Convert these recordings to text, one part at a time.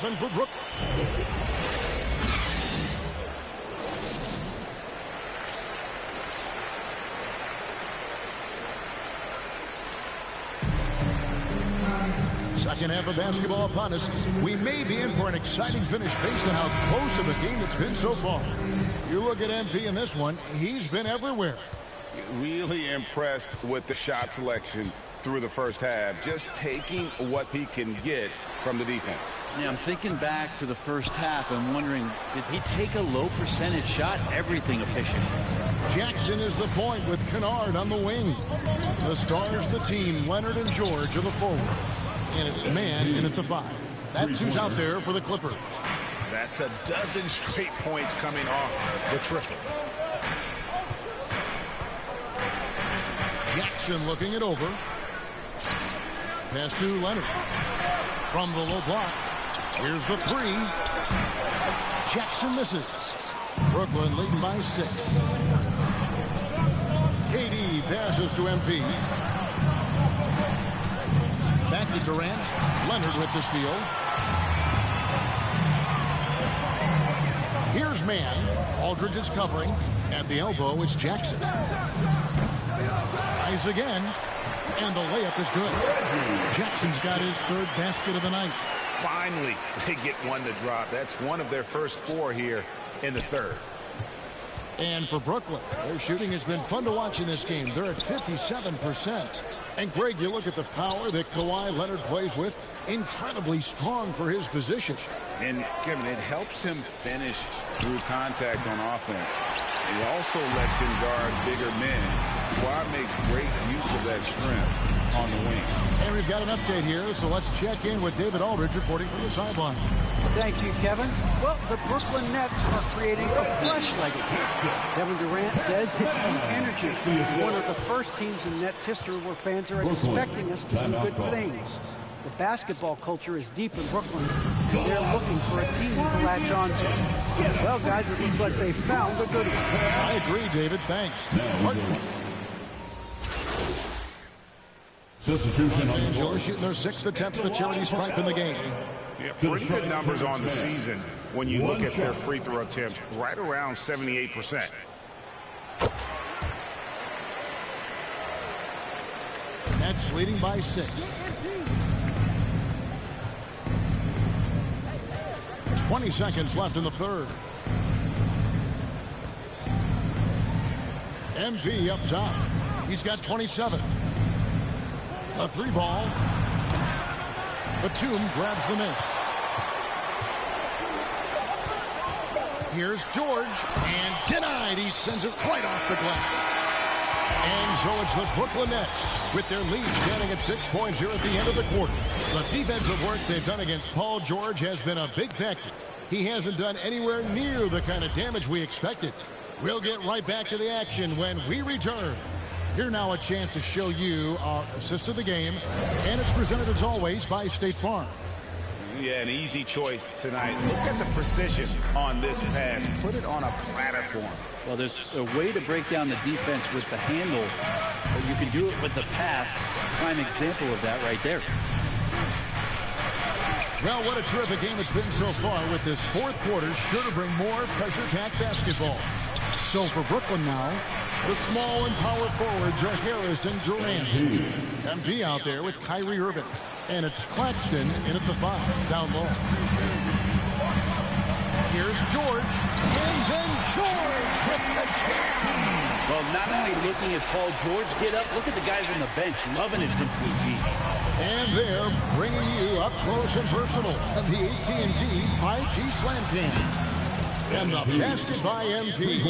For Brook. Second half of basketball upon us. We may be in for an exciting finish based on how close of a game it's been so far. You look at MP in this one, he's been everywhere. Really impressed with the shot selection through the first half, just taking what he can get from the defense. Yeah, I'm thinking back to the first half and wondering, did he take a low percentage shot? Everything efficient. Jackson is the point with Kennard on the wing. The stars of the team, Leonard and George, are the forwards. And it's man in at the 5. That's who's out there for the Clippers. That's a dozen straight points coming off the triple. Jackson looking it over. Pass to Leonard. From the low block. Here's the 3. Jackson misses. Brooklyn leading by 6. KD passes to MP. Back to Durant. Leonard with the steal. Here's man. Aldridge is covering. At the elbow, it's Jackson. Tries again. And the layup is good. Jackson's got his 3rd basket of the night. Finally, they get one to drop. That's one of their first 4 here in the 3rd. And for Brooklyn, their shooting has been fun to watch in this game. They're at 57%. And Greg, you look at the power that Kawhi Leonard plays with. Incredibly strong for his position. And Kevin, it helps him finish through contact on offense. It also lets him guard bigger men. Kawhi makes great use of that strength on the wing. And we've got an update here, so let's check in with David Aldridge reporting from the sideline. Thank you, Kevin. Well, the Brooklyn Nets are creating a fresh legacy. Kevin Durant says it's the energy. One of the first teams in Nets history where fans are expecting us to do good things. The basketball culture is deep in Brooklyn, and they're looking for a team to latch on to. Well, guys, it looks like they found a good one. I agree, David. Thanks. Substitution. George shooting their 6th attempt at the charity stripe in the game. Yeah, pretty good numbers on the season when you look at their free throw attempts, right around 78%. Nets leading by 6. 20 seconds left in the 3rd. MP up top. He's got 27. A 3 ball. Batum grabs the miss. Here's George. And denied. He sends it right off the glass. And so it's the Brooklyn Nets with their lead standing at 6 points here at the end of the quarter. The defensive work they've done against Paul George has been a big factor. He hasn't done anywhere near the kind of damage we expected. We'll get right back to the action when we return. Here now a chance to show you our assist of the game. And it's presented as always by State Farm. Yeah, an easy choice tonight. Look at the precision on this pass. Put it on a platter for him. Well, there's a way to break down the defense with the handle, but you can do it with the pass. Prime example of that right there. Well, what a terrific game it's been so far with this 4th quarter. Sure to bring more pressure-packed basketball. So for Brooklyn now, the small and power forwards are Harris and Durant. MP out there with Kyrie Irving. And it's Claxton in at the 5, down low. Here's George. And then George with the jam. Well, not only looking at Paul George get up, look at the guys on the bench loving it from 3G. And they're bringing you up close and personal on the AT&T 5G Slam Cam. And the basket by MP.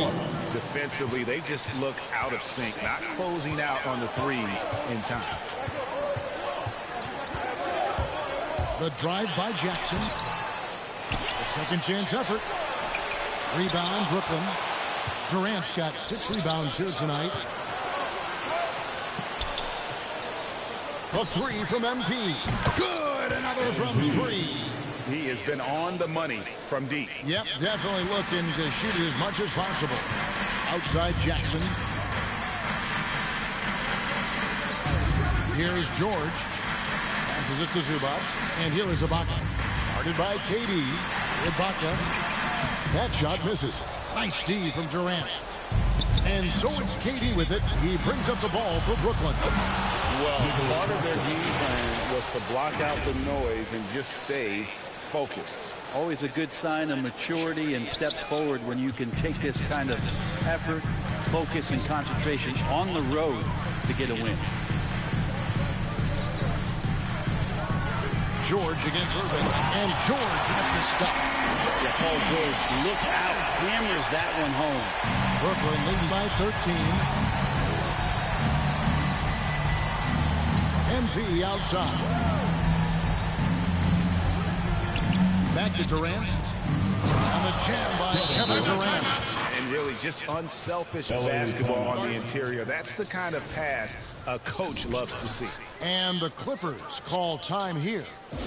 Defensively, they just look out of sync, not closing out on the threes in time. The drive by Jackson. A second chance effort. Rebound, Brooklyn. Durant's got 6 rebounds here tonight. A 3 from MP. Good, another from 3. He has been on the money from deep. Yep, definitely looking to shoot it as much as possible. Outside Jackson. Here's George. Passes it to Zubac. And here is Ibaka. Guarded by KD. Ibaka. That shot misses. Nice D from Durant. And so it's KD with it. He brings up the ball for Brooklyn. Well, part of their game plan was to block out the noise and just stay focused. Always a good sign of maturity and steps forward when you can take this kind of effort, focus, and concentration on the road to get a win. George against Irving. And George at the stop. Yeah, Paul George, look out. Hammers that one home. Brooklyn leading by 13. MP outside. Back to Durant. And the jam by Kevin Durant. And really just unselfish basketball on the interior. That's the kind of pass a coach loves to see. And the Clippers call time here.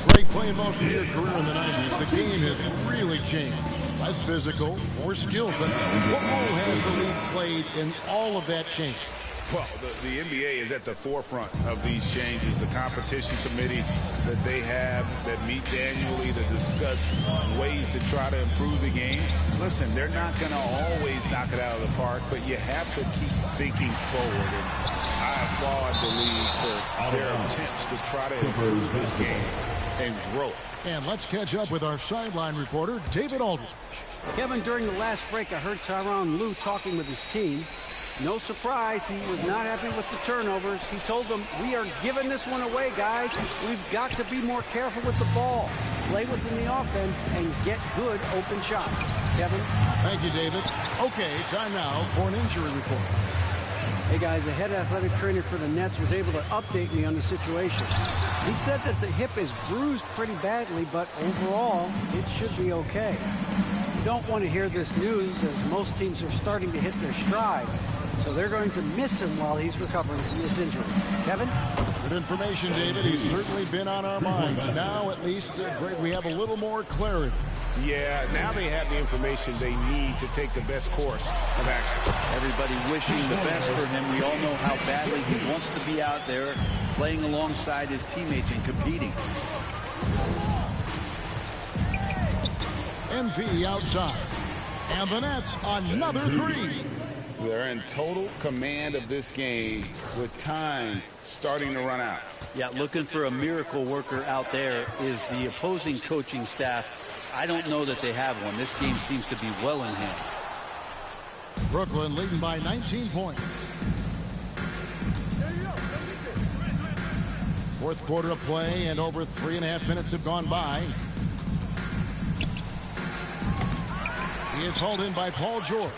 Greg, playing most of your career in the 90s, the game has really changed. Less physical, more skilled, but what role has the league played in all of that change? Well, the NBA is at the forefront of these changes. The competition committee that they have that meets annually to discuss ways to try to improve the game. Listen, they're not going to always knock it out of the park, but you have to keep thinking forward. And I applaud the league for their attempts to try to improve this game and grow it. And let's catch up with our sideline reporter, David Aldridge. Kevin, during the last break, I heard Tyronn Lue talking with his team. No surprise, he was not happy with the turnovers. He told them, we are giving this one away, guys. We've got to be more careful with the ball, play within the offense, and get good open shots. Kevin? Thank you, David. Okay, time now for an injury report. Hey, guys, the head athletic trainer for the Nets was able to update me on the situation. He said that the hip is bruised pretty badly, but overall, it should be okay. You don't want to hear this news, as most teams are starting to hit their stride. So they're going to miss him while he's recovering from this injury. Kevin? Good information, David. He's certainly been on our minds. Now, at least, Greg, we have a little more clarity. Yeah, now they have the information they need to take the best course of action. Everybody wishing the best for him. We all know how badly he wants to be out there playing alongside his teammates and competing. MP outside. And the Nets, another three. They're in total command of this game with time starting to run out. Yeah, looking for a miracle worker out there is the opposing coaching staff. I don't know that they have one. This game seems to be well in hand. Brooklyn leading by 19 points. Fourth quarter of play, and over 3.5 minutes have gone by. He is hauled in by Paul George.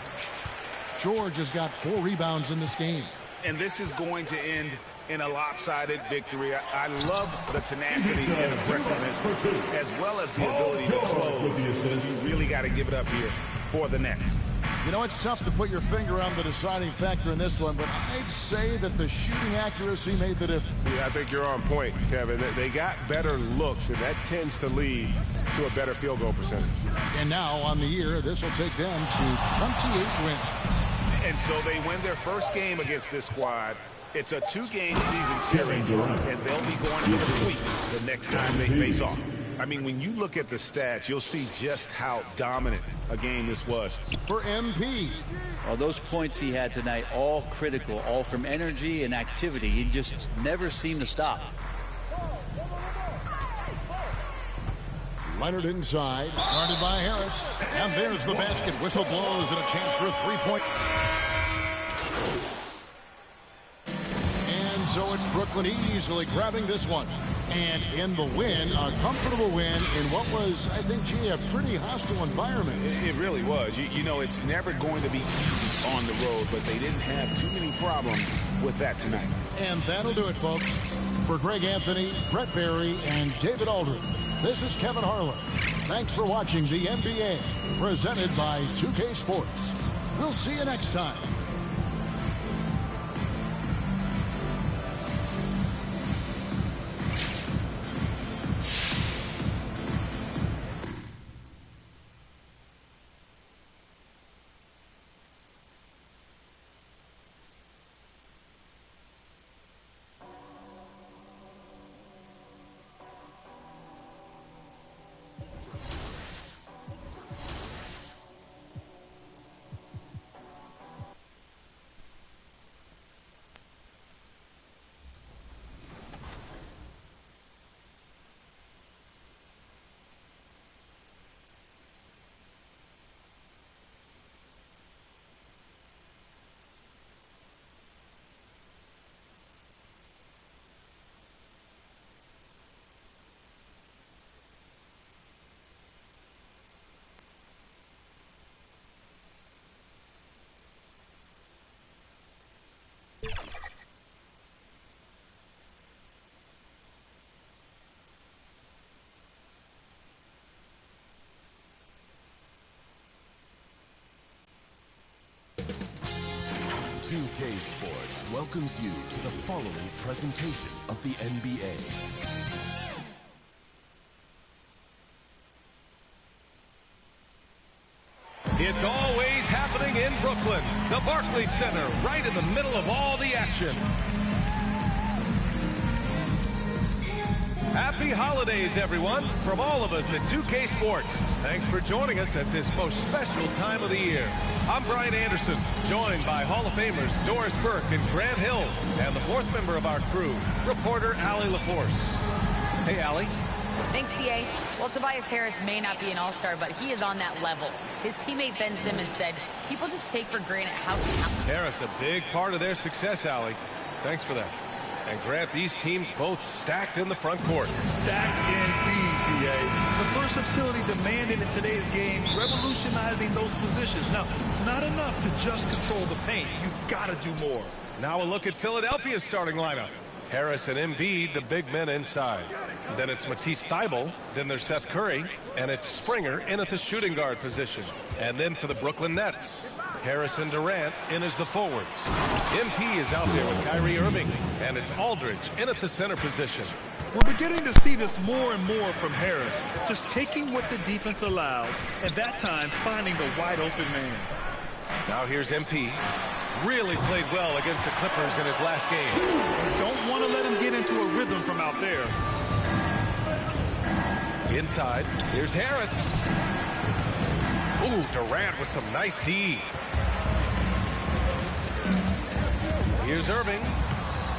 George has got 4 rebounds in this game. And this is going to end in a lopsided victory. I love the tenacity and aggressiveness, as well as the ability to close. You really got to give it up here for the Nets. You know, it's tough to put your finger on the deciding factor in this one, but I'd say that the shooting accuracy made the difference. Yeah, I think you're on point, Kevin. They got better looks, and that tends to lead to a better field goal percentage. And now, on the year, this will take them to 28 wins. And so they win their first game against this squad. It's a 2-game season series, and they'll be going for the sweep the next time they face off. I mean, when you look at the stats, you'll see just how dominant a game this was. For MP. Well, those points he had tonight, all critical, all from energy and activity. He just never seemed to stop. Leonard inside, guarded by Harris. And there's the basket. Whistle blows and a chance for a 3-point. And so it's Brooklyn easily grabbing this one. And in the win, a comfortable win in what was, I think, gee, a pretty hostile environment. It really was. You know, it's never going to be easy on the road, but they didn't have too many problems with that tonight. And that'll do it, folks. For Greg Anthony, Brett Barry, and David Aldridge, this is Kevin Harlan. Thanks for watching the NBA, presented by 2K Sports. We'll see you next time. 2K Sports welcomes you to the following presentation of the NBA. It's always happening in Brooklyn. The Barclays Center, right in the middle of all the action. Happy holidays, everyone, from all of us at 2K Sports. Thanks for joining us at this most special time of the year. I'm Brian Anderson, joined by Hall of Famers Doris Burke and Grant Hill, and the fourth member of our crew, reporter Allie LaForce. Hey, Allie. Thanks, BA. Well, Tobias Harris may not be an all-star, but he is on that level. His teammate Ben Simmons said, people just take for granted how talented. Harris, a big part of their success, Allie. Thanks for that. And Grant, these teams both stacked in the front court. Stacked indeed, BA. The first facility demanded in today's game, revolutionizing those positions. Now, it's not enough to just control the paint. You've got to do more. Now a look at Philadelphia's starting lineup. Harris and Embiid, the big men inside. Then it's Matisse Thybulle. Then there's Seth Curry. And it's Springer in at the shooting guard position. And then for the Brooklyn Nets, Harris and Durant in as the forwards. MP is out there with Kyrie Irving. And it's Aldridge in at the center position. We're beginning to see this more and more from Harris. Just taking what the defense allows, and that time finding the wide open man. Now here's MP. Really played well against the Clippers in his last game. You don't want to let him get into a rhythm from out there. Inside, here's Harris. Ooh, Durant with some nice D. Here's Irving.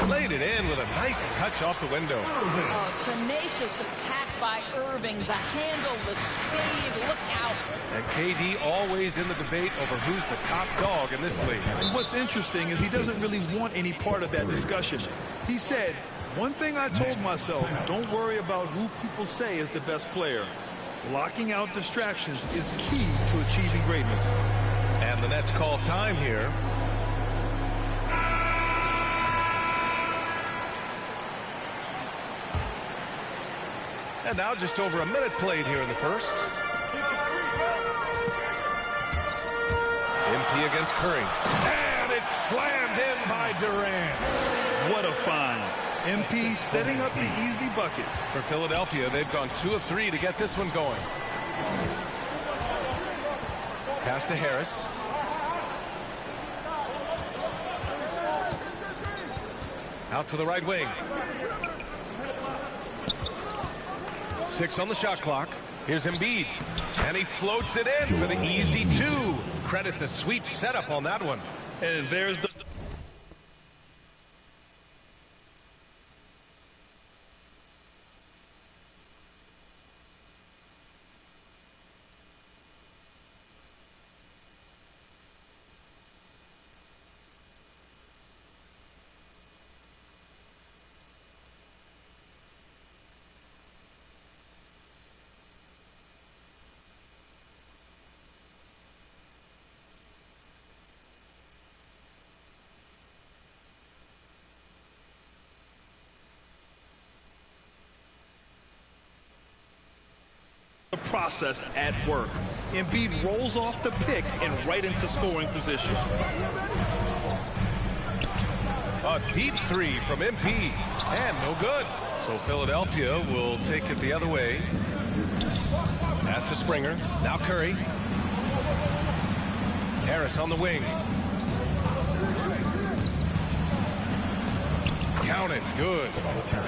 Laid it in with a nice touch off the window. Oh, tenacious attack by Irving. The handle, the speed, look out. And KD always in the debate over who's the top dog in this league. And what's interesting is he doesn't really want any part of that discussion. He said, one thing I told myself, don't worry about who people say is the best player. Blocking out distractions is key to achieving greatness. And the Nets call time here. And now just over a minute played here in the first. MP against Curry. And it's slammed in by Durant. What a find. MP setting up the easy bucket. For Philadelphia, they've gone 2 of 3 to get this one going. Pass to Harris. Out to the right wing. 6 on the shot clock. Here's Embiid. And he floats it in for the easy 2. Credit the sweet setup on that one. And there's the... process at work. Embiid rolls off the pick and right into scoring position. A deep 3 from MP, and no good. So Philadelphia will take it the other way. Pass to Springer. Now Curry. Harris on the wing. Counted. Good.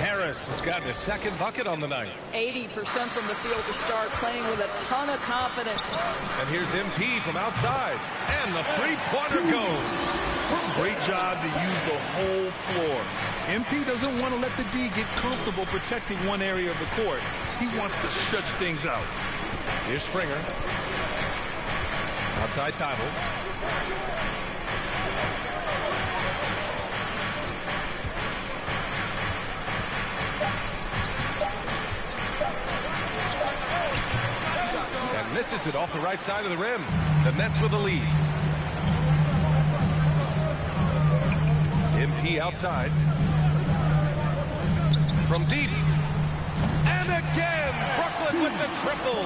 Harris has gotten his second bucket on the night. 80% from the field to start, playing with a ton of confidence. And here's MP from outside. And the three-pointer goes. Great job to use the whole floor. MP doesn't want to let the D get comfortable protecting one area of the court. He wants to stretch things out. Here's Springer. Outside Thybulle. Misses it off the right side of the rim. The Nets with the lead. MP outside. From deep. And again, Brooklyn with the triple.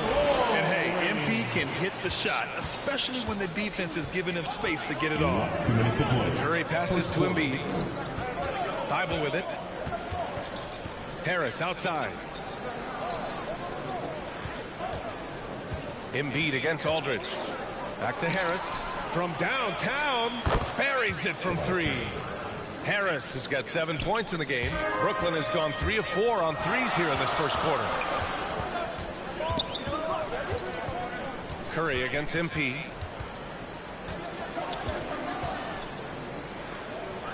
And hey, MP can hit the shot, especially when the defense is giving him space to get it off. Curry passes to Embiid. Thibault with it. Harris outside. Embiid against Aldridge. Back to Harris. From downtown, buries it from three. Harris has got 7 points in the game. Brooklyn has gone 3 of 4 on threes here in this first quarter. Curry against MP.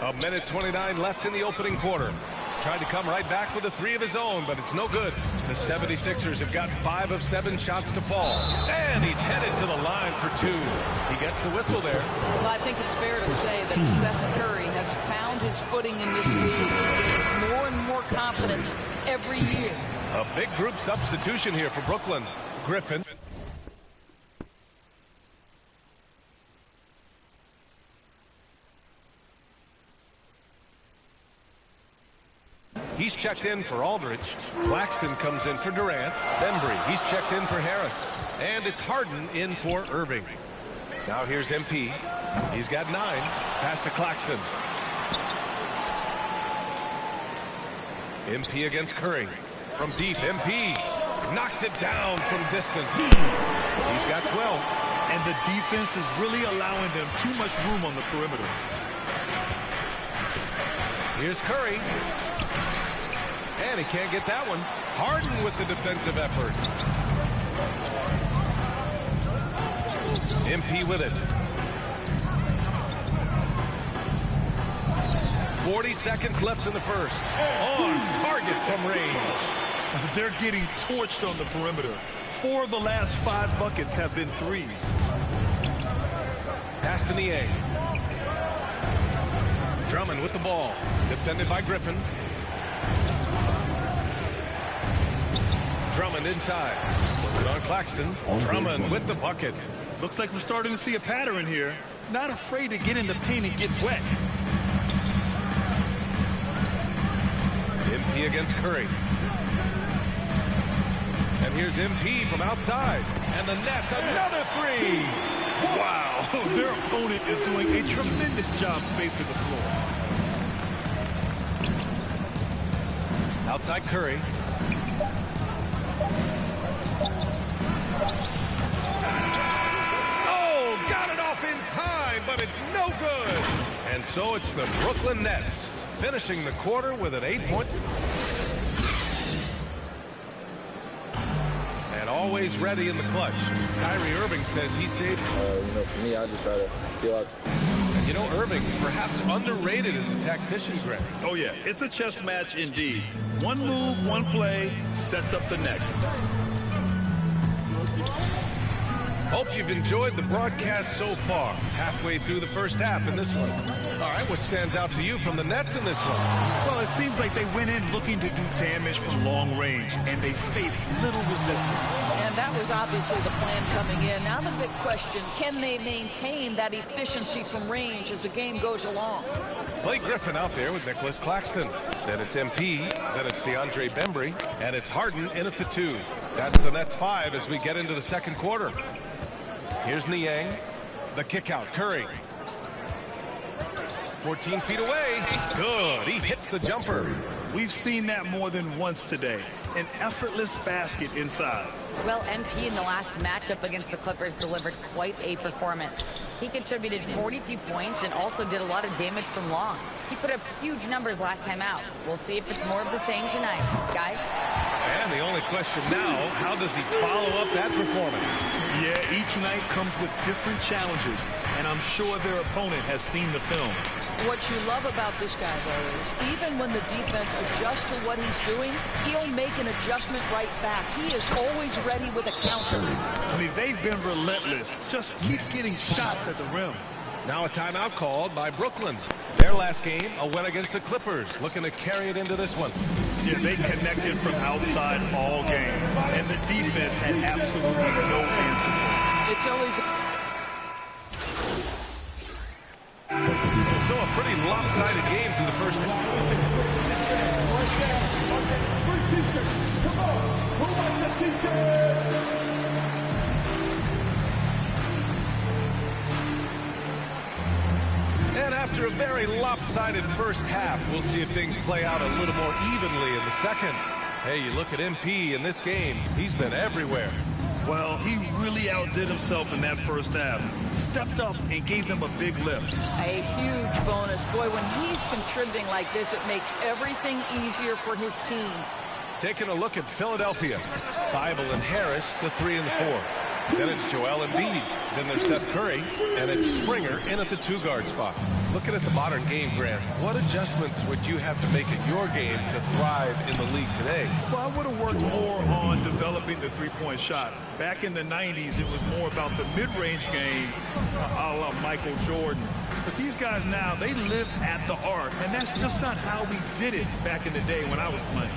A minute 29 left in the opening quarter. Tried to come right back with a 3 of his own, but it's no good. The 76ers have gotten 5 of 7 shots to fall. And he's headed to the line for 2. He gets the whistle there. Well, I think it's fair to say that Seth Curry has found his footing in this league. He gains more and more confidence every year. A big group substitution here for Brooklyn. Griffin. He's checked in for Aldridge. Claxton comes in for Durant. Bembry, he's checked in for Harris. And it's Harden in for Irving. Now here's MP. He's got 9. Pass to Claxton. MP against Curry. From deep, MP knocks it down from distance. He's got 12. And the defense is really allowing them too much room on the perimeter. Here's Curry. And he can't get that one. Harden with the defensive effort. MP with it. 40 seconds left in the first. On target from range. They're getting torched on the perimeter. 4 of the last 5 buckets have been threes. Pass to Niang. Drummond with the ball. Defended by Griffin. Drummond inside. On Claxton. Drummond with the bucket. Looks like we're starting to see a pattern here. Not afraid to get in the paint and get wet. MP against Curry. And here's MP from outside. And the Nets, another 3. Wow, their opponent is doing a tremendous job spacing the floor. Outside Curry. Oh, got it off in time, but it's no good. And so it's the Brooklyn Nets finishing the quarter with an 8-point. And always ready in the clutch. Kyrie Irving says he saved. For me, I just try to feel like. You know, Irving, perhaps underrated as a tactician, Greg. Oh, yeah. It's a chess match indeed. One move, one play, sets up the next. Hope you've enjoyed the broadcast so far. Halfway through the first half in this one. All right, what stands out to you from the Nets in this one? Well, it seems like they went in looking to do damage from long range, and they faced little resistance. And that was obviously the plan coming in. Now the big question, can they maintain that efficiency from range as the game goes along? Blake Griffin out there with Nicholas Claxton. Then it's MP, then it's DeAndre Bembry, and it's Harden in at the 2. That's the Nets 5 as we get into the second quarter. Here's Niang. The kick out. Curry. 14 feet away. Good. He hits the jumper. We've seen that more than once today. An effortless basket inside. Well, MP in the last matchup against the Clippers delivered quite a performance. He contributed 42 points and also did a lot of damage from long. He put up huge numbers last time out. We'll see if it's more of the same tonight. Guys? And the only question now, how does he follow up that performance? Yeah, each night comes with different challenges, and I'm sure their opponent has seen the film. What you love about this guy, though, is even when the defense adjusts to what he's doing, he'll make an adjustment right back. He is always ready with a counter. I mean, they've been relentless. Just keep getting shots at the rim. Now a timeout called by Brooklyn. Their last game, a win against the Clippers, looking to carry it into this one. Yeah, they connected from outside all game, and the defense had absolutely no answers for it. It's always... So a pretty lopsided game through the first half. After a very lopsided first half, we'll see if things play out a little more evenly in the second. Hey, you look at MP in this game, he's been everywhere. Well, he really outdid himself in that first half. Stepped up and gave them a big lift. A huge bonus. Boy, when he's contributing like this, it makes everything easier for his team. Taking a look at Philadelphia. Thybulle and Harris, the 3 and 4. Then it's Joel Embiid. Then there's Seth Curry. And it's Springer in at the 2-guard spot. Looking at the modern game, Grant, what adjustments would you have to make in your game to thrive in the league today? Well, I would have worked more on developing the three-point shot. Back in the 90s, it was more about the mid-range game, a la Michael Jordan. But these guys now, they live at the arc, and that's just not how we did it back in the day when I was playing.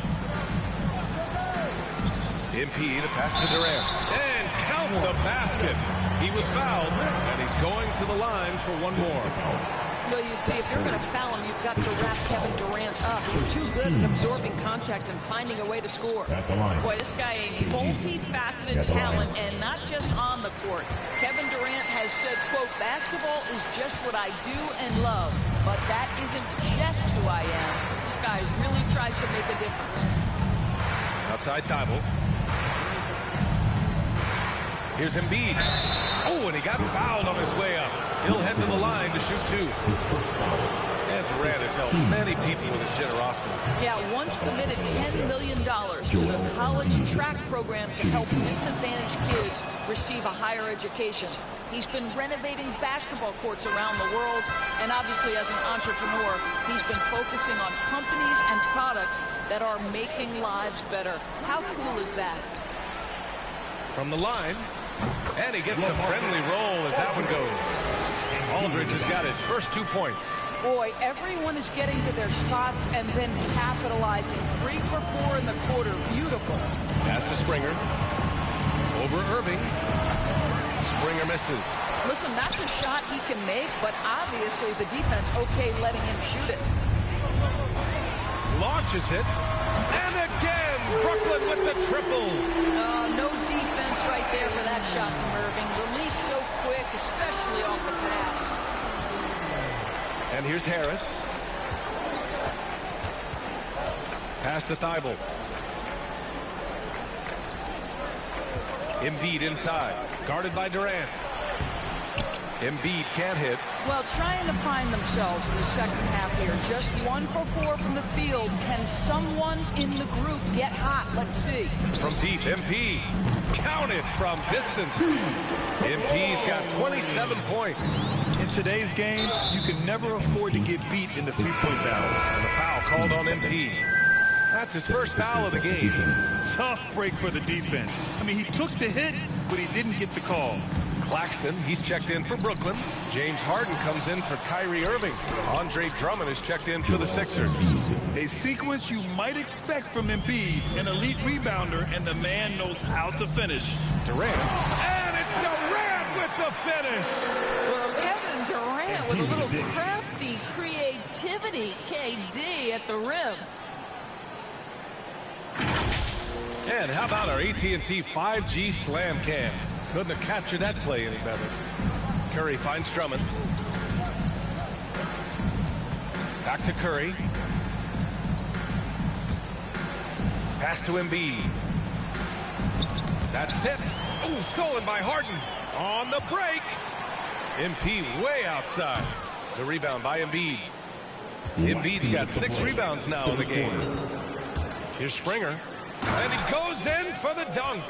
MP, the pass to Durant. And count the basket. He was fouled, and he's going to the line for one more. Well, you see, if you're going to foul him, you've got to wrap Kevin Durant up. He's too good at absorbing contact and finding a way to score. Boy, this guy a multifaceted talent, and not just on the court. Kevin Durant has said, quote, basketball is just what I do and love, but that isn't just who I am. This guy really tries to make a difference. Outside Thybulle. Here's Embiid. Oh, and he got fouled on his way up. He'll head to the line to shoot 2. And Durant has helped many people with his generosity. Yeah, once committed $10 million to the college track program to help disadvantaged kids receive a higher education. He's been renovating basketball courts around the world, and obviously as an entrepreneur, he's been focusing on companies and products that are making lives better. How cool is that? From the line, and he gets a friendly roll as that one goes. Aldridge has got his first 2 points. Boy, everyone is getting to their spots and then capitalizing. 3 for 4 in the quarter. Beautiful. Pass to Springer. Over Irving. Springer misses. Listen, that's a shot he can make, but obviously the defense okay letting him shoot it. Launches it. And again, Brooklyn with the triple. No defense right there for that shot from Irving. Release so quick, especially off the pass. And here's Harris. Pass to Thybulle. Embiid inside. Guarded by Durant. Embiid can't hit. Well, trying to find themselves in the second half here. Just 1 for 4 from the field. Can someone in the group get hot? Let's see. From deep, MP. Counted from distance. MP's got 27 points. In today's game, you can never afford to get beat in the three-point battle. And the foul called on MP. That's his first foul of the game. Tough break for the defense. I mean, he took the hit, but he didn't get the call. Claxton, he's checked in for Brooklyn. James Harden comes in for Kyrie Irving. Andre Drummond is checked in for the Sixers. A sequence you might expect from Embiid, an elite rebounder, and the man knows how to finish. Durant. And it's Durant with the finish. Well, Kevin Durant with a little crafty creativity. KD at the rim. And how about our AT&T 5G Slam Cam? Couldn't have captured that play any better. Curry finds Drummond. Back to Curry. Pass to Embiid. That's tipped. Oh, stolen by Harden. On the break. MP way outside. The rebound by Embiid. Embiid's got 6 rebounds now in the game. Here's Springer. And he goes in for the dunk.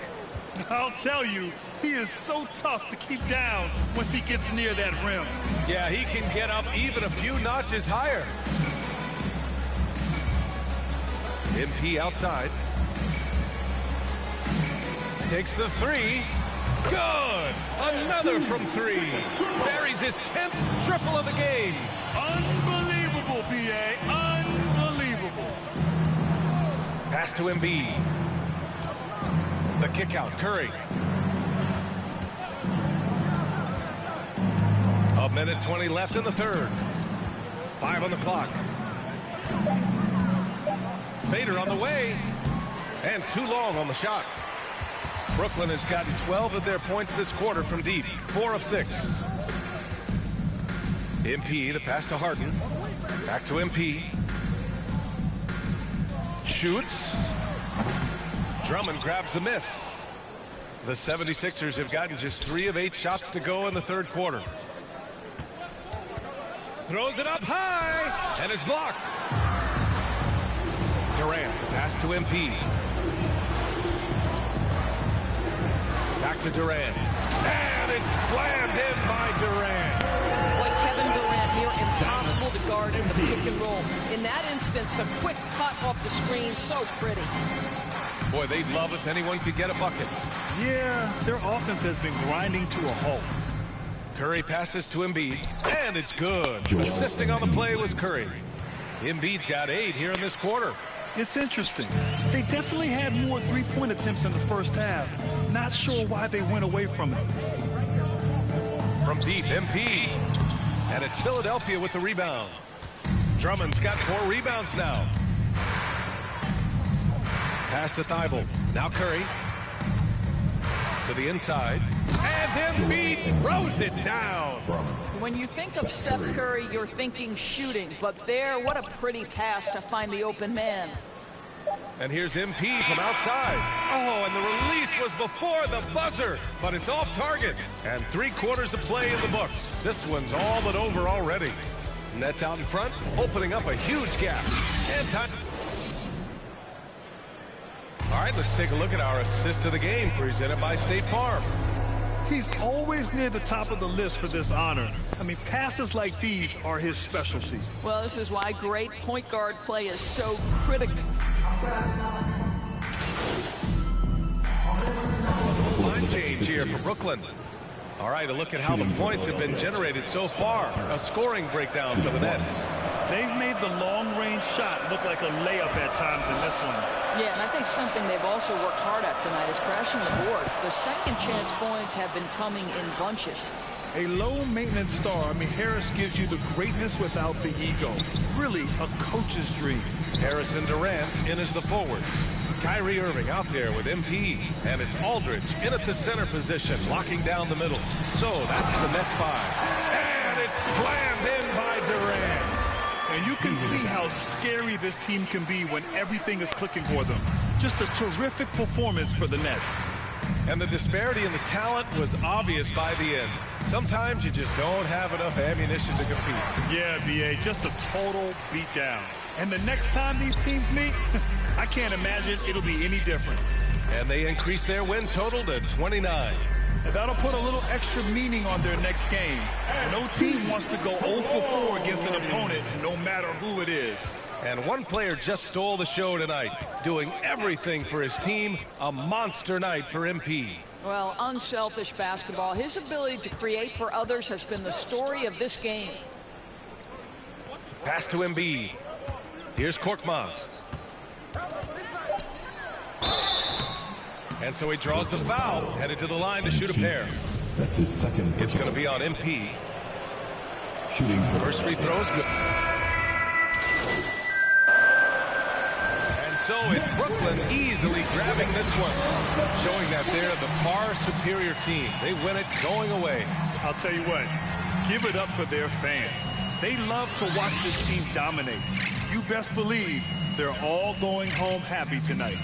I'll tell you, he is so tough to keep down once he gets near that rim. Yeah, he can get up even a few notches higher. MP outside. Takes the 3. Good. Another from 3. Buries his 10th triple of the game. Unbelievable, B.A. Unbelievable. Pass to Embiid. The kick out, Curry. A minute 20 left in the third. 5 on the clock. Fader on the way. And too long on the shot. Brooklyn has gotten 12 of their points this quarter from deep. 4 of 6. MP, the pass to Harden. Back to MP. Shoots. Drummond grabs the miss. The 76ers have gotten just 3 of 8 shots to go in the third quarter. Throws it up high and is blocked. Durant, pass to MP. Back to Durant. And it's slammed in by Durant. Boy, Kevin Durant near impossible to guard in the pick and roll. In that instance, the quick cut off the screen, so pretty. Boy, they'd love if anyone could get a bucket. Yeah, their offense has been grinding to a halt. Curry passes to Embiid, and it's good. Assisting on the play was Curry. Embiid's got 8 here in this quarter. It's interesting. They definitely had more three-point attempts in the first half. Not sure why they went away from it. From deep, MP. And it's Philadelphia with the rebound. Drummond's got 4 rebounds now. Pass to Thibault. Now Curry. To the inside. And Embiid throws it down. When you think of Seth Curry, you're thinking shooting. But there, what a pretty pass to find the open man. And here's MP from outside. Oh, and the release was before the buzzer. But it's off target. And 3 quarters of play in the books. This one's all but over already. Nets out in front, opening up a huge gap. And time. All right, let's take a look at our assist of the game presented by State Farm. He's always near the top of the list for this honor. I mean, passes like these are his specialty. Well, this is why great point guard play is so critical. Line change here for Brooklyn. All right, a look at how the points have been generated so far. A scoring breakdown for the Nets. They've made the long-range shot look like a layup at times in this one. Yeah, and I think something they've also worked hard at tonight is crashing the boards. The second chance points have been coming in bunches. A low-maintenance star, I mean, Harris gives you the greatness without the ego. Really, a coach's dream. Harris and Durant in as the forwards. Kyrie Irving out there with MP. And it's Aldridge in at the center position, locking down the middle. So that's the Nets 5. And it's slammed in by Durant. And you can see how scary this team can be when everything is clicking for them. Just a terrific performance for the Nets. And the disparity in the talent was obvious by the end. Sometimes you just don't have enough ammunition to compete. Yeah, B.A., just a total beatdown. And the next time these teams meet, I can't imagine it'll be any different. And they increase their win total to 29. And that'll put a little extra meaning on their next game. No team wants to go 0 for 4 against an opponent, no matter who it is. And one player just stole the show tonight, doing everything for his team. A monster night for MP. Well, unselfish basketball. His ability to create for others has been the story of this game. Pass to Embiid. Here's Korkmaz. And so he draws the foul, headed to the line to shoot a pair. That's his second. It's going to be on MP. Shooting first free throws good. And so it's Brooklyn easily grabbing this one, showing that they're the far superior team. They win it going away. I'll tell you what, give it up for their fans. They love to watch this team dominate. You best believe they're all going home happy tonight.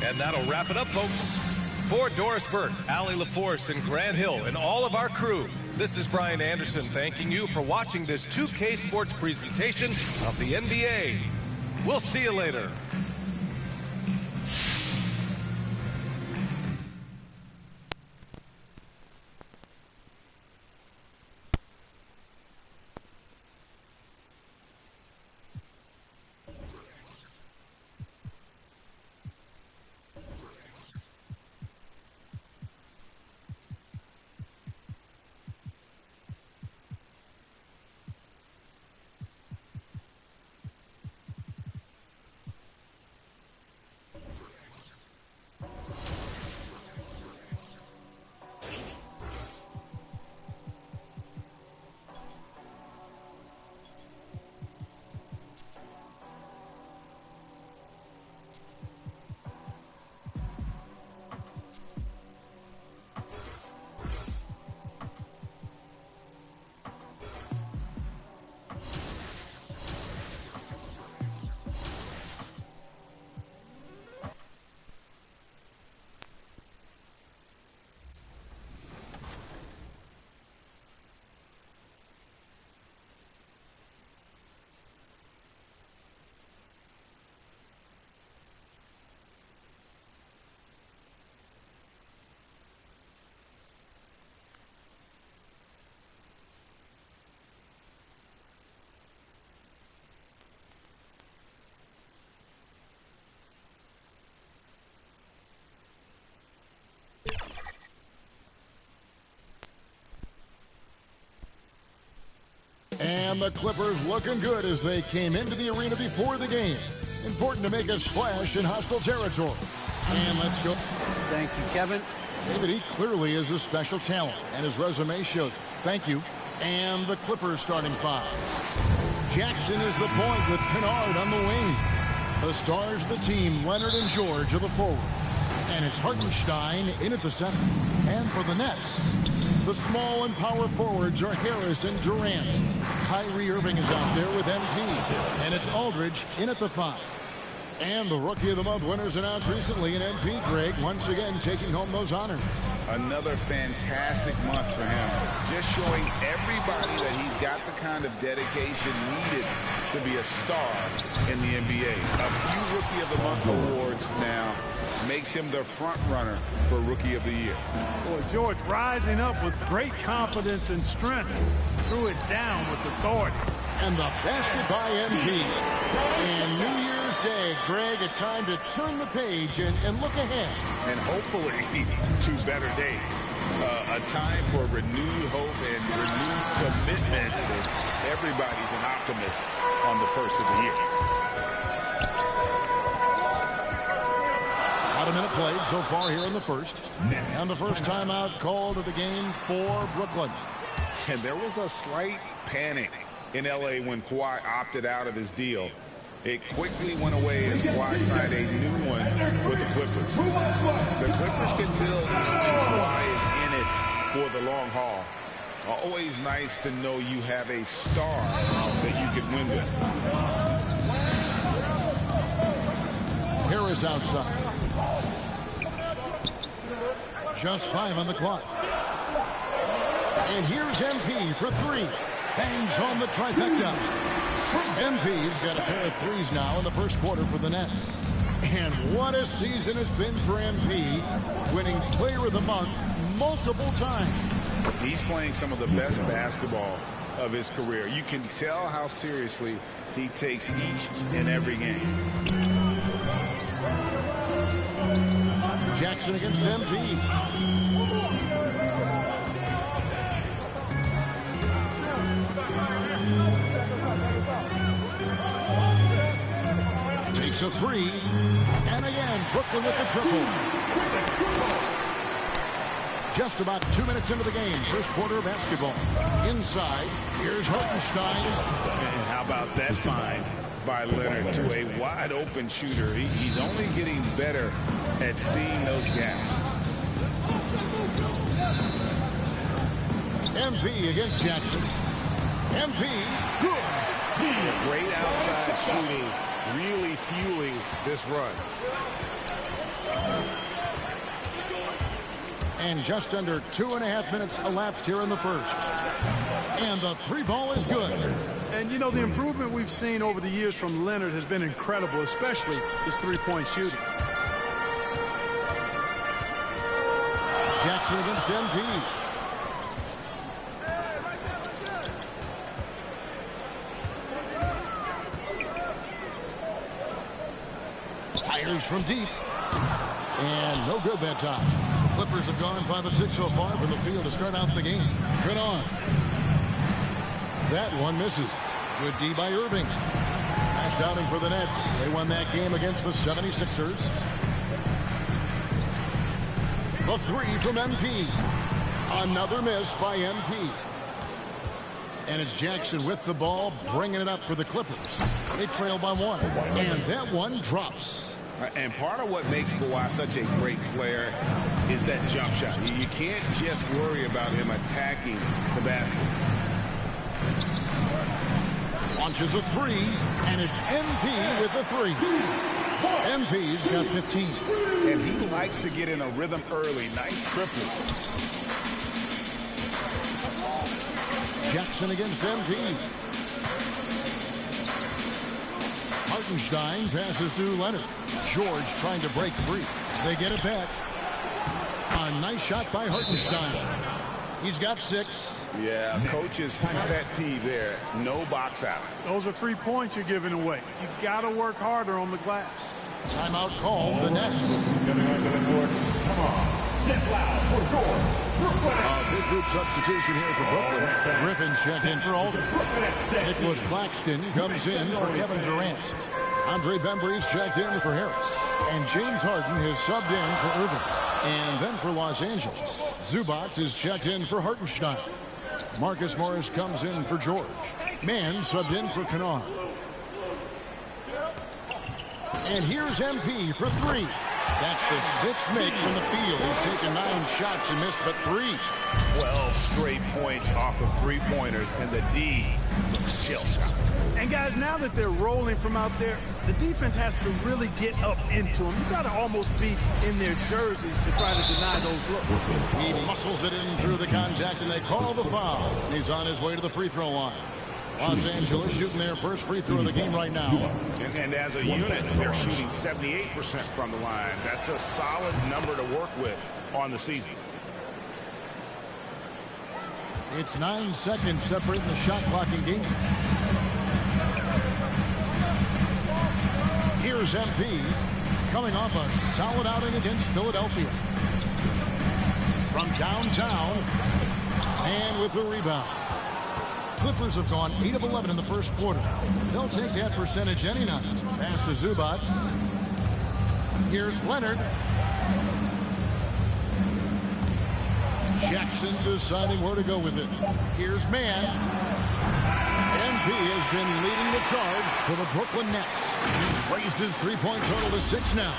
And that'll wrap it up, folks. For Doris Burke, Allie LaForce, and Grant Hill, and all of our crew, this is Brian Anderson thanking you for watching this 2K Sports presentation of the NBA. We'll see you later. And the Clippers looking good as they came into the arena before the game. Important to make a splash in hostile territory. And let's go. Thank you, Kevin. David, he clearly is a special talent, and his resume shows it. Thank you. And the Clippers starting five. Jackson is the point with Kennard on the wing. The stars of the team, Leonard and George, are the forward. And it's Hartenstein in at the center. And for the Nets, the small and power forwards are Harris and Durant. Kyrie Irving is out there with MP. And it's Aldridge in at the five. And the Rookie of the Month winners announced recently in MP, Greg, once again taking home those honors. Another fantastic month for him. Just showing everybody that he's got the kind of dedication needed to be a star in the NBA. A few Rookie of the Month awards now makes him the front runner for Rookie of the Year. Boy, George rising up with great confidence and strength. Threw it down with authority. And the basket by MP. And New Year's Day, Greg, a time to turn the page and look ahead. And hopefully to better days. A time for renewed hope and renewed commitments. And everybody's an optimist on the first of the year. About a minute played so far here in the first. And the first timeout called of the game for Brooklyn. And there was a slight panic in L.A. when Kawhi opted out of his deal. It quickly went away as Kawhi signed a new one with the Clippers. The Clippers can build knowing Kawhi is in it for the long haul. Always nice to know you have a star that you can win with. Harris outside. Just 5 on the clock. And here's MP for three. Bangs on the trifecta. MP's got a pair of threes now in the first quarter for the Nets. And what a season it's been for MP, winning Player of the Month multiple times. He's playing some of the best basketball of his career. You can tell how seriously he takes each and every game. Jackson against MP. Takes a three. And again, Brooklyn with the triple. Just about 2 minutes into the game. First quarter of basketball. Inside, here's Hartenstein. And how about that find by Leonard to a wide open shooter? He's only getting better at seeing those gaps. MP against Jackson. MP, good. Great outside shooting, really fueling this run. And just under 2.5 minutes elapsed here in the first. And the three ball is good. And, you know, the improvement we've seen over the years from Leonard has been incredible, especially his three-point shooting. Jackson against MP. Fires from deep. And no good that time. The Clippers have gone 5 of 6 so far from the field to start out the game. Good on. That one misses. Good D by Irving. Last outing for the Nets. They won that game against the 76ers. The three from MP. Another miss by MP. And it's Jackson with the ball, bringing it up for the Clippers. They trail by one. And that one drops. And part of what makes Kawhi such a great player is that jump shot. You can't just worry about him attacking the basket. Launches a three, and it's MP with the three. MP's got 15. And he likes to get in a rhythm early. Nice triplet. Jackson against MP. Hartenstein passes to Leonard. George trying to break free. They get it back. A nice shot by Hartenstein. He's got 6. Yeah, coach's pet peeve there. No box out. Those are 3 points you're giving away. You got to work harder on the glass. Timeout called the Nets. Coming onto the court. Come on. Get loud for George. A big group substitution here for Brooklyn. Griffin's checked in for Alden. Nicholas Claxton comes in for Kevin Durant. Andre Bembry's checked in for Harris. And James Harden has subbed in for Irving. And then for Los Angeles, Zubac is checked in for Hartenstein. Marcus Morris comes in for George. Mann subbed in for Kennard. And here's MP for 3. That's the 6th make from the field. He's taken 9 shots and missed but 3. 12 straight points off of three-pointers, and the D looks shell-shocked. And guys, now that they're rolling from out there, the defense has to really get up into them. You've got to almost be in their jerseys to try to deny those looks. He muscles it in through the contact, and they call the foul. He's on his way to the free throw line. Los Angeles shooting their first free throw of the game right now. And as a unit, they're shooting 78% from the line. That's a solid number to work with on the season. It's 9 seconds separating the shot clock in game. Here's MP coming off a solid outing against Philadelphia. From downtown and with the rebound. Clippers have gone 8 of 11 in the first quarter. They'll take that percentage any night. Pass to Zubac. Here's Leonard. Jackson deciding where to go with it. Here's Mann. MP has been leading the charge for the Brooklyn Nets. He's raised his three-point total to 6 now.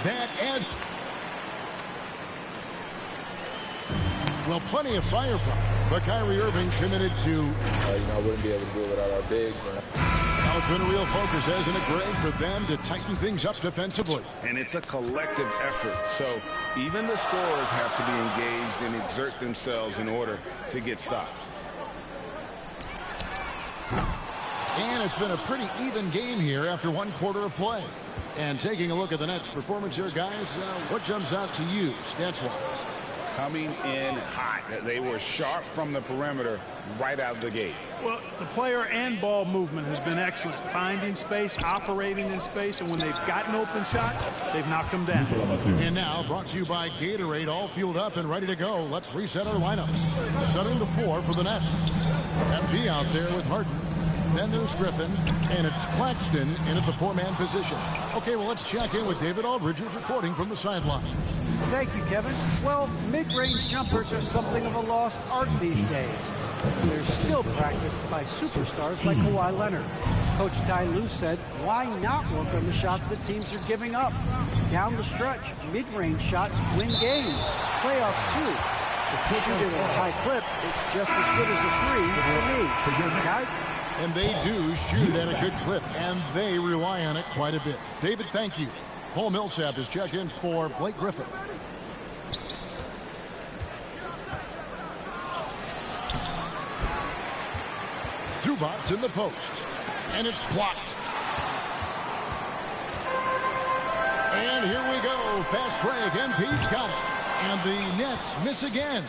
That adds... Well, plenty of firepower. But Kyrie Irving committed to... I wouldn't be able to do it without our bigs. Now it's been a real focus, hasn't it, Greg, for them to tighten things up defensively. And it's a collective effort. So even the scorers have to be engaged and exert themselves in order to get stops. And it's been a pretty even game here after 1 quarter of play. And taking a look at the Nets' performance here, guys, what jumps out to you, stats-wise? Coming in hot. They were sharp from the perimeter right out the gate. Well, the player and ball movement has been excellent. Finding space, operating in space, and when they've gotten open shots, they've knocked them down. And now, brought to you by Gatorade, all fueled up and ready to go. Let's reset our lineups. Setting the floor for the Nets. MP out there with Harden. Then there's Griffin, and it's Claxton in at the 4-man position. Okay, well, let's check in with David Aldridge, who's reporting from the sideline. Thank you, Kevin. Well, mid-range jumpers are something of a lost art these days. They're still practiced by superstars like Kawhi Leonard. Coach Ty Lue said, why not work on the shots that teams are giving up? Down the stretch, mid-range shots win games. Playoffs, too. If you shoot it at a high clip, it's just as good as a 3 for me. Guys? And they do shoot it at a good clip, and they rely on it quite a bit. David, thank you. Paul Millsap is checked in for Blake Griffin. Zubac in the post, and it's blocked. And here we go. Fast break. MP's got it. And the Nets miss again.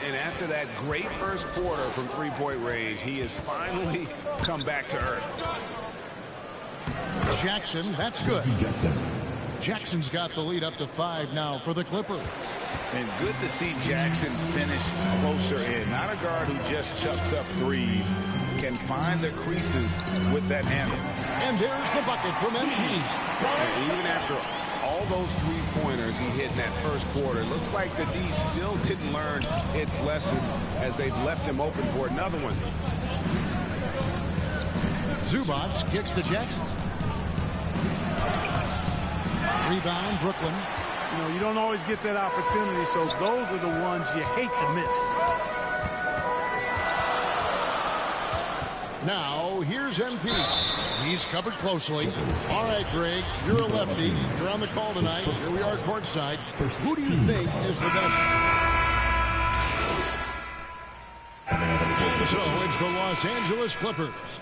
And after that great first quarter from three-point range, he has finally come back to earth. Jackson, that's good. Jackson's got the lead up to 5 now for the Clippers. And good to see Jackson finish closer in. Not a guard who just chucks up threes. Can find the creases with that handle. And there's the bucket from MP. And even after all those three-pointers he hit in that first quarter, it looks like the D still didn't learn its lesson as they've left him open for another one. Zubac kicks to Jackson. Rebound, Brooklyn. You know, you don't always get that opportunity, so those are the ones you hate to miss. Now, here's MP. He's covered closely. All right, Greg, you're a lefty. You're on the call tonight. Here we are courtside. Who do you think is the best? And so it's the Los Angeles Clippers.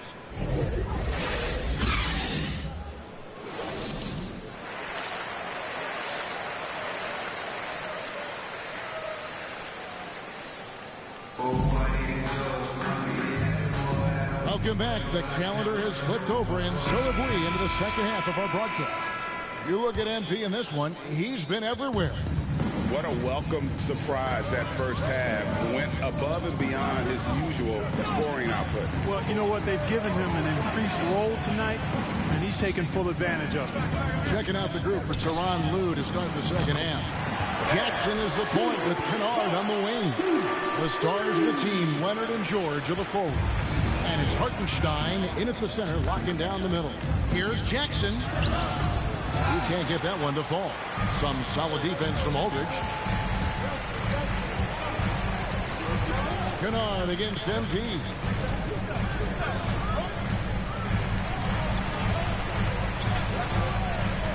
Welcome back. The calendar has flipped over, and so have we, into the second half of our broadcast. You look at MP in this one, he's been everywhere. What a welcome surprise that first half. Went above and beyond his usual scoring output. Well, you know what? They've given him an increased role tonight, and he's taken full advantage of it. Checking out the group for Tyronn Lue to start the second half. Jackson is the point with Kennard on the wing. The stars of the team, Leonard and George, are the forwards. And it's Hartenstein in at the center, locking down the middle. Here's Jackson. He can't get that one to fall. Some solid defense from Aldridge. Kennard against MP.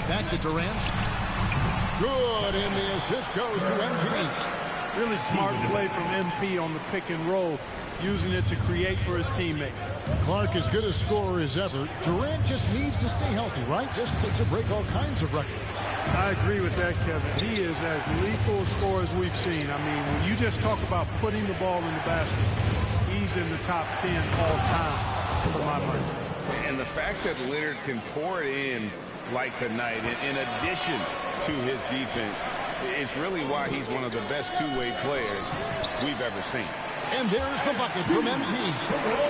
Back to Durant. Good, and the assist goes to MP. Really smart play from MP on the pick and roll, using it to create for his teammate. Clark as good a scorer as ever. Durant just needs to stay healthy, right? Just to break all kinds of records. I agree with that, Kevin. He is as lethal a scorer as we've seen. I mean, when you just talk about putting the ball in the basket, he's in the top 10 all time for my money. And the fact that Leonard can pour it in like tonight, in addition to his defense, is really why he's one of the best two-way players we've ever seen. And there's the bucket from MP.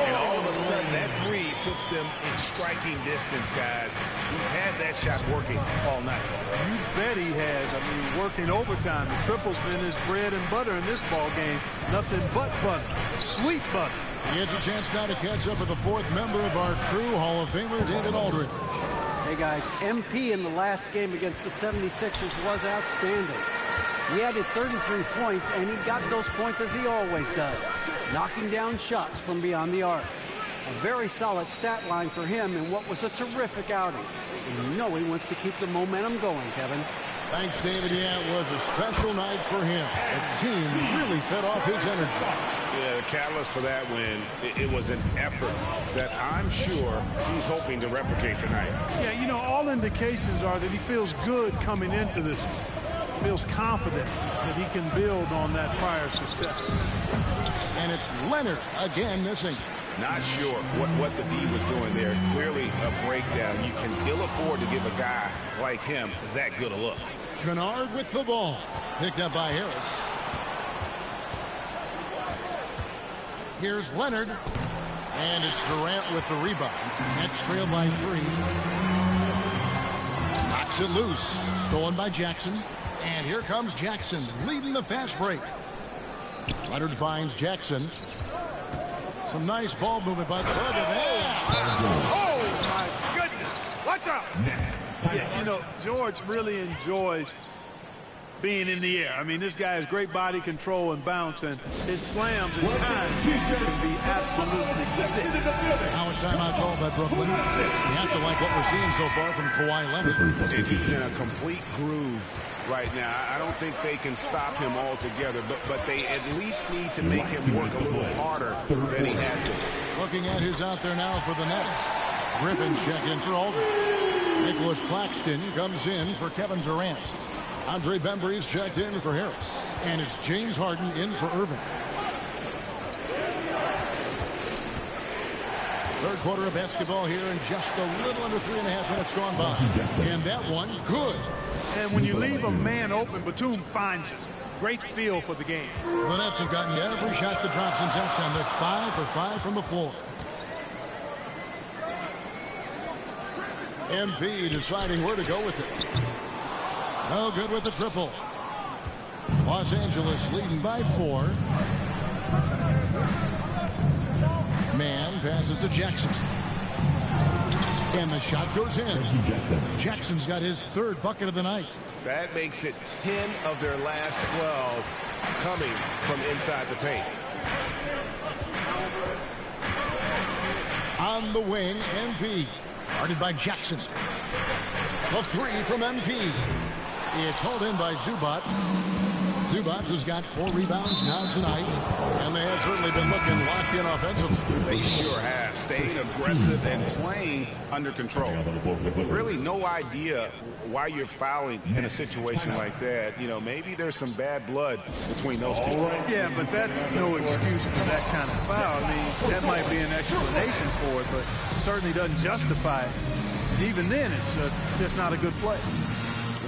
And all of a sudden, that three puts them in striking distance, guys. He's had that shot working all night. You bet he has. I mean, working overtime. The triple's been his bread and butter in this ball game. Nothing but butter. Sweet butter. He has a chance now to catch up with the fourth member of our crew, Hall of Famer David Aldridge. Hey, guys, MP in the last game against the 76ers was outstanding. He added 33 points, and he got those points as he always does, knocking down shots from beyond the arc. A very solid stat line for him in what was a terrific outing. And you know he wants to keep the momentum going, Kevin. Thanks, David. Yeah, it was a special night for him. The team really fed off his energy. Yeah, the catalyst for that win, it was an effort that I'm sure he's hoping to replicate tonight. Yeah, you know, all indications are that he feels good coming into this. Feels confident that he can build on that prior success. And it's Leonard again missing. Not sure what the D was doing there. Clearly a breakdown. You can ill afford to give a guy like him that good a look. Kennard with the ball. Picked up by Harris. Here's Leonard. And it's Durant with the rebound. Nets trail by 3. Knocks it loose. Stolen by Jackson. And here comes Jackson leading the fast break. Leonard finds Jackson. Some nice ball movement by Bud. Oh, my goodness. What's up? Yeah, you know, George really enjoys being in the air. I mean, this guy has great body control and bounce, and his slams at times can be absolutely sick. Now a timeout call by Brooklyn. You have to like what we're seeing so far from Kawhi Leonard. He's in a complete groove right now. I don't think they can stop him altogether, but they at least need to make him work a little harder than he has been. Looking at who's out there now for the Nets. Griffin's checked in for Aldridge. Nicholas Claxton comes in for Kevin Durant. Andre Bembry's checked in for Harris. And it's James Harden in for Irving. Third quarter of basketball here, and just a little under 3.5 minutes gone by. And that one, good. And when you leave a man open, Batum finds it. Great feel for the game. The Nets have gotten every shot that drops since halftime. They're 5 for 5 from the floor. MP deciding where to go with it. No good with the triple. Los Angeles leading by 4. Man passes to Jackson. And the shot goes in. Jackson's got his third bucket of the night. That makes it 10 of their last 12 coming from inside the paint. On the wing, MP. Guarded by Jackson. The 3 from MP. It's hauled in by Zubac. Zubac has got 4 rebounds now tonight. And they have certainly been looking locked in offensively. They sure have. Staying aggressive and playing under control. Really no idea why you're fouling in a situation like that. You know, maybe there's some bad blood between those two. Yeah, but that's no excuse for that kind of foul. I mean, that might be an explanation for it, but certainly doesn't justify it. Even then, it's just not a good play.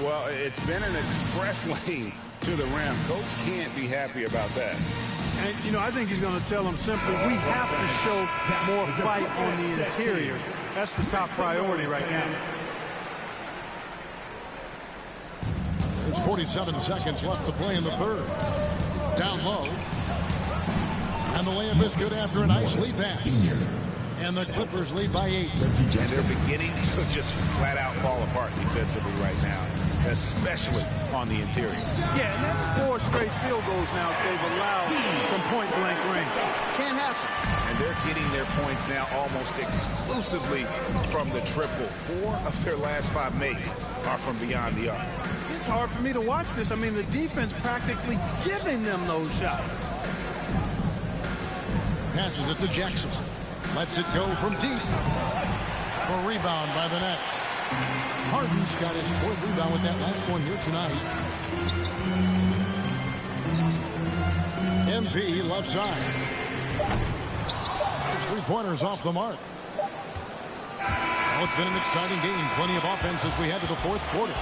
Well, it's been an express lane to the rim. Coach can't be happy about that. And, you know, I think he's going to tell them simply, we have to show more fight on the interior. That's the top priority right now. There's 47 seconds left to play in the third. Down low. And the layup is good after a nice lead pass. And the Clippers lead by 8. And they're beginning to just flat out fall apart defensively right now, especially on the interior. Yeah, and that's 4 straight field goals now they've allowed from point-blank range. Can't happen. And they're getting their points now almost exclusively from the triple. 4 of their last 5 makes are from beyond the arc. It's hard for me to watch this. I mean, the defense practically giving them those shots. Passes it to Jackson. Lets it go from deep. For a rebound by the Nets. Harden's got his 4th rebound with that last one here tonight. MP left side. His 3-pointers off the mark. Well, it's been an exciting game. Plenty of offense as we head to the 4th quarter.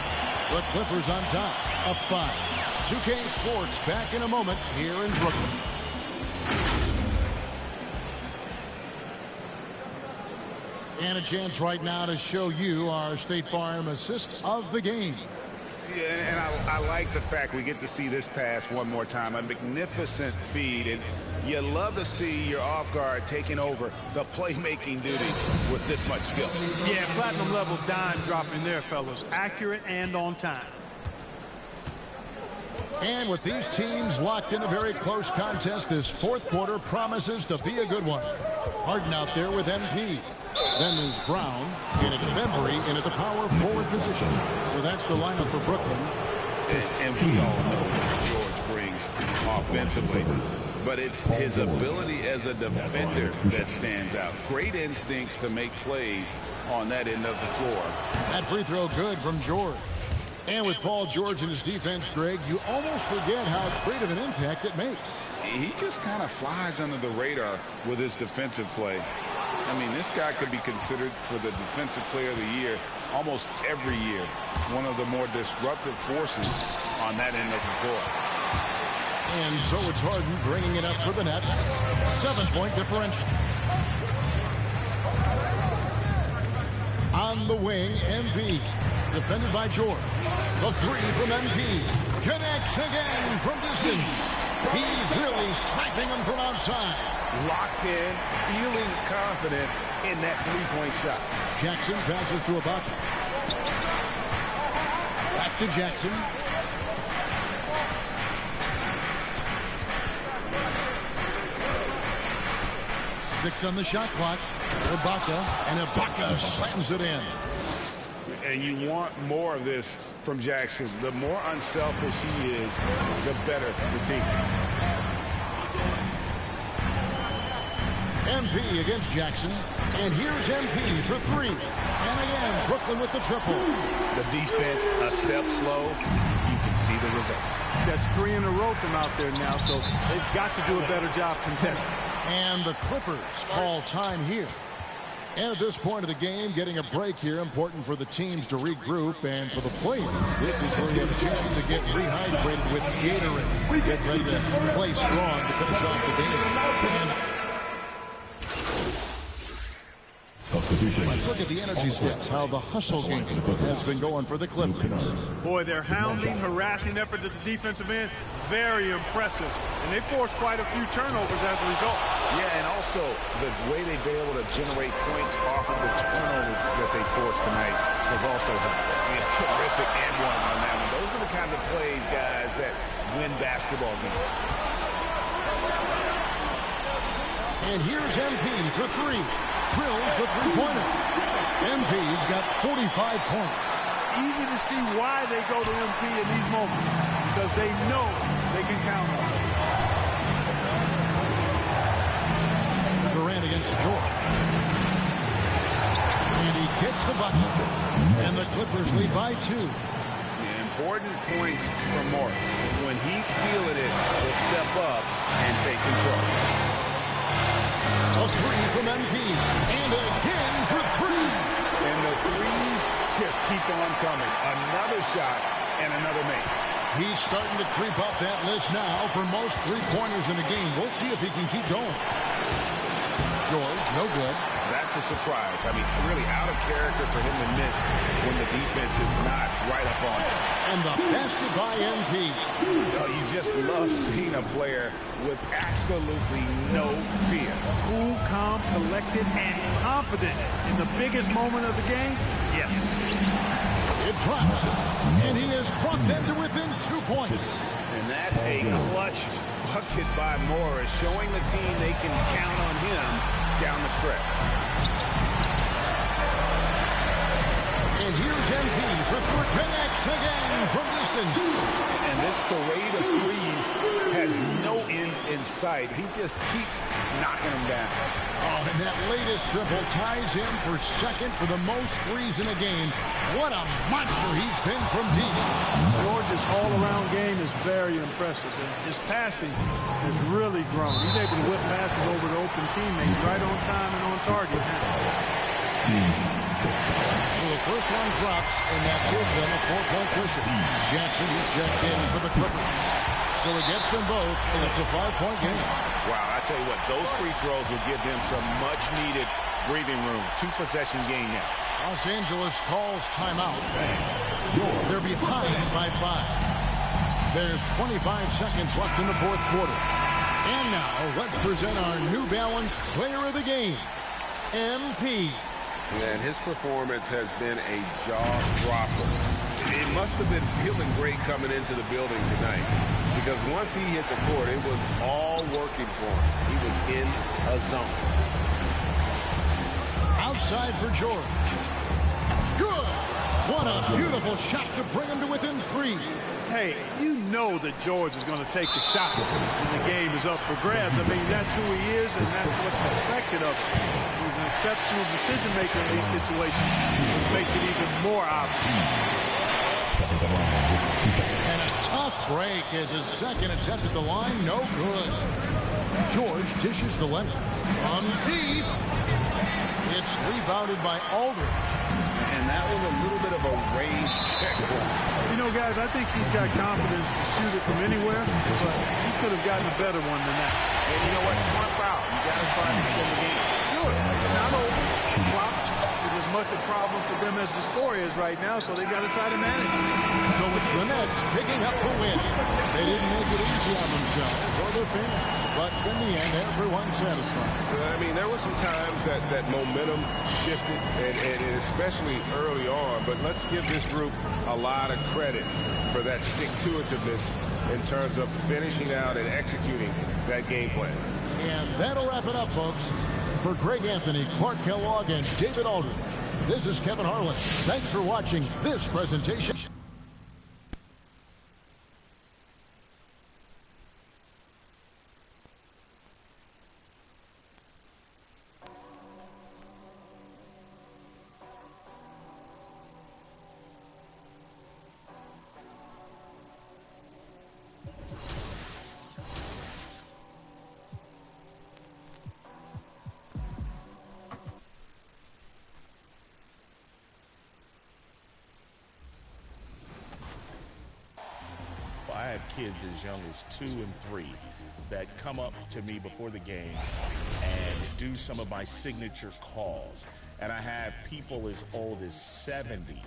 The Clippers on top, up 5. 2K Sports back in a moment here in Brooklyn. And a chance right now to show you our State Farm assist of the game. Yeah, and I like the fact we get to see this pass one more time. A magnificent feed, and you love to see your off guard taking over the playmaking duties with this much skill. Yeah, platinum level dime dropping there, fellas. Accurate and on time. And with these teams locked in a very close contest, this 4th quarter promises to be a good one. Harden out there with MP. Then there's Brown, and it's Bembry in at the power forward position. So that's the lineup for Brooklyn. And we all know what George brings offensively, but it's his ability as a defender that stands out. Great instincts to make plays on that end of the floor. That free throw good from George. And with Paul George and his defense, Greg, you almost forget how great of an impact it makes. He just kind of flies under the radar with his defensive play. I mean, this guy could be considered for the Defensive Player of the Year almost every year. One of the more disruptive forces on that end of the floor. And so it's Harden bringing it up for the Nets. 7-point differential. On the wing, MP. Defended by George. The 3 from MP. Connects again from distance. He's really slapping him from outside. Locked in, feeling confident in that 3-point shot. Jackson passes to Ibaka. Back to Jackson. Six on the shot clock. Ibaka, and Ibaka slams it in. And you want more of this from Jackson. The more unselfish he is, the better the team. MP against Jackson. And here's MP for 3. And again, Brooklyn with the triple. The defense a step slow. You can see the result. That's 3 in a row from out there now, so they've got to do a better job contesting. And the Clippers call time here. And at this point of the game, getting a break here, important for the teams to regroup, and for the players, this is where you have a chance to get rehydrated with Gatorade. Get ready to play strong to finish off the game. And let's look at the energy stats, how the hustle game has been going for the Clippers. Boy, their hounding, harassing effort at the defensive end, very impressive. And they forced quite a few turnovers as a result. Yeah, and also the way they've been able to generate points off of the turnovers that they forced tonight was also a terrific and one on that one. Those are the kinds of plays, guys, that win basketball games. And here's MP for 3. Drills the 3-pointer. MP's got 45 points. Easy to see why they go to MP in these moments, because they know they can count on it. Durant against George. And he gets the bucket. And the Clippers lead by 2. Important points from Morris. When he's feeling it, he'll step up and take control. A 3 from MP. And again for 3. And the threes just keep on coming. Another shot and another make. He's starting to creep up that list now for most three-pointers in the game. We'll see if he can keep going. George, no good. That's a surprise. I mean, really out of character for him to miss when the defense is not right up on it. And the basket by MP. Oh, you just love seeing a player with absolutely no fear. Cool, calm, collected, and confident in the biggest moment of the game. Yes. It drops, and he has brought them to within 2 points. And that's a clutch bucket by Morris, showing the team they can count on him down the stretch. And here's MP for connects again from distance. And this parade of threes has no end in sight. He just keeps knocking them down. Oh, and that latest triple ties him for second for the most threes in a game. What a monster he's been from deep. George's all-around game is very impressive, and his passing has really grown. He's able to whip passes over to open teammates right on time and on target. So the first one drops, and that gives them a 4-point cushion. Jackson is checked in for the Clippers. So he gets them both, and it's a 5-point game. Wow, I tell you what, those free throws will give them some much-needed breathing room. 2-possession game now. Los Angeles calls timeout. They're behind by 5. There's 25 seconds left in the fourth quarter. And now, let's present our New Balance player of the game, MP. And his performance has been a jaw-dropper. It must have been feeling great coming into the building tonight, because once he hit the court, it was all working for him. He was in a zone. Outside for George. Good! What a beautiful shot to bring him to within 3. Hey, you know that George is going to take the shot when the game is up for grabs. I mean, that's who he is, and that's what's expected of him. He's an exceptional decision maker in these situations, which makes it even more obvious. And a tough break as his second attempt at the line, no good. George dishes to Leonard. On deep. It's rebounded by Aldridge. And that was a little bit of a raised check for him. You know, guys, I think he's got confidence to shoot it from anywhere, but he could have gotten a better one than that. And you know what? Smart foul. You got to try to extend the game. Sure. It's not over. Clock is as much a problem for them as the score is right now, so they got to try to manage it. So it's the Nets picking up the win. They didn't make it easy on themselves or their fans, but in the end, everyone's satisfied. I mean, there were some times that momentum shifted, and especially early on, but let's give this group a lot of credit for that stick-to-itiveness in terms of finishing out and executing that game plan. And that'll wrap it up, folks. For Greg Anthony, Clark Kellogg, and David Aldridge, this is Kevin Harlan. Thanks for watching this presentation. I have kids as young as 2 and 3 that come up to me before the game and do some of my signature calls. And I have people as old as 70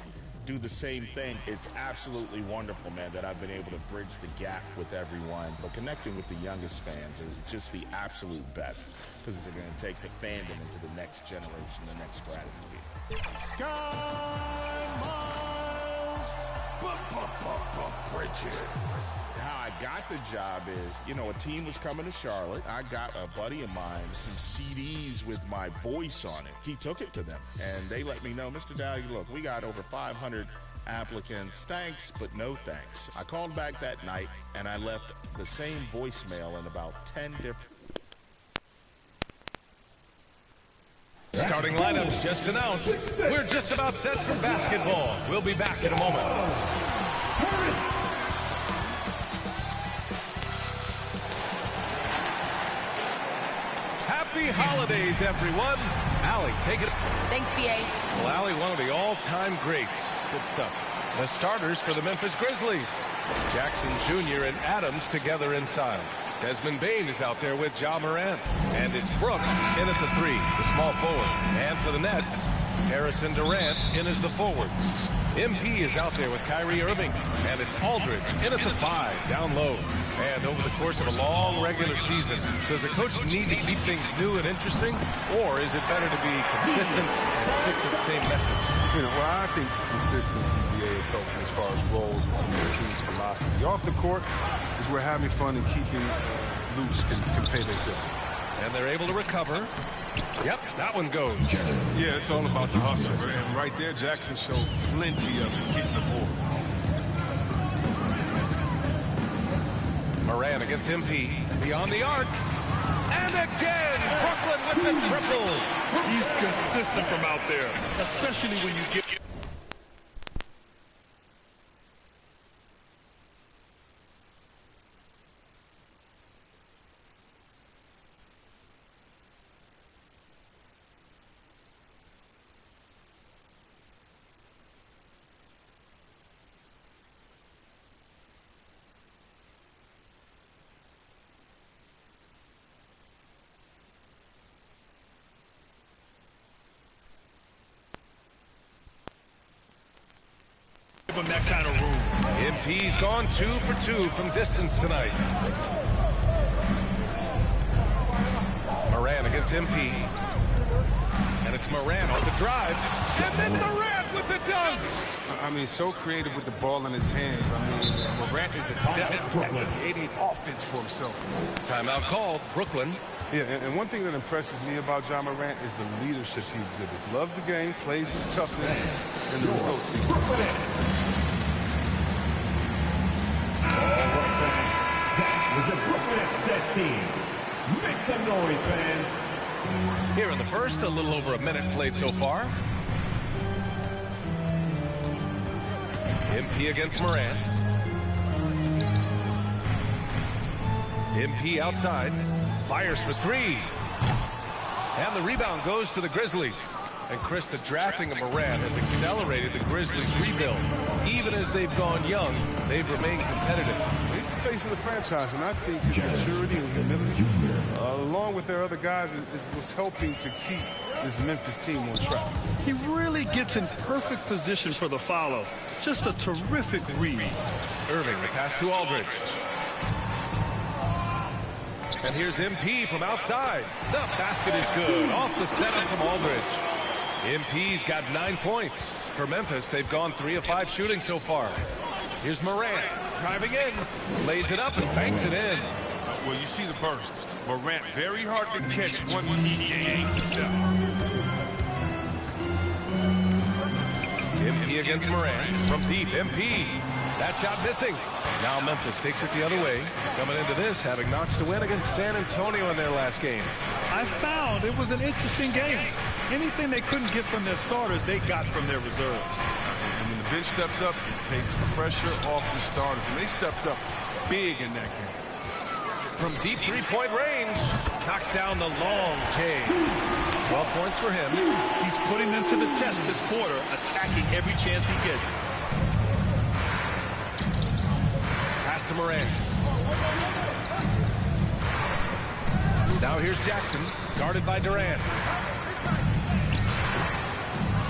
do the same thing. It's absolutely wonderful, man, that I've been able to bridge the gap with everyone. But connecting with the youngest fans is just the absolute best, because it's going to take the fandom into the next generation, the next stratosphere. Sky Miles Bridges. How I got the job is, you know, a team was coming to Charlotte. I got a buddy of mine some CDs with my voice on it. He took it to them, and they let me know, Mr. Daly, look, we got over 500 applicants. Thanks, but no thanks. I called back that night, and I left the same voicemail in about 10 different... Starting lineups just announced. We're just about set for basketball. We'll be back in a moment. Happy holidays, everyone. Allie, take it. Thanks, B.A. Well, Allie, one of the all-time greats. Good stuff. The starters for the Memphis Grizzlies. Jackson Jr. and Adams together inside. Desmond Bane is out there with Ja Morant. And it's Brooks in at the 3, the small forward. And for the Nets, Harrison Durant in as the forwards. MP is out there with Kyrie Irving. And it's Aldridge in at the 5, down low. And over the course of a long regular season, does a coach need to keep things new and interesting? Or is it better to be consistent and stick to the same message? You know, well, I think consistency is helpful as far as roles and the team's philosophy. Off the court is where having fun and keeping loose can pay those dividends. And they're able to recover. Yep, that one goes. Yeah, it's all about the hustle. And right there, Jackson showed plenty of it getting the board. Morant against MP. Beyond the arc. And again, Brooklyn with the triple. He's consistent from out there, especially when you get... Give him that kind of room. MP's gone 2 for 2 from distance tonight. Morant against MP. And it's Morant off the drive. And then Morant with the dunk. I mean, so creative with the ball in his hands. I mean, Morant is adept at creating offense for himself. Timeout called. Brooklyn. Yeah, and one thing that impresses me about Ja Morant is the leadership he exhibits. Loves the game, plays with toughness, and the results speak for themselves. That was the Brooklyn Nets team. Make some noise, fans. Here in the first, a little over a minute played so far. MP against Morant. MP outside. Fires for 3. And the rebound goes to the Grizzlies. And Chris, the drafting of Morant has accelerated the Grizzlies' rebuild. Even as they've gone young, they've remained competitive. He's the face of the franchise, and I think his maturity and humility, along with their other guys, was helping to keep this Memphis team on track. He really gets in perfect position for the follow. Just a terrific read. Irving, the pass to Aldridge. And here's MP from outside. The basket is good. Off the setup from Aldridge. MP's got 9 points. For Memphis, they've gone 3 of 5 shooting so far. Here's Morant driving in. Lays it up and banks it in. Well, you see the burst. Morant very hard to catch once he yanks it down. MP against Morant. From deep, MP. That shot missing. Now Memphis takes it the other way. Coming into this, having knocks to win against San Antonio in their last game. I found it was an interesting game. Anything they couldn't get from their starters, they got from their reserves. And when the bench steps up, it takes pressure off the starters. And they stepped up big in that game. From deep three-point range, knocks down the long J. 12 points for him. He's putting them to the test this quarter, attacking every chance he gets. Pass to Morant. Now here's Jackson, guarded by Durant.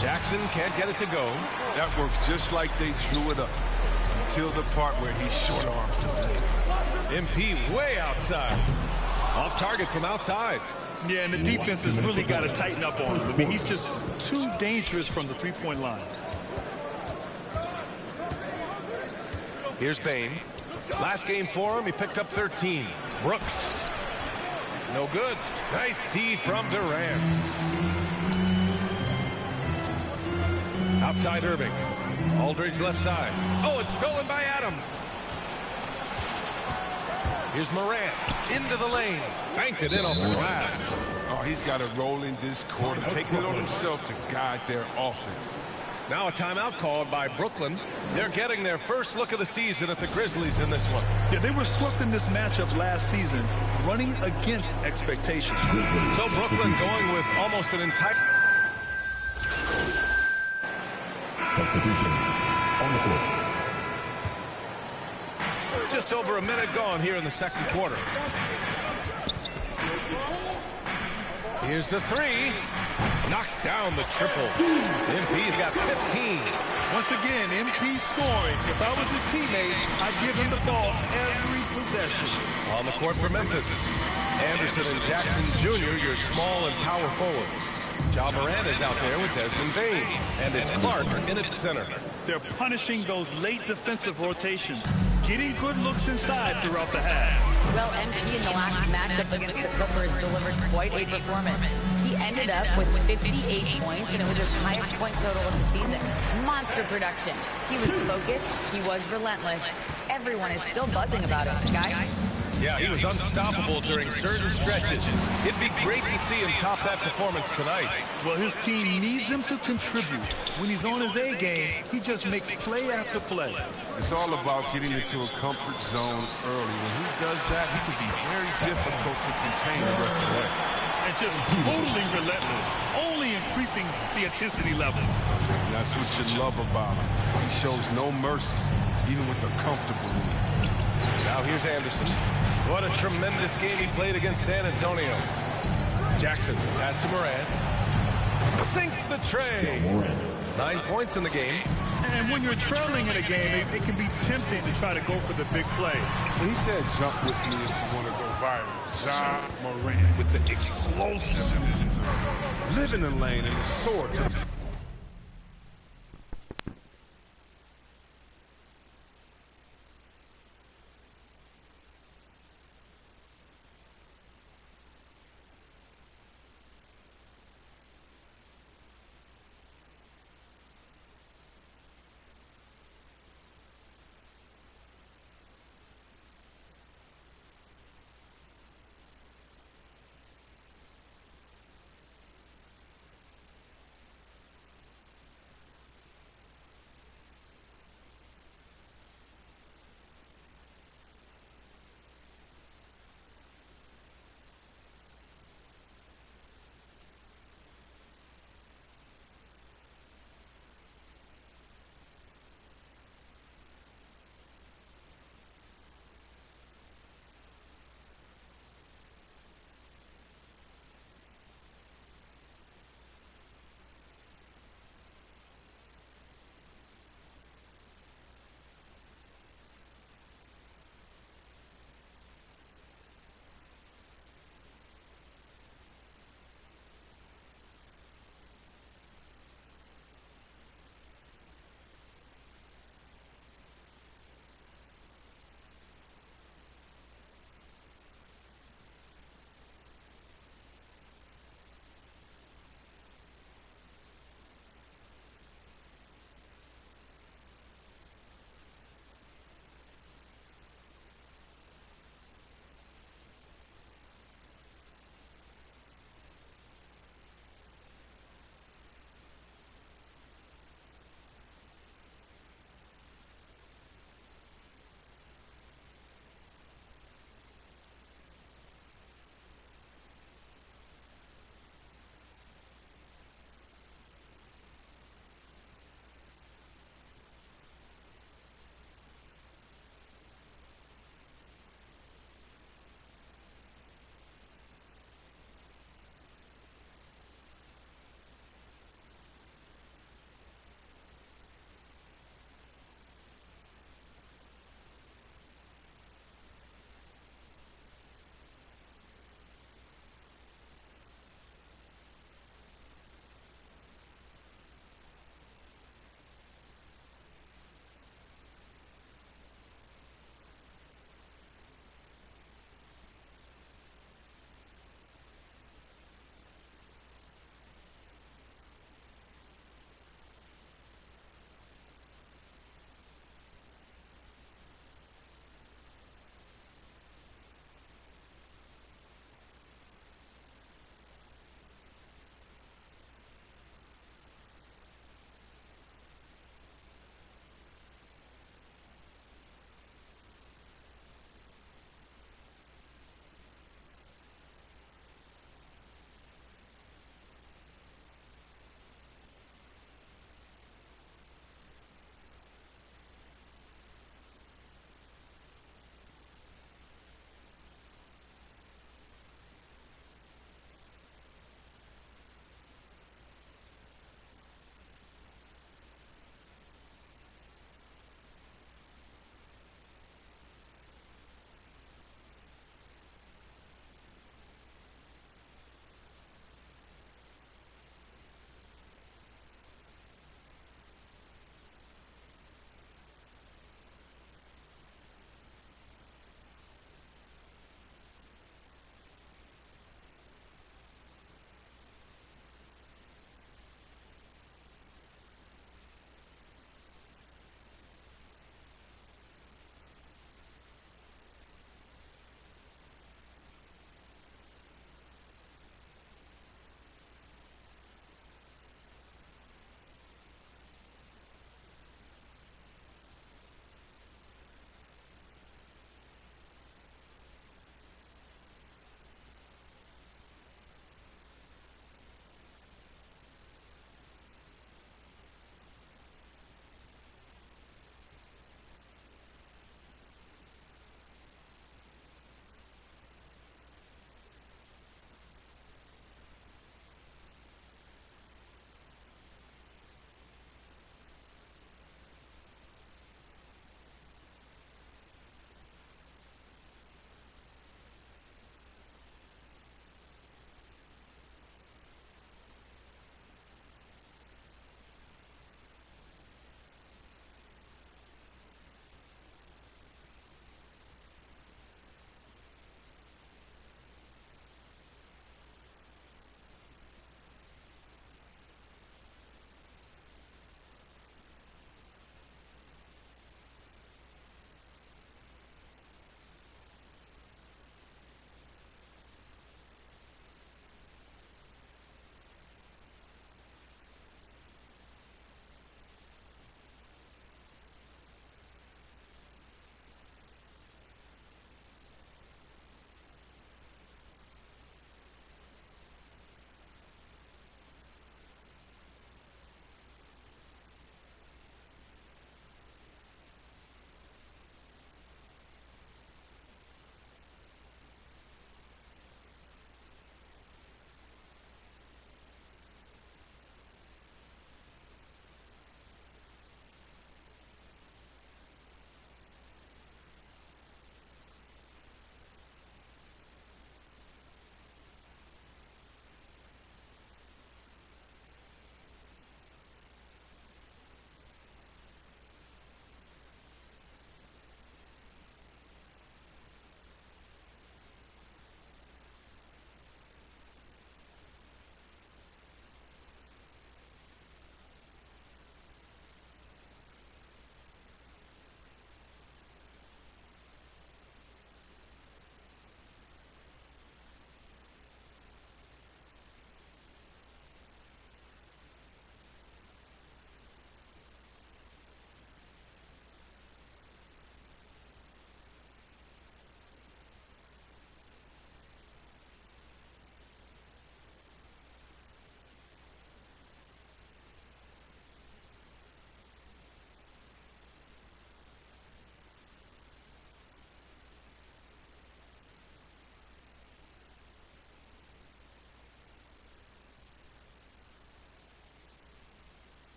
Jackson can't get it to go. That works just like they drew it up until the part where he short arms to play. MP way outside. Off target from outside. Yeah, and the defense has really got to tighten up on him. I mean, he's just too dangerous from the three-point line. Here's Bane. Last game for him, he picked up 13. Brooks. No good. Nice D from Durant. Outside Irving. Aldridge left side. Oh, it's stolen by Adams. Here's Morant. Into the lane. Banked it in off the glass. Oh, he's got to roll in this quarter, taking it on himself to guide their offense. Now a timeout called by Brooklyn. They're getting their first look of the season at the Grizzlies in this one. Yeah, they were swept in this matchup last season, running against expectations. So Brooklyn going with almost an entire... Substitutions on the court. Just over a minute gone here in the second quarter. Here's the three. Knocks down the triple. MP's got 15. Once again, MP scoring. If I was his teammate, I'd give him the ball every possession. On the court for Memphis, Anderson and Jackson Jr., your small and power forwards. Ja Morant is out there with Desmond Bane. And it's Clark in at center. They're punishing those late defensive rotations, getting good looks inside throughout the half. Well, MP in the last matchup against the Clippers delivered quite a performance. He ended up with 58 points, and it was his highest point total of the season. Monster production. He was focused. He was relentless. Everyone is still buzzing about it, guys. Yeah, he was unstoppable during certain stretches. It'd be great to see him top that performance tonight. Well, his team needs him to contribute. When he's on his A game, he just makes play after play. It's all about getting into a comfort zone early. When he does that, he can be very difficult to contain the rest of the way. And just totally relentless, only increasing the intensity level. That's what you love about him. He shows no mercy, even with the comfortable lead. Now here's Anderson. What a tremendous game he played against San Antonio. Jackson pass to Morant. Sinks the tray. 9 points in the game. And when you're trailing in a game, it can be tempting to try to go for the big play. He said jump with me if you want to go viral. Ja Morant with the explosiveness. Live in the lane and the sword to the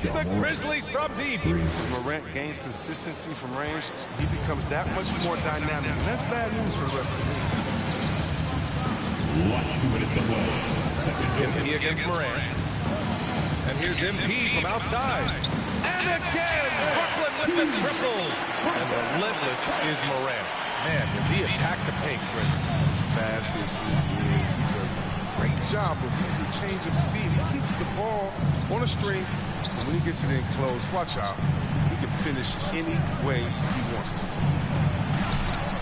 against the Grizzlies from deep. As Morant gains consistency from range, he becomes that much more dynamic. And that's bad news for the rest of the team. MP against Morant. And here's MP from outside. And again, Brooklyn with the triple. And relentless is Morant. Man, does he attack the paint, Chris? As fast as he is, he does a great job of using change of speed. He keeps the ball on a string, and when he gets it in close, watch out. He can finish any way he wants to.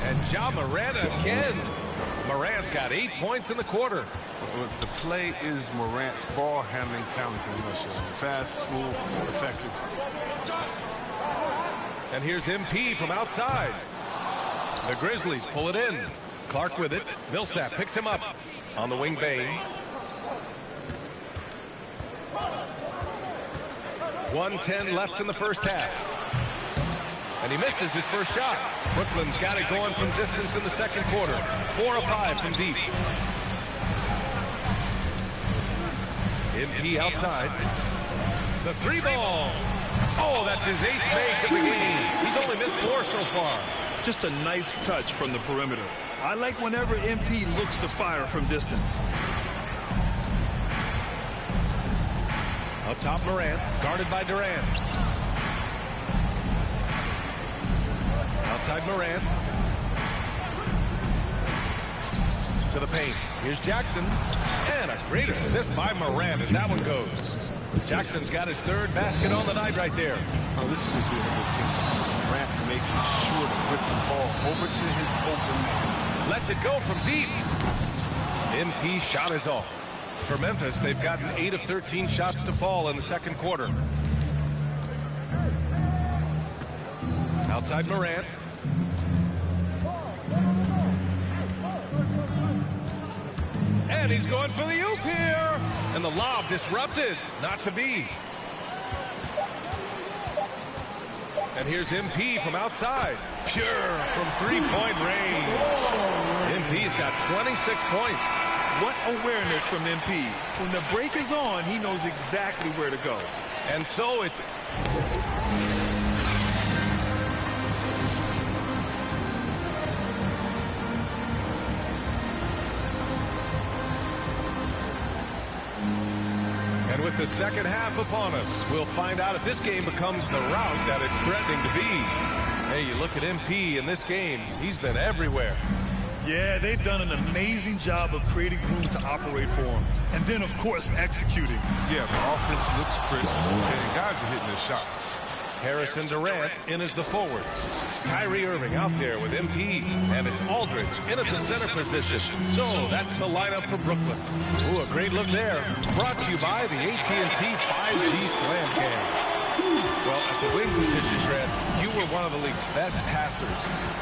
And Ja Morant again. Morant's got 8 points in the quarter. The play is Morant's ball handling talents in a nutshell. Fast, smooth, effective. And here's MP from outside. The Grizzlies pull it in. Clark with it. Millsap picks him up. On the wing, Bane. 1:10 left in the first half. And he misses his first shot. Brooklyn's got it going from distance in the second quarter. 4 of 5 from deep. MP outside. The 3 ball. Oh, that's his 8th make of the game. He's only missed 4 so far. Just a nice touch from the perimeter. I like whenever MP looks to fire from distance. Up top, Morant, guarded by Durant. Outside Morant. To the paint. Here's Jackson. And a great assist by Morant as that one goes. Jackson's got his 3rd basket on the night right there. Oh, this is just being a good team. Morant making sure to whip the ball over to his open man. Lets it go from deep. MP shot is off. For Memphis, they've gotten 8 of 13 shots to fall in the second quarter. Outside Morant. And he's going for the oop here. And the lob disrupted. Not to be. And here's MP from outside. Pure from 3-point range. MP's got 26 points. What awareness from MP. When the break is on, he knows exactly where to go. And so it's... And with the second half upon us, we'll find out if this game becomes the route that it's threatening to be. Hey, you look at MP in this game, he's been everywhere. Yeah, they've done an amazing job of creating room to operate for him. And then, of course, executing. Yeah, the offense looks crisp, and guys are hitting their shots. Harris and Durant in as the forwards. Kyrie Irving out there with MP, and it's Aldridge in at the center position. So that's the lineup for Brooklyn. Ooh, a great look there. Brought to you by the AT&T 5G Slam Cam. Well, at the wing position, Trent, you were one of the league's best passers.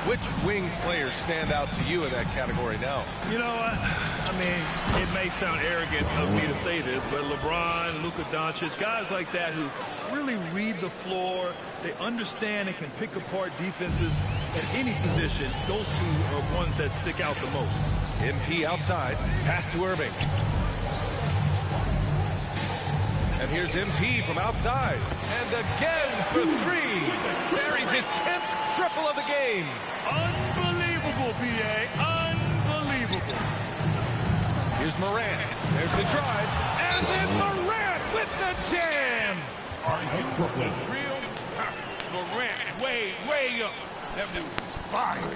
Which wing players stand out to you in that category now? You know, I mean, it may sound arrogant of me to say this, but LeBron, Luka Doncic, guys like that who really read the floor, they understand and can pick apart defenses at any position. Those two are ones that stick out the most. MP outside, pass to Irving. And here's MP from outside. And again for 3. Buries his 10th triple of the game. Unbelievable, B.A. Unbelievable. Here's Morant. There's the drive. And then Morant with the jam. Are you Brooklyn? Real Morant, way up. That dude was fire.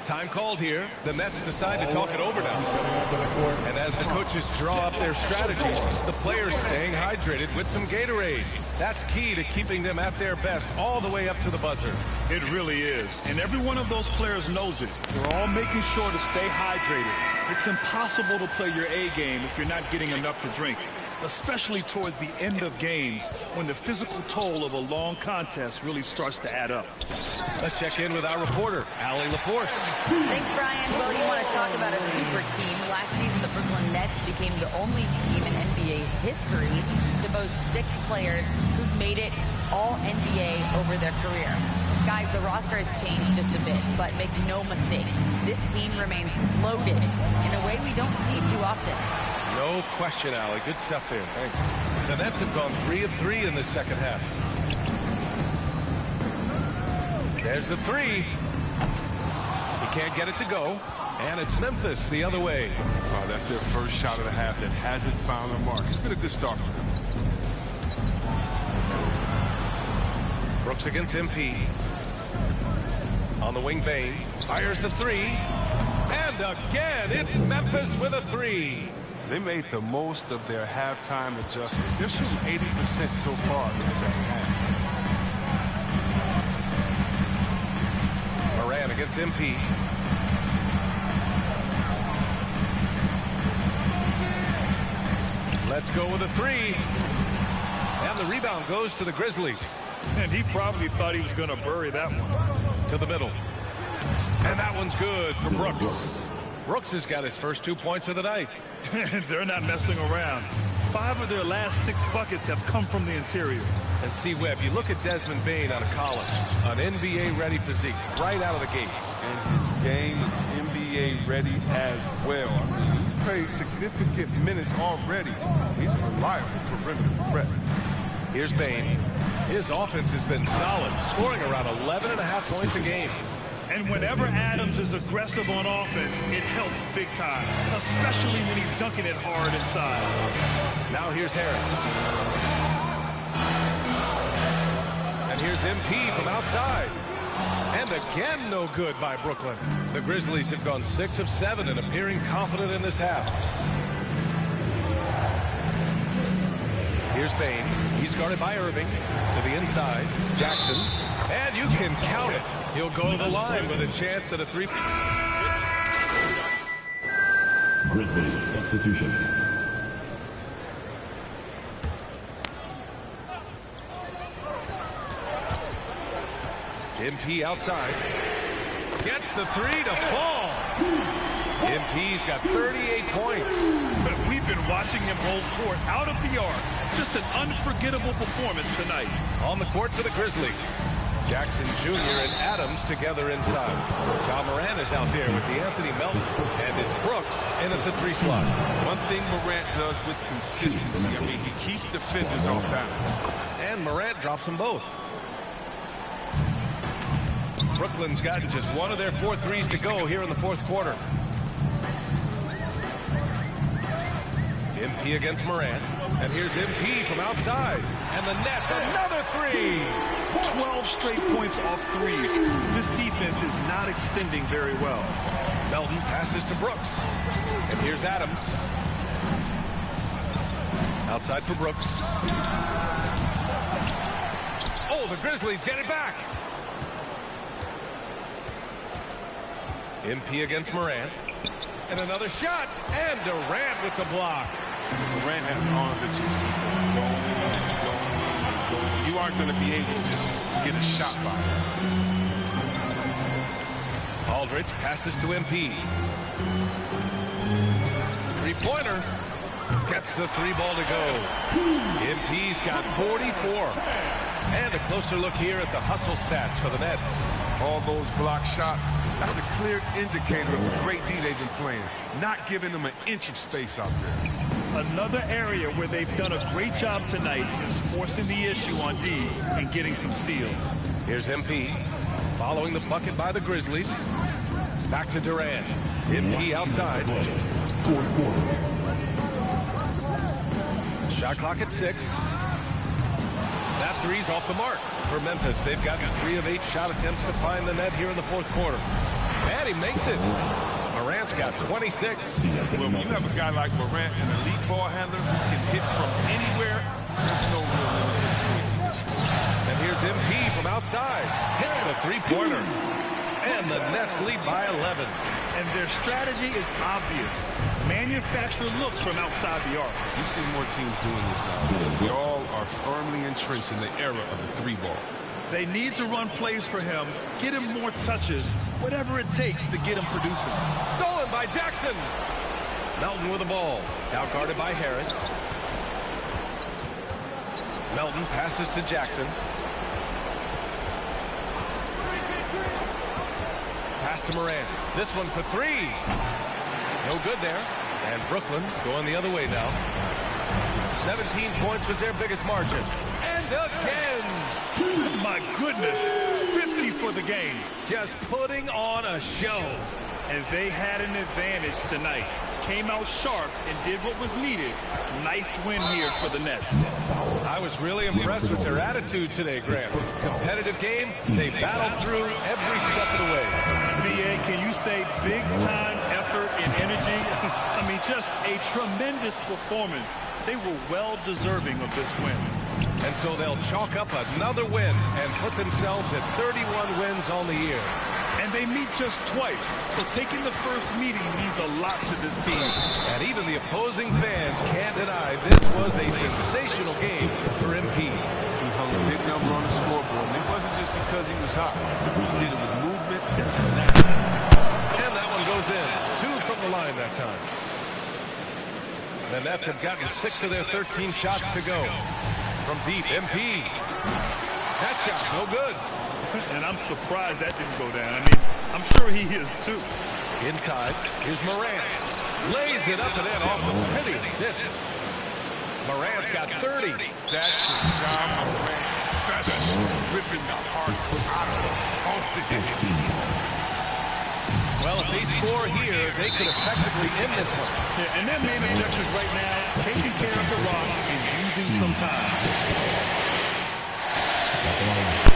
Time called here. The Nets decide to talk it over now. And as the coaches draw up their strategies, the players staying hydrated with some Gatorade. That's key to keeping them at their best all the way up to the buzzer. It really is. And every one of those players knows it. They're all making sure to stay hydrated. It's impossible to play your A game if you're not getting enough to drink, especially towards the end of games when the physical toll of a long contest really starts to add up. Let's check in with our reporter, Allie LaForce. Thanks, Brian. Well, you want to talk about a super team. Last season, the Brooklyn Nets became the only team in NBA history to boast 6 players who've made it all NBA over their career. Guys, the roster has changed just a bit, but make no mistake, this team remains loaded in a way we don't see too often. No question, Allie. Good stuff there. Thanks. The Nets have gone 3 of 3 in the second half. There's the three. He can't get it to go. And it's Memphis the other way. That's their first shot of the half that hasn't found a mark. It's been a good start for them. Brooks against MP. On the wing, Bane fires the three. And again, it's Memphis with a three. They made the most of their halftime adjustments. They're shooting 80% so far in the second half. Moran against MP. Let's go with a three. And the rebound goes to the Grizzlies. And he probably thought he was going to bury that one. To the middle. And that one's good for Brooks. Brooks has got his first 2 points of the night. They're not messing around. 5 of their last 6 buckets have come from the interior. And see, Webb, you look at Desmond Bane out of college, an NBA-ready physique right out of the gates. And his game is NBA-ready as well. I mean, he's played significant minutes already. He's a reliable perimeter threat. Here's Bane. His offense has been solid, scoring around 11.5 points a game. And whenever Adams is aggressive on offense, it helps big time, especially when he's dunking it hard inside. Now here's Harris. And here's MP from outside. And again, no good by Brooklyn. The Grizzlies have gone 6 of 7 and appearing confident in this half. Here's Bane. He's guarded by Irving. To the inside. Jackson. And you can count it. He'll go to the line with a chance at a three. Grizzlies substitution. MP outside. Gets the three to fall. MP's got 38 points. But we've been watching him hold court out of the arc. Just an unforgettable performance tonight. On the court for the Grizzlies. Jackson Jr. and Adams together inside. Ja Morant is out there with DeAnthony Melton. And it's Brooks in at the 3 slot. One thing Morant does with consistency, I mean, he keeps defenders off balance. And Morant drops them both. Brooklyn's got just one of their 4 threes to go here in the fourth quarter. MP against Morant. And here's MP from outside. And the Nets, another three. 12 straight points off threes. This defense is not extending very well. Melton passes to Brooks. And here's Adams. Outside for Brooks. Oh, the Grizzlies get it back. MP against Morant. And another shot. And Durant with the block. Durant has arms that just keep going. You aren't going to be able to just get a shot by him. Aldridge passes to MP. Three-pointer. Gets the 3 ball to go. MP's got 44. And a closer look here at the hustle stats for the Nets. All those block shots, that's a clear indicator of a great D they've been playing. Not giving them an inch of space out there. Another area where they've done a great job tonight is forcing the issue on D and getting some steals. Here's MP following the bucket by the Grizzlies. Back to Durant. MP outside. Shot clock at 6. That three's off the mark for Memphis. They've gotten 3 of 8 shot attempts to find the net here in the fourth quarter. And he makes it. Morant's got 26. Well, when you have a guy like Morant, an elite ball handler, who can hit from anywhere, there's no real limit to the things he just scores. And here's MP from outside. Hits the 3-pointer. And the Nets lead by 11. And their strategy is obvious. Manufacture looks from outside the arc. You see more teams doing this now. They all are firmly entrenched in the era of the 3-ball. They need to run plays for him, get him more touches, whatever it takes to get him producing. Stolen by Jackson. Melton with the ball. Now guarded by Harris. Melton passes to Jackson. Pass to Morant. This one for 3. No good there. And Brooklyn going the other way now. 17 points was their biggest margin. And again. My goodness, 50 for the game. Just putting on a show. And they had an advantage tonight. Came out sharp and did what was needed. Nice win here for the Nets. I was really impressed with their attitude today, Graham. Competitive game, they battled through every step of the way. NBA, can you say big time effort and energy? I mean, just a tremendous performance. They were well deserving of this win. And so they'll chalk up another win and put themselves at 31 wins on the year. And they meet just twice, so taking the first meeting means a lot to this team. And even the opposing fans can't deny this was a sensational game for MP. He hung a big number on the scoreboard, and it wasn't just because he was hot. He did it with movement and tenacity. And that one goes in. 2 from the line that time. The Nets have gotten 6 of their 13 shots to go. From deep, MP. That shot, no good. And I'm surprised that didn't go down. I mean, I'm sure he is too. Inside is Morant. Lays it up and in off the pretty assist. Morant's got 30. That's the job of Morant. Special. Ripping the heart out of the Well, if they score here, they could effectively end this one. Yeah, and their main objectives right now, taking care of the rock and using some time.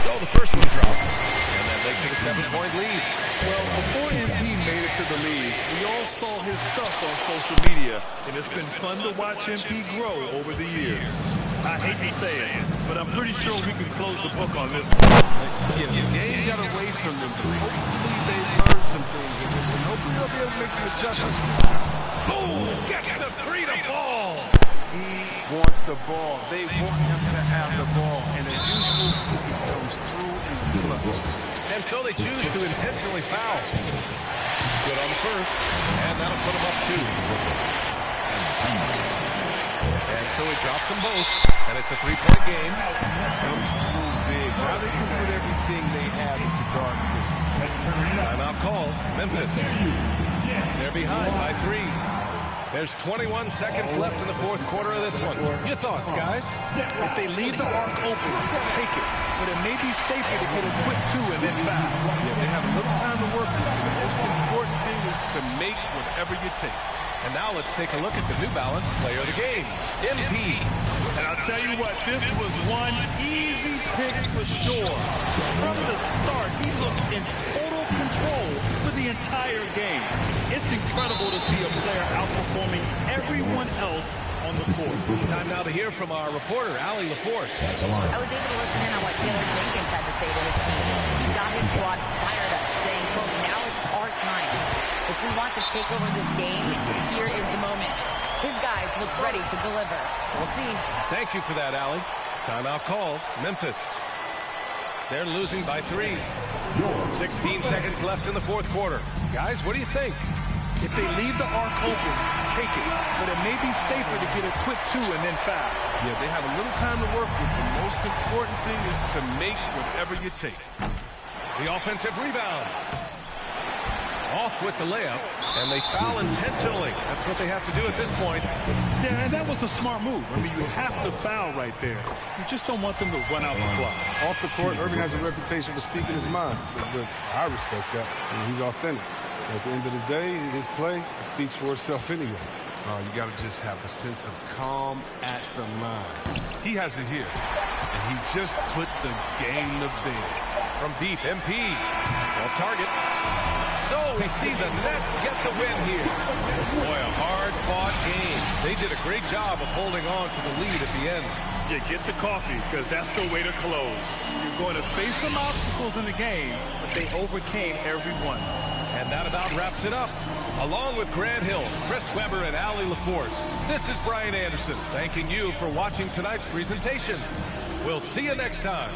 So the first one drops, and that makes it a 7-point lead. Well, before MP made it to the league, we all saw his stuff on social media, and it's been fun to watch MP grow over the years. I hate to say it, but I'm pretty sure we can close the book on this one. Yeah, the game got away from them, but hopefully they learned some things, and hopefully they'll be able to make some adjustments. Oh, gets the 3 to fall. He wants the ball. They want him to have the ball. And as usual, he comes through in the clutch. And so they choose to intentionally foul. Good on the first. And that'll put him up 2. And so he drops them both. And it's a 3-point game. Comes through big. Now they can put everything they have into guarding this. Timeout call. Memphis. They're behind by 3. There's 21 seconds left in the fourth quarter of this one. Your thoughts, guys? If they leave the arc open, take it. But it may be safer to get a quick 2 and then foul. Yeah, they have a little time to work with. The most important thing is to make whatever you take. And now let's take a look at the New Balance player of the game, MP. And I'll tell you what, this was one easy pick for sure. From the start, he looked in total control for the entire game. It's incredible to see a player outperforming everyone else on the court. Time now to hear from our reporter, Allie LaForce. I was able to listen in on what Taylor Jenkins had to say to his team. He got his squad fired up, saying, quote, now it's our time. If we want to take over this game, here is the moment. His guys look ready to deliver. We'll see. Thank you for that, Allie. Timeout call, Memphis. They're losing by 3. 16 seconds left in the fourth quarter. Guys, what do you think? If they leave the arc open, take it. But it may be safer to get a quick 2 and then foul. Yeah, they have a little time to work with. The most important thing is to make whatever you take. The offensive rebound. Off with the layup, and they foul intentionally. That's what they have to do at this point. Yeah, and that was a smart move. I mean, you have to foul right there. You just don't want them to run out the clock. Off the court, Irving has a reputation for speaking his mind. But I respect that. I mean, he's authentic. At the end of the day, his play speaks for itself anyway. You got to just have a sense of calm at the line. He has it here, and he just put the game to bed. From deep, MP. Off target. So we see the Nets get the win here. Boy, a hard-fought game. They did a great job of holding on to the lead at the end. Yeah, get the coffee, because that's the way to close. You're going to face some obstacles in the game, but they overcame every one. And that about wraps it up. Along with Grant Hill, Chris Webber, and Allie LaForce, this is Brian Anderson thanking you for watching tonight's presentation. We'll see you next time.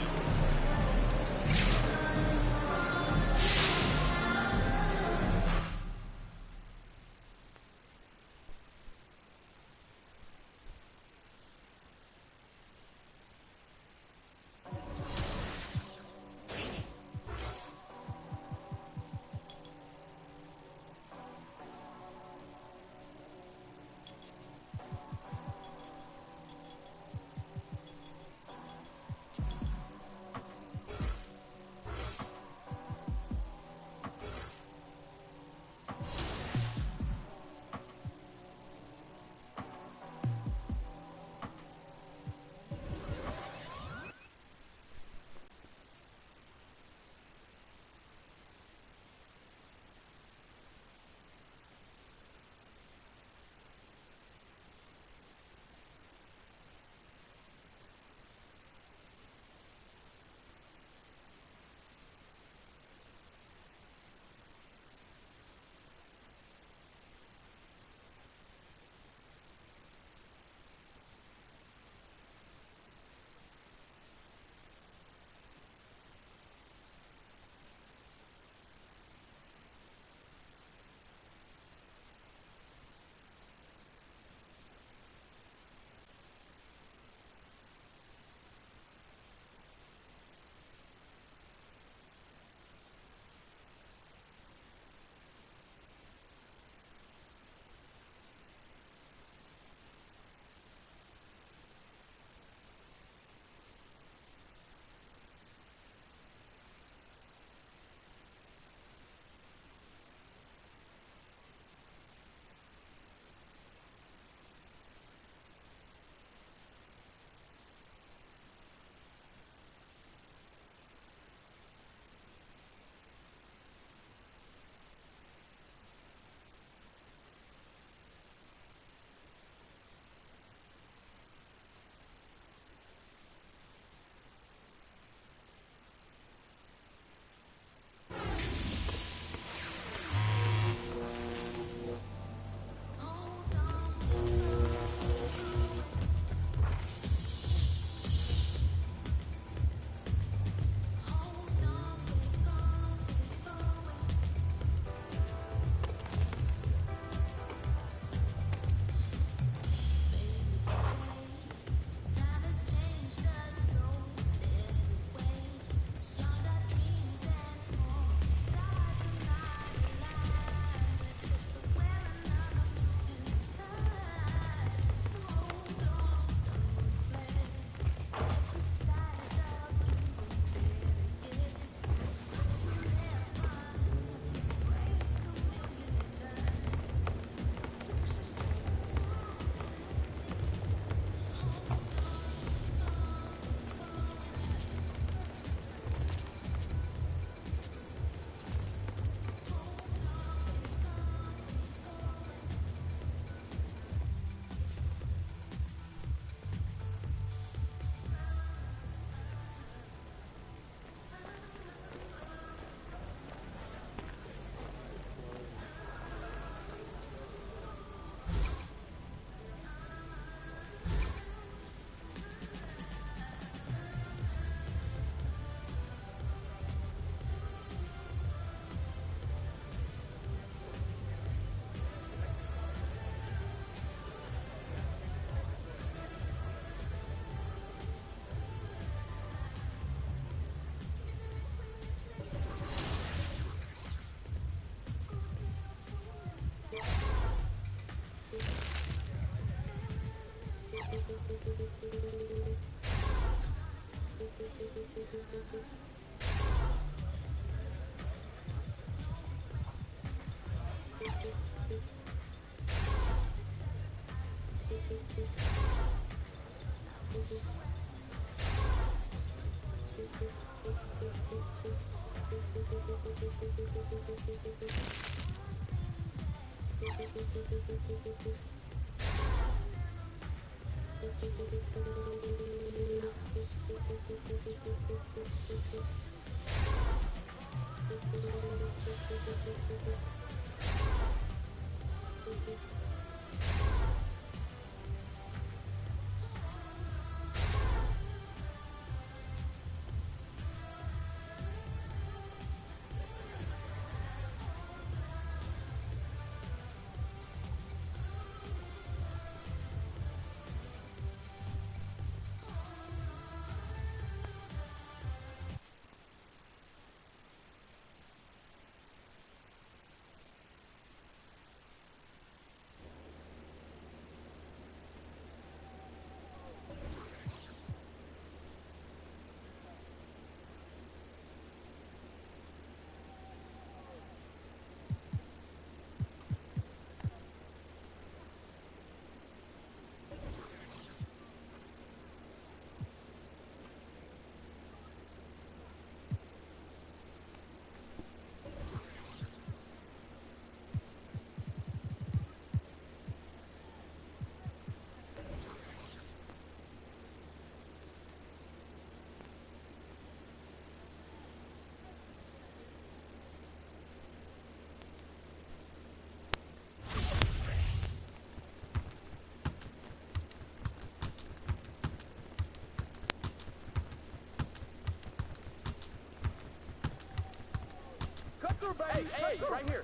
Hey, right here.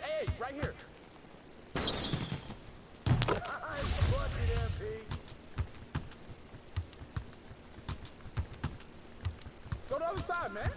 Hey, right here. Nice bucket, MP. Go to the other side, man.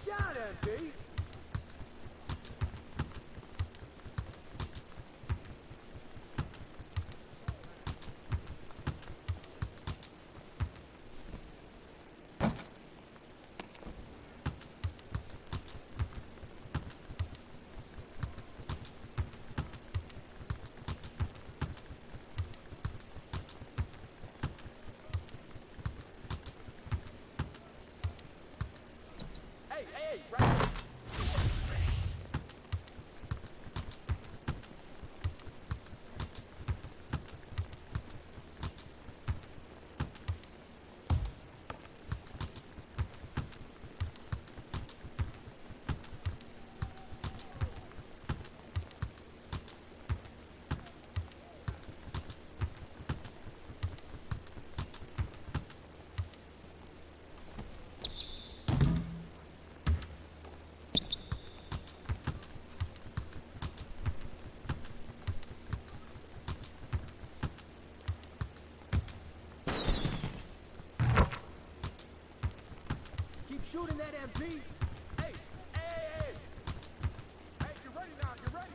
shot, MP. Shooting that MP. Hey, hey, hey. Hey, you're ready now. You're ready.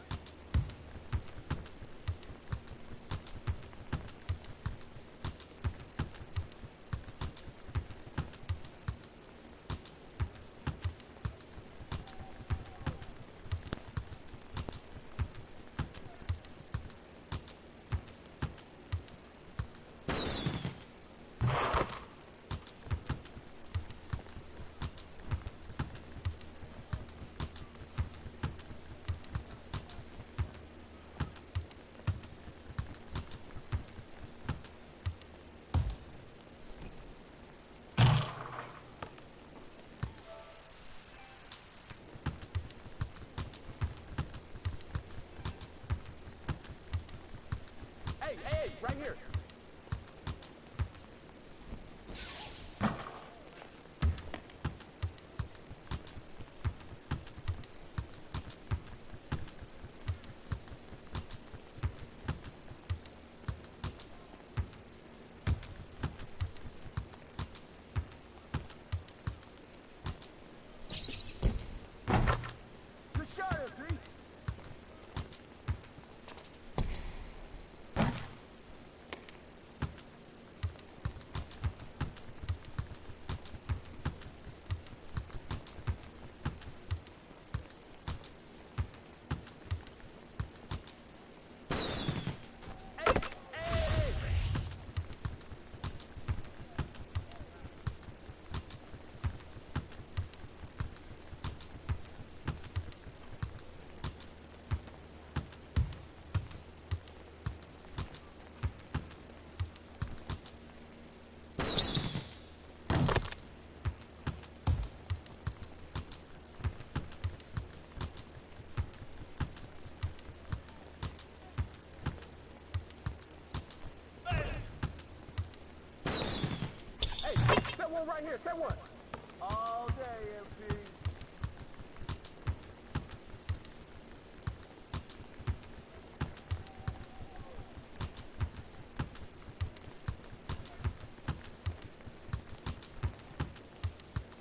Hey, right here. Good shot, MP. Set one right here, set one. All day, MP.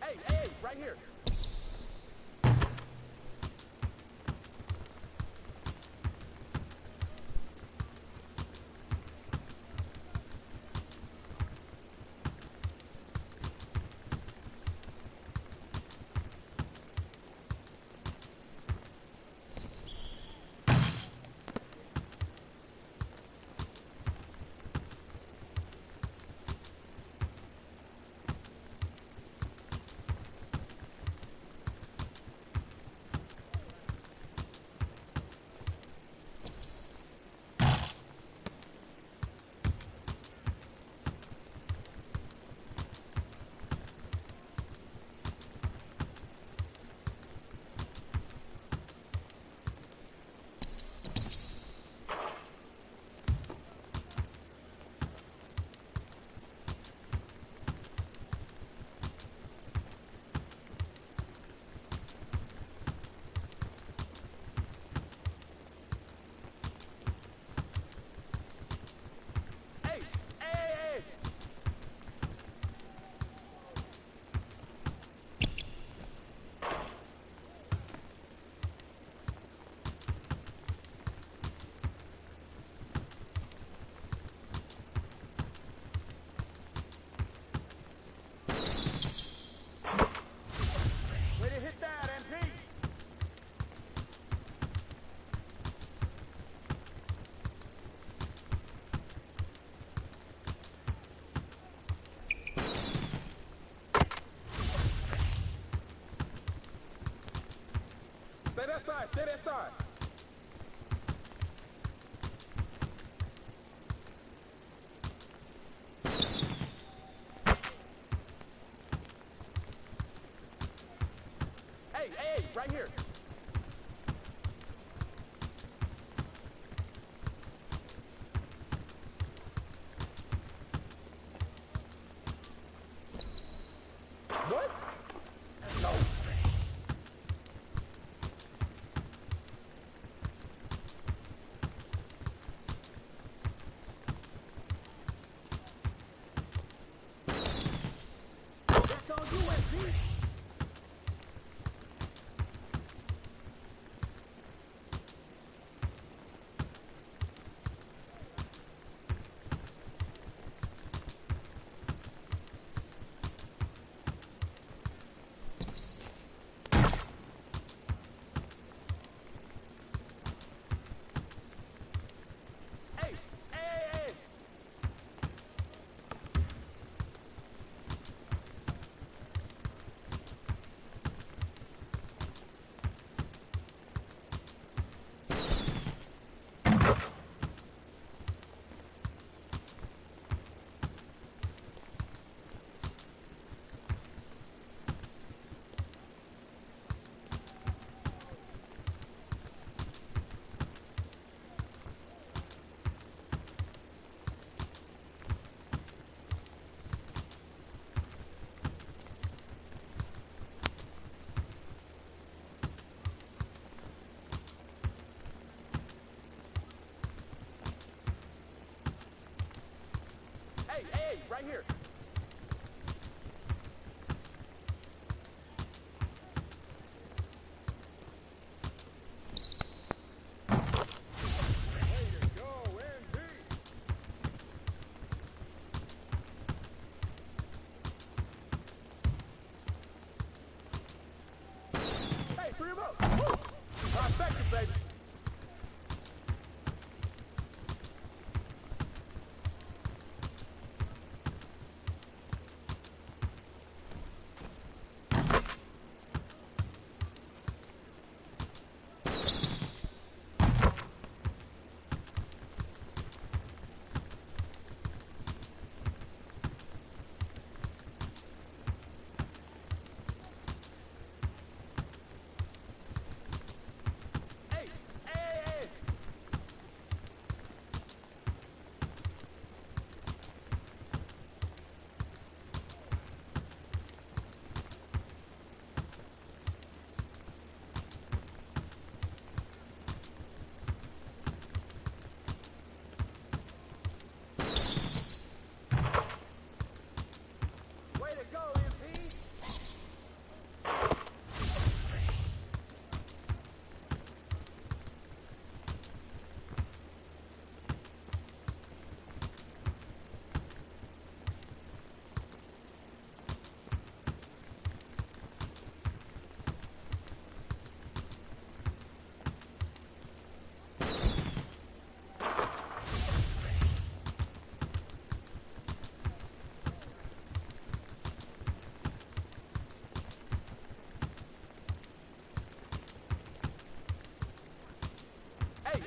Hey, right here. Stay that side. Stay that side. Hey, right here. What? No. That's all you, MP. Hey, right here. Hey, 3 of us. Woo! Trifecta, baby. Way to go, MP.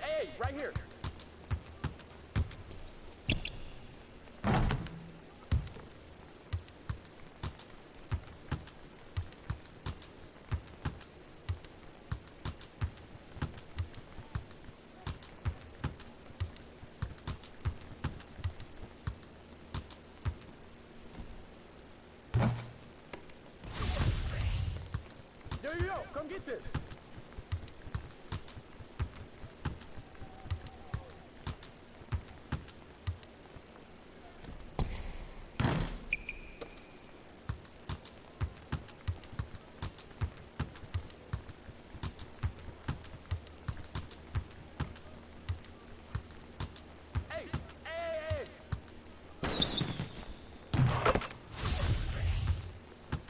Hey, right here. Yo, come get this.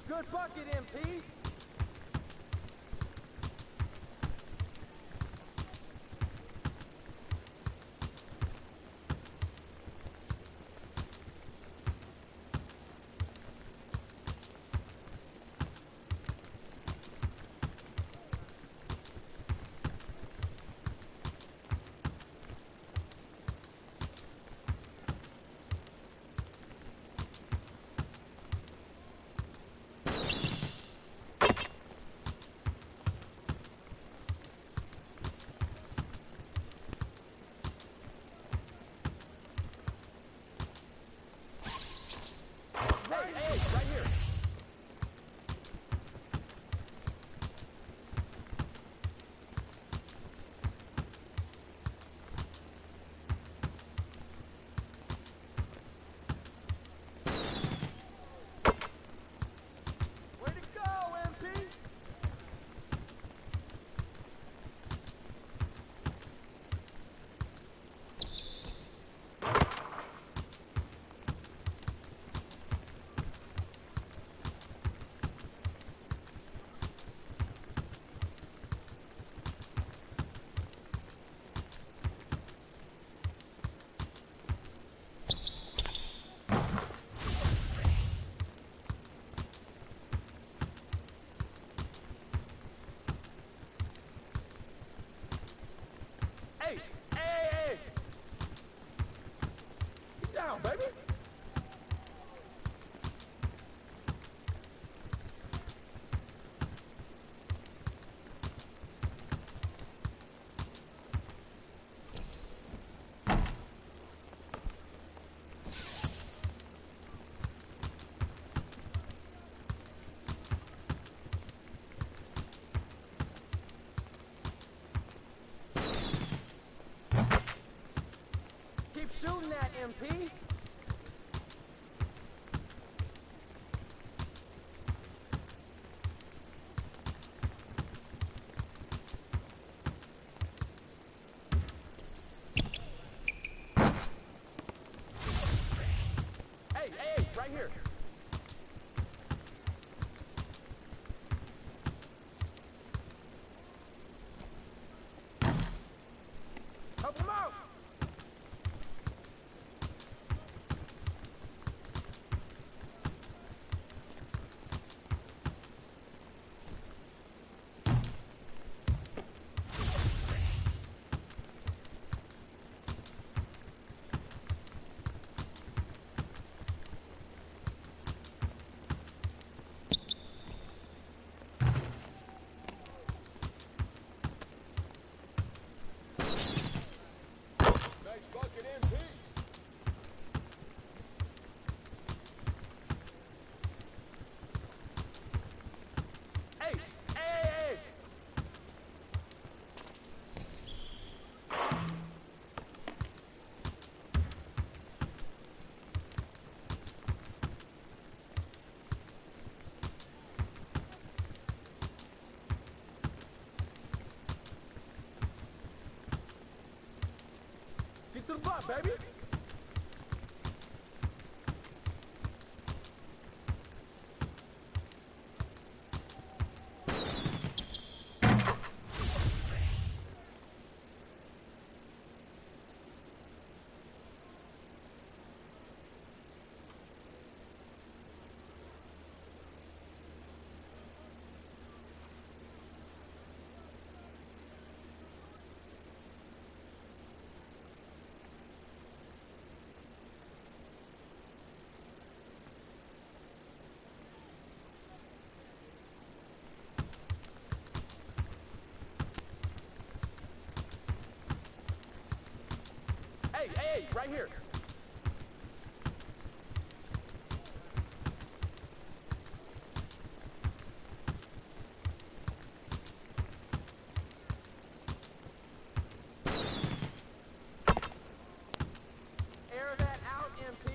Good bucket, MP. shooting that, MP. Hey, right here. Help him out. Nice bucket, MP. Hey. Get to the block, baby. Hey, right here. Air that out, MP.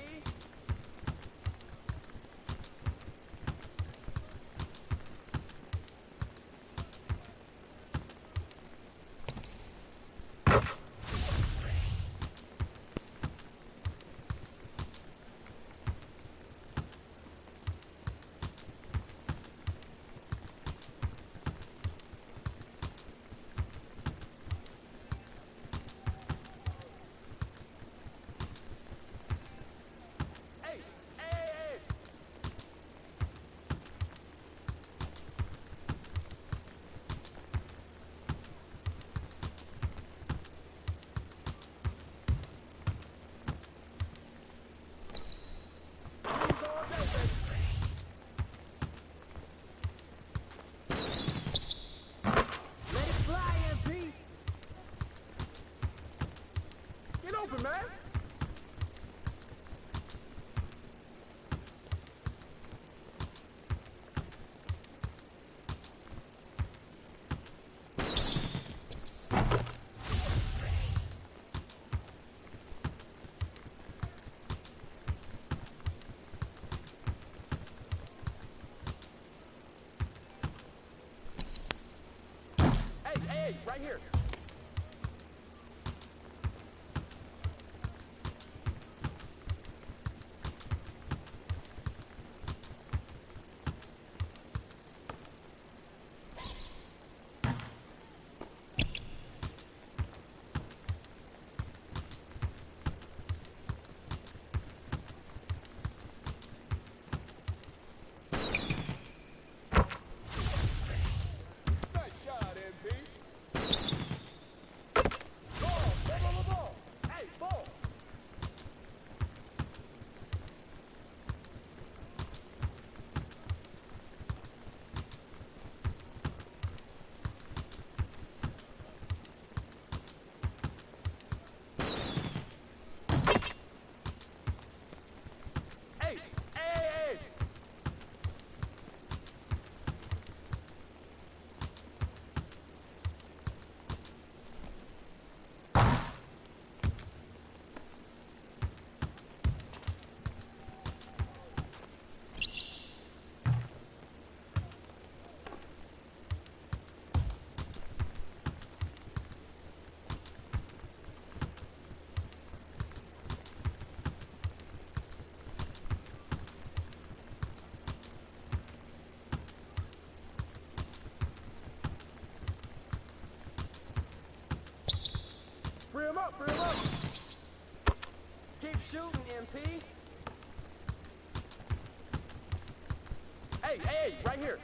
Free him up, free him up. Keep shooting, MP. Hey, hey, hey, right here.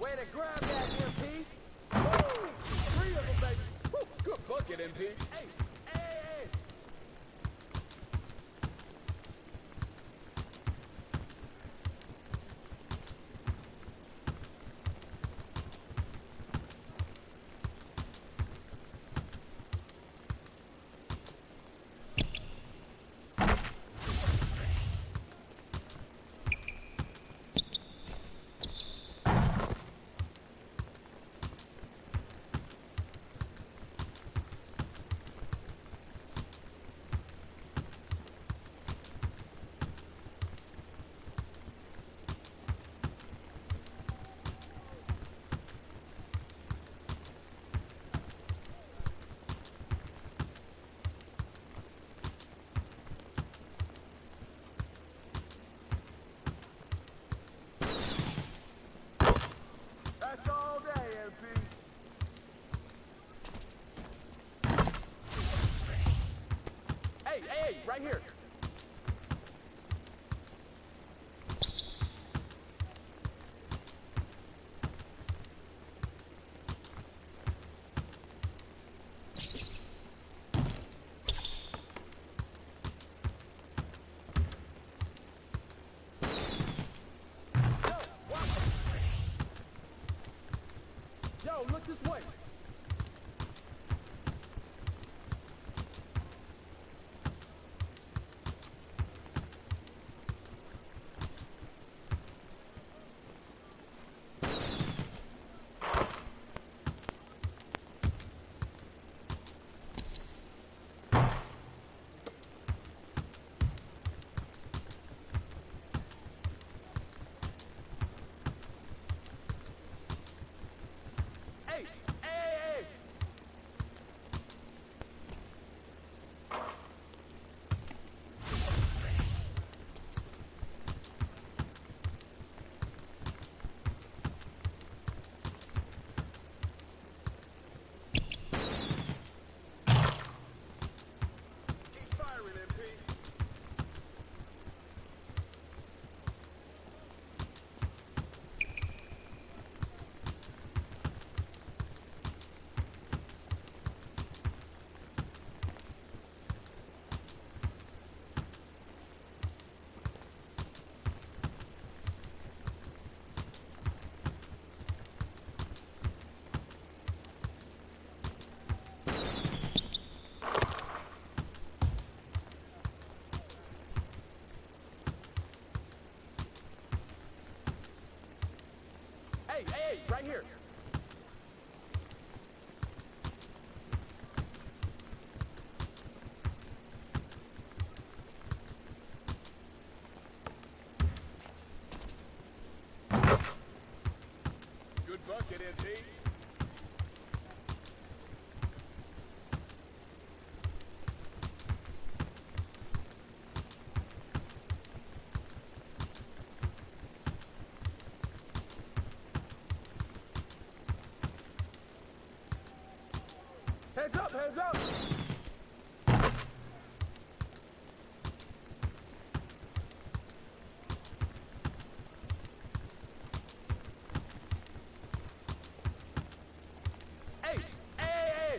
Way to grab that, MP. Woo! 3 of them, baby. Woo! Good bucket, MP. Hey, hey, hey. That's all day, MP. Hey, hey, right here. Yo, look this way. Hey, hey, hey. Keep firing, MP. Hey, hey, hey, right here. Good bucket, MP. Heads up, heads up! Hey, hey, hey, hey!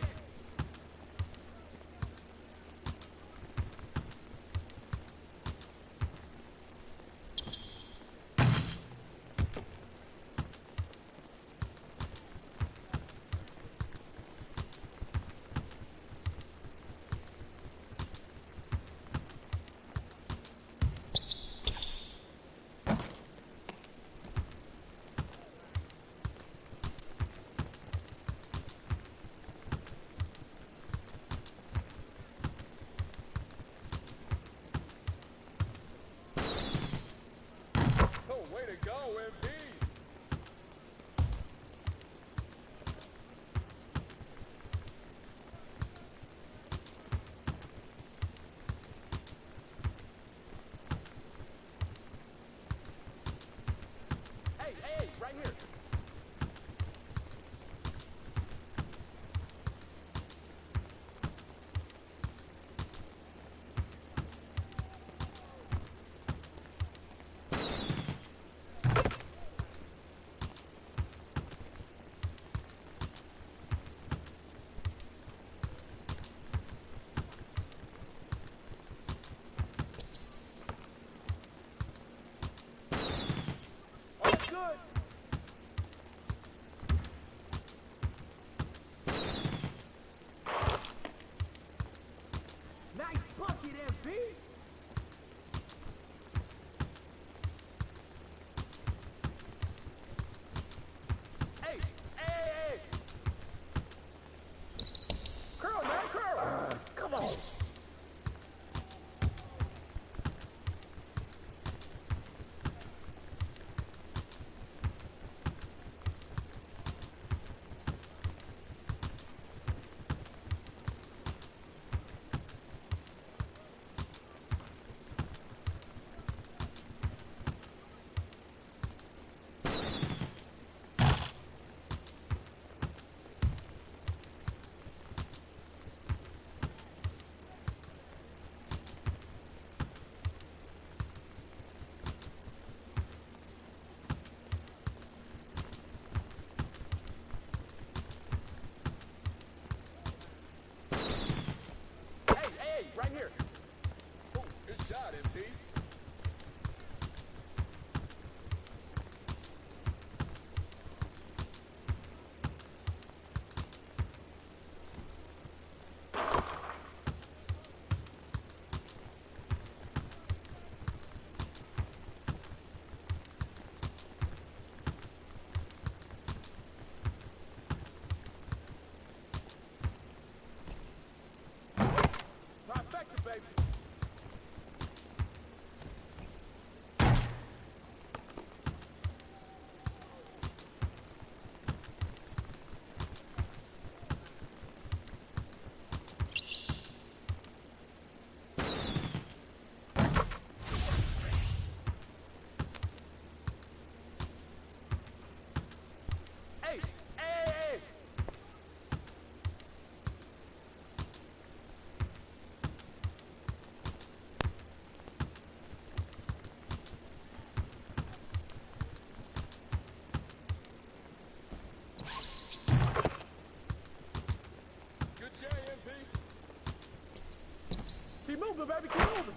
moving, baby. Keep moving.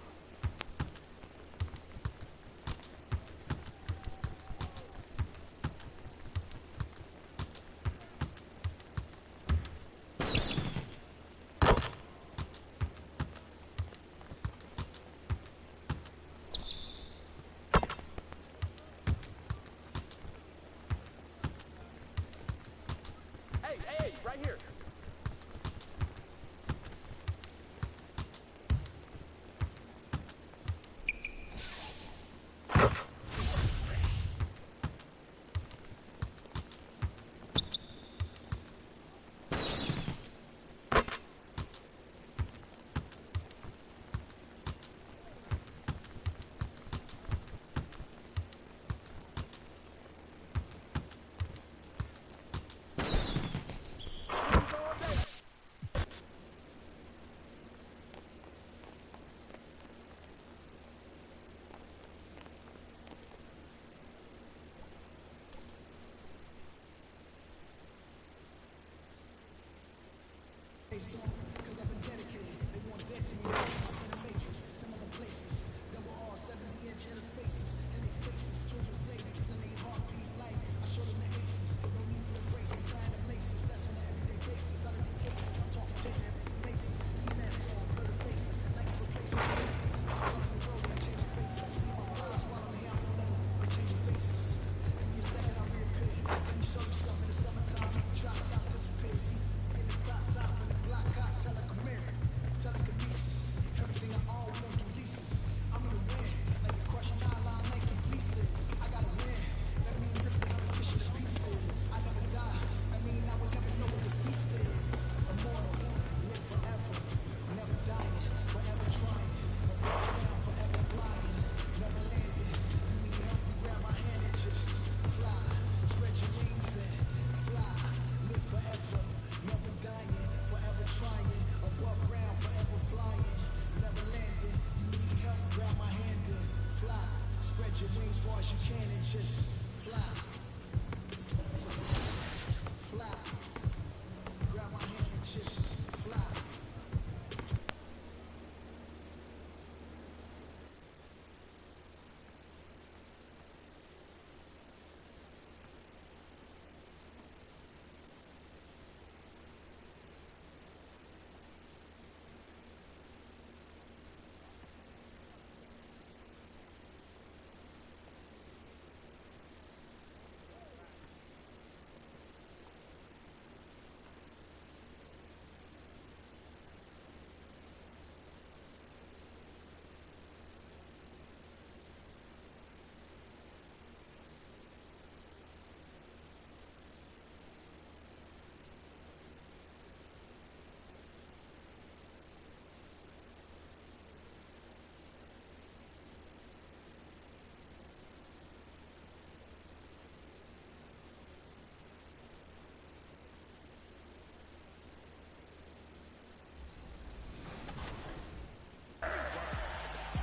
Hey, right here.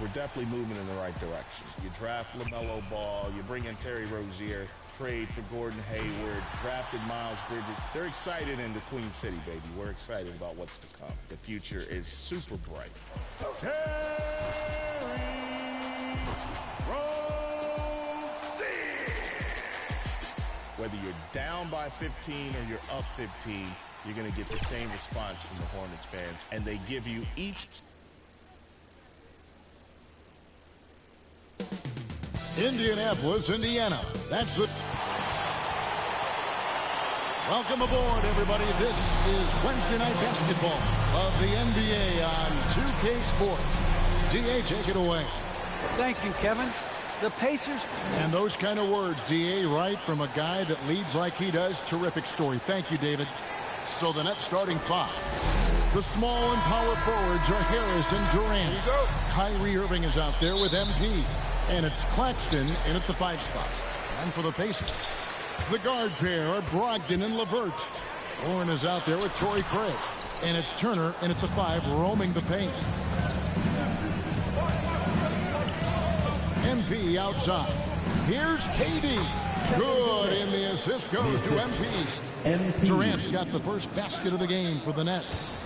We're definitely moving in the right direction. You draft LaMelo Ball, you bring in Terry Rozier, trade for Gordon Hayward, drafted Miles Bridges. They're excited in the Queen City, baby. We're excited about what's to come. The future is super bright. Terry Rozier! Whether you're down by 15 or you're up 15, you're going to get the same response from the Hornets fans, and they give you each. Indianapolis, Indiana. That's it. Welcome aboard, everybody. This is Wednesday Night Basketball of the NBA on 2K Sports. DA, take it away. Thank you, Kevin. The Pacers. And those kind of words, DA, right from a guy that leads like he does. Terrific story. Thank you, David. So the Nets starting five. The small and power forwards are Harris and Durant. Kyrie Irving is out there with MP. And it's Claxton in at the 5 spot. And for the Pacers, the guard pair are Brogdon and LeVert. Warren is out there with Torrey Craig. And it's Turner in at the 5, roaming the paint. MP outside. Here's KD. Good, and the assist goes to MP. Durant's got the first basket of the game for the Nets.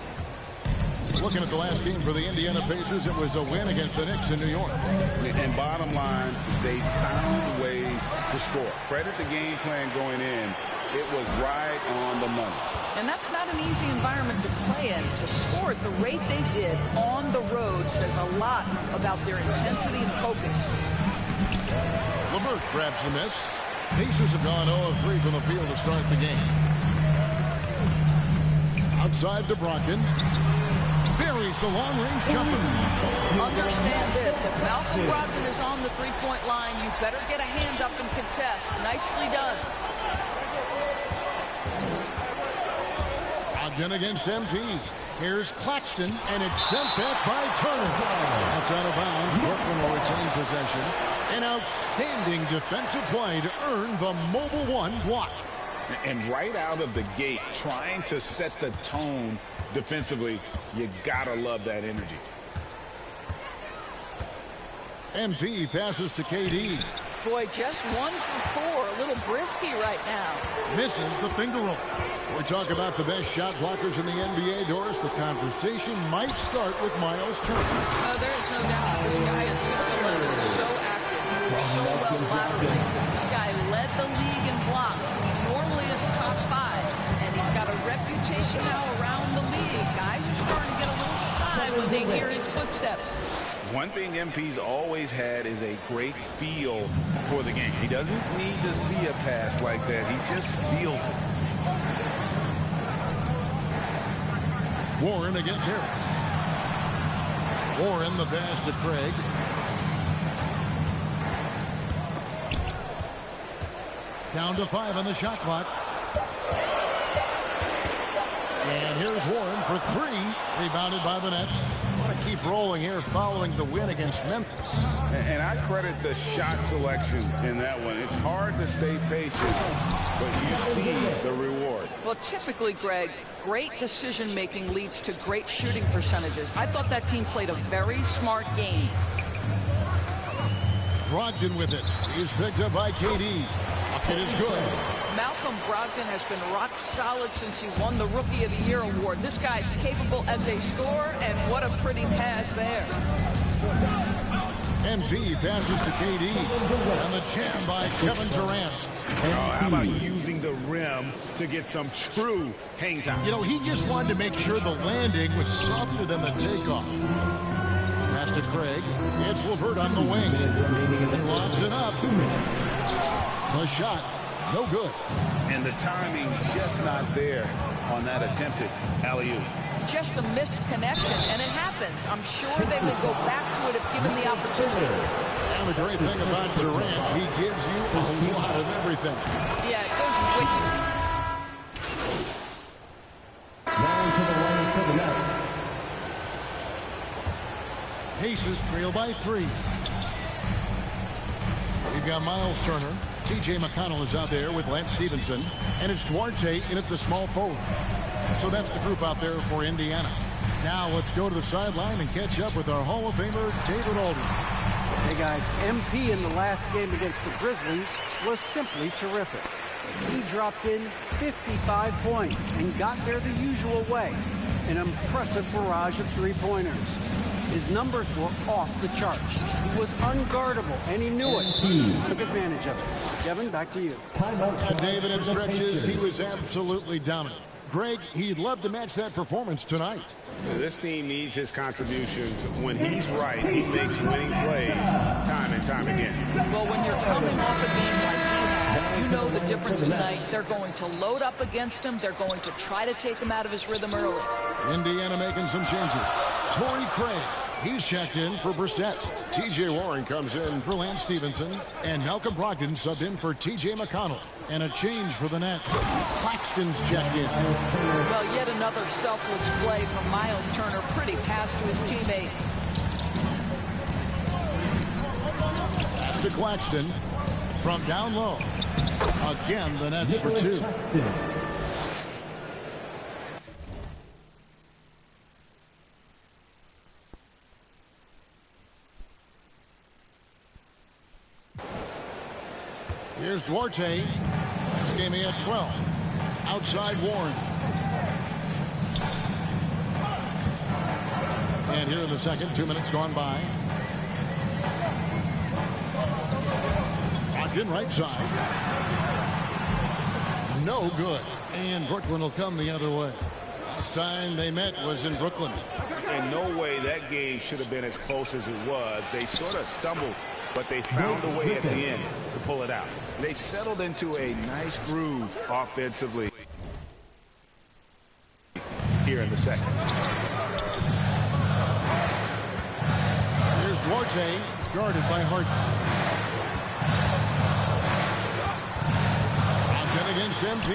Looking at the last game for the Indiana Pacers, it was a win against the Knicks in New York. And bottom line, they found ways to score. Credit the game plan going in. It was right on the money. And that's not an easy environment to play in. To score at the rate they did on the road says a lot about their intensity and focus. LeVert grabs the miss. Pacers have gone 0 of 3 from the field to start the game. Outside to Brogdon. Buries the long-range jumper. Understand this. If Malcolm Brogdon is on the three-point line, you better get a hand up and contest. Nicely done. Brogdon against MP. Here's Claxton, and it's sent back by Turner. That's out of bounds. Brooklyn will retain possession. An outstanding defensive play to earn the Mobile One block. And right out of the gate, trying to set the tone defensively, you gotta love that energy. MP passes to KD. Boy, just 1 for 4. A little brisky right now. Misses the finger roll. We talk about the best shot blockers in the NBA, Doris. The conversation might start with Miles Turner. There is no doubt. This guy at 6'11" is so active. Moves so well laterally. This guy led the league in blocks. Normally is top 5. And he's got a reputation now around the league. Guys are starting to get a little shy when they hear his footsteps. One thing MP's always had is a great feel for the game. He doesn't need to see a pass like that. He just feels it. Warren against Harris. Warren the pass to Craig. Down to 5 on the shot clock. And here's Warren for 3. Rebounded by the Nets. Want to keep rolling here following the win against Memphis. And I credit the shot selection in that one. It's hard to stay patient, but you see the reward. Well, typically, Greg, great decision-making leads to great shooting percentages. I thought that team played a very smart game. Brogdon with it. He's picked up by KD. Bucket is good. Malcolm Brogdon has been rock solid since he won the Rookie of the Year award. This guy's capable as a scorer, and what a pretty pass there. MP passes to KD. And the jam by Kevin Durant. Oh, how about using the rim to get some true hang time? You know, he just wanted to make sure the landing was softer than the takeoff. Pass to Craig. It's LeVert on the wing. He lobs it up. The shot, no good. And the timing just not there on that attempted alley-oop. Just a missed connection, and it happens. I'm sure they will go back to it if given the opportunity. And the great thing about Durant, he gives you a lot of everything. Yeah, it goes wicked. Down to the line for the Nets. Pacers trail by 3. We've got Miles Turner. T.J. McConnell is out there with Lance Stevenson. And it's Duarte in at the small forward. So that's the group out there for Indiana. Now let's go to the sideline and catch up with our Hall of Famer, David Aldridge. Hey guys, MP in the last game against the Grizzlies was simply terrific. He dropped in 55 points and got there the usual way. An impressive barrage of three-pointers. His numbers were off the charts. He was unguardable, and he knew it. He took advantage of it. Kevin, back to you. And David, in stretches, he was absolutely dominant. Greg, he'd love to match that performance tonight. This team needs his contributions. When he's right, he makes winning plays time and time again. Well, when you're coming off a game like he had, you know the difference tonight. They're going to load up against him. They're going to try to take him out of his rhythm early. Indiana making some changes. Torrey Craig, he's checked in for Brissett. T.J. Warren comes in for Lance Stevenson. And Malcolm Brogdon subbed in for T.J. McConnell. And a change for the Nets. Claxton's checked in. Well, yet another selfless play from Miles Turner. Pretty pass to his teammate. Pass to Claxton from down low. Again, the Nets for 2. Here's Duarte. This game he had 12. Outside Warren. And here in the second, 2 minutes gone by. Ogden right side. No good. And Brooklyn will come the other way. Last time they met was in Brooklyn. In no way that game should have been as close as it was. They sort of stumbled, but they found a way at the end to pull it out. They've settled into a nice groove offensively here in the second. Here's Duarte, guarded by Harden. Ogden against MP.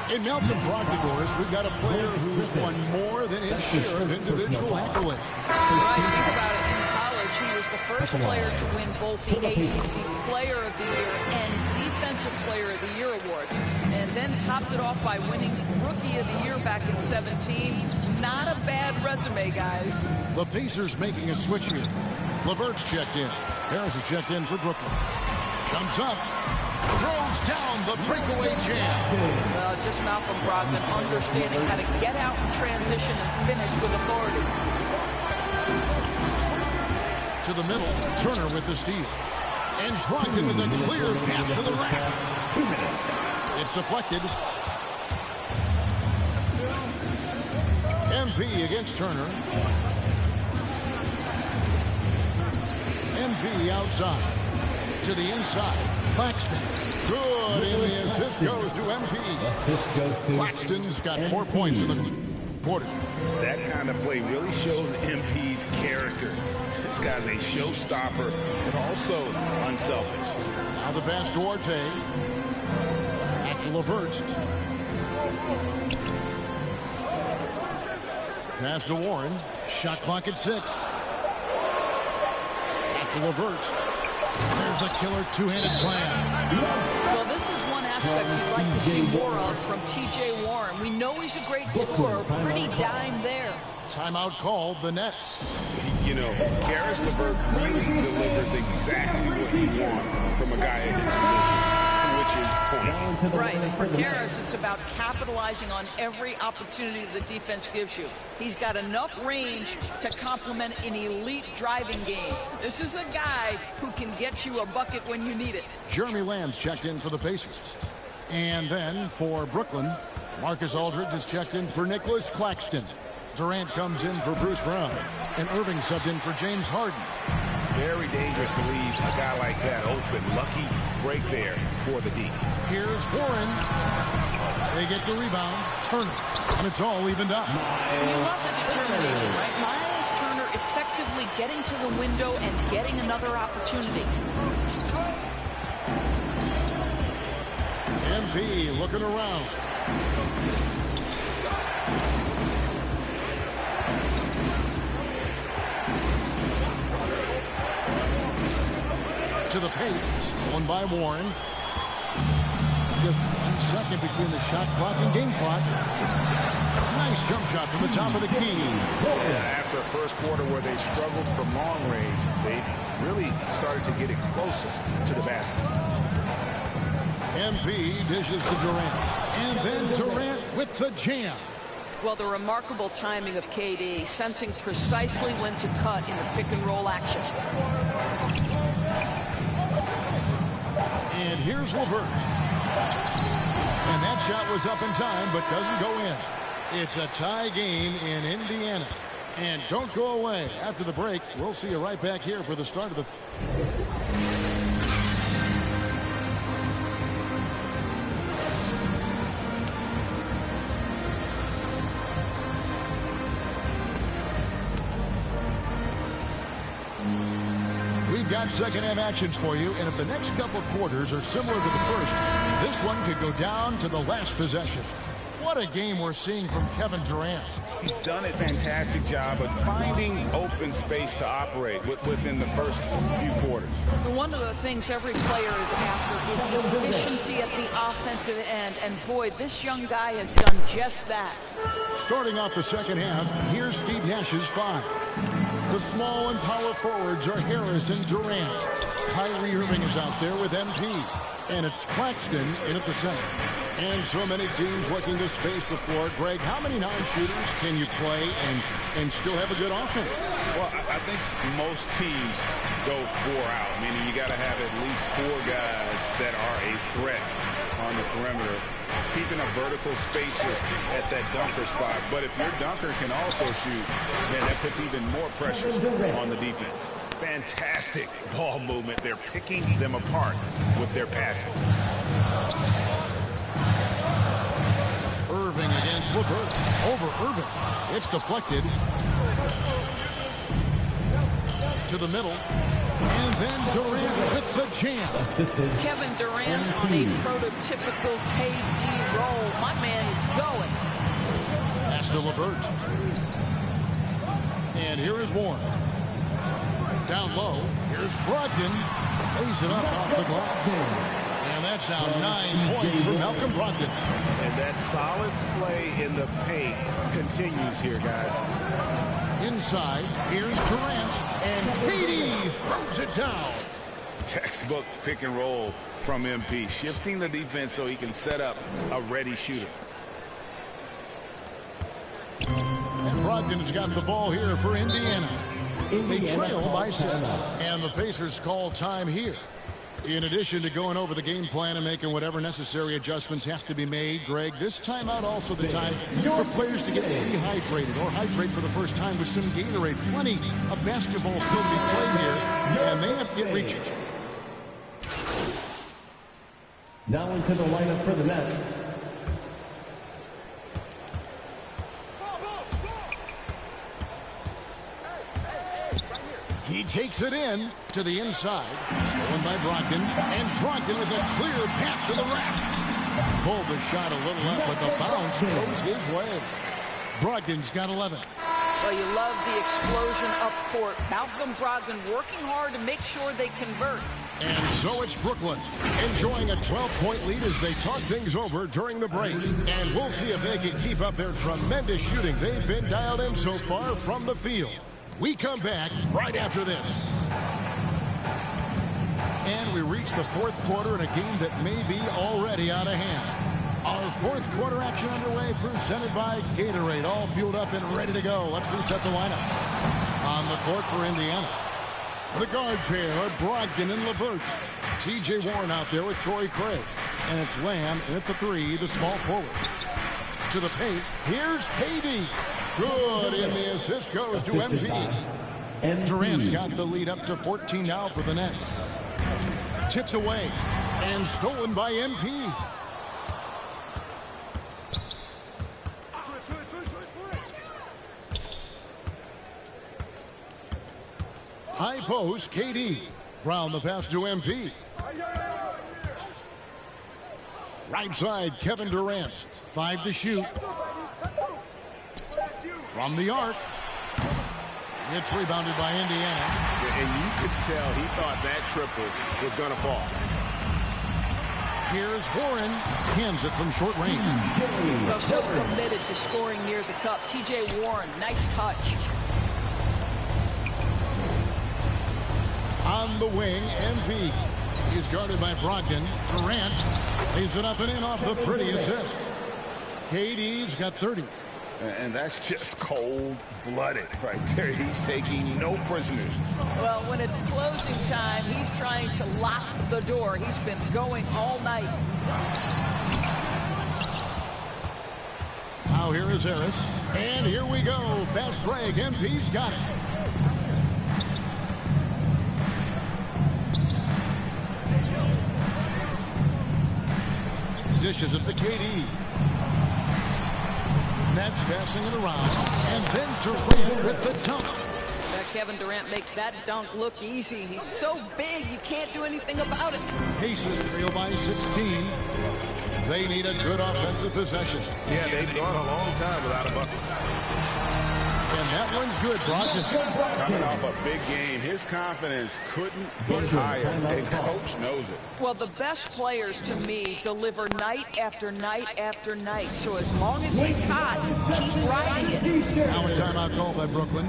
In Malcolm Brogdon, we've got a player who's won more than his share of individual accolades. Right, think about it. In college, he was the first player to win both the ACC Player of the Year and Defensive Player of the Year awards, and then topped it off by winning Rookie of the Year back in 2017. Not a bad resume, guys. The Pacers making a switch here. LeVert's checked in. Harris is checked in for Brooklyn. Comes up. Throws down the breakaway jam. Well, just Malcolm Brogdon understanding how to get out in transition and finish with authority. To the middle, Turner with the steal. And Brogdon with a clear path to the rack. 2 minutes. It's deflected. MP against Turner. MP outside. To the inside. Claxton. Good, and the assist goes to MP. Claxton's got 4 points in the quarter. That kind of play really shows MP's character. This guy's a showstopper and also unselfish. Now the pass to Duarte. Back to LeVert. Pass to Warren. Shot clock at 6. Back to LeVert. There's the killer two-handed slam. Well, this is one aspect you'd like to see more of from T.J. Warren. We know he's a great scorer. Pretty dime there. Timeout called, the Nets. You know, Caris LeVert really delivers exactly what you want from a guy in his position, which is points. Right, and for Caris, it's about capitalizing on every opportunity the defense gives you. He's got enough range to complement an elite driving game. This is a guy who can get you a bucket when you need it. Jeremy Lamb's checked in for the Pacers. And then for Brooklyn, Marcus Aldridge is checked in for Nicholas Claxton. Durant comes in for Bruce Brown. And Irving subbed in for James Harden. Very dangerous to leave a guy like that open. Lucky break there for the D. Here's Warren. They get the rebound. Turner. And it's all evened up. You love the determination, right? Miles Turner effectively getting to the window and getting another opportunity. MP looking around. To the paint, stolen by Warren. Just 1 second between the shot clock and game clock. Nice jump shot from the top of the key. Yeah, after a first quarter where they struggled from long range, they really started to get it closer to the basket. MP dishes to Durant. And then Durant with the jam. Well, the remarkable timing of KD, sensing precisely when to cut in the pick-and-roll action. And here's LeVert. And that shot was up in time, but doesn't go in. It's a tie game in Indiana. And don't go away. After the break, we'll see you right back here for the start of the... We've got second-half actions for you, and if the next couple of quarters are similar to the first, this one could go down to the last possession. What a game we're seeing from Kevin Durant. He's done a fantastic job of finding open space to operate within the first few quarters. One of the things every player is after is efficiency at the offensive end, and boy, this young guy has done just that. Starting off the second half, here's Steve Nash's 5. The small and power forwards are Harris and Durant. Kyrie Irving is out there with MP. And it's Claxton in at the center. And so many teams looking to space the floor. Greg, how many non-shooters can you play and still have a good offense? Well, I think most teams go 4 out, meaning you got to have at least 4 guys that are a threat on the perimeter, keeping a vertical spacer at that dunker spot. But if your dunker can also shoot, then that puts even more pressure on the defense. Fantastic ball movement. They're picking them apart with their passes. Irving against LeVert. Over Irving. It's deflected. To the middle. And then Durant with the jam. Kevin Durant on a prototypical KD roll. My man is going. Pass to LeVert. And here is Warren. Down low. Here's Brogdon. Lays it up off the glass. And that's now 9 points for Malcolm Brogdon. And that solid play in the paint continues here, guys. Inside, here's Durant, and KD throws it down. Textbook pick and roll from MP, shifting the defense so he can set up a ready shooter. And Brogdon's got the ball here for Indiana. They trail by 6, and the Pacers call time here. In addition to going over the game plan and making whatever necessary adjustments have to be made, Greg, this timeout also the time for players to get rehydrated or hydrate for the first time with some Gatorade. Plenty of basketball still to be played here, and they have to get reaching. Now into the lineup for the Nets. He takes it in to the inside. Stolen by Brogdon. And Brogdon with a clear pass to the rack. Pulled the shot a little up, but the bounce goes his way. Brogdon's got 11. Well, you love the explosion up court. Malcolm Brogdon working hard to make sure they convert. And so it's Brooklyn enjoying a 12-point lead as they talk things over during the break. And we'll see if they can keep up their tremendous shooting they've been dialed in so far from the field. We come back right after this. And we reach the 4th quarter in a game that may be already out of hand. Our 4th quarter action underway, presented by Gatorade. All fueled up and ready to go. Let's reset the lineups. On the court for Indiana, the guard pair are Brogdon and LeVert. T.J. Warren out there with Torrey Craig. And it's Lamb at the 3, the small forward. To the paint, here's KD. Good, and the assist goes to MP. Durant's got the lead up to 14 now for the Nets. Tipped away and stolen by MP. High post, KD. Brown the pass to MP. Right side, Kevin Durant. 5 to shoot. From the arc. It's rebounded by Indiana. And you could tell he thought that triple was going to fall. Here's Warren. Hands it from short range. Well, so committed to scoring near the cup. T.J. Warren, nice touch. On the wing, MP. He's guarded by Brogdon. Durant lays it up and in off the pretty assist. KD's got 30. And that's just cold-blooded right there. He's taking no prisoners. Well, when it's closing time, he's trying to lock the door. He's been going all night. Now here is Harris. And here we go. Fast break. MP's got it. Dishes it to KD. Nets passing it around. And then Durant with the dunk. Kevin Durant makes that dunk look easy. He's so big, you can't do anything about it. Pacers trail by 16. They need a good offensive possession. Yeah, they've gone a long time without a bucket. And that one's good, Brogdon. Coming off a big game, his confidence couldn't be higher, and coach knows it. Well, the best players, to me, deliver night after night after night. So as long as he's hot, keep riding it. Now a timeout call by Brooklyn.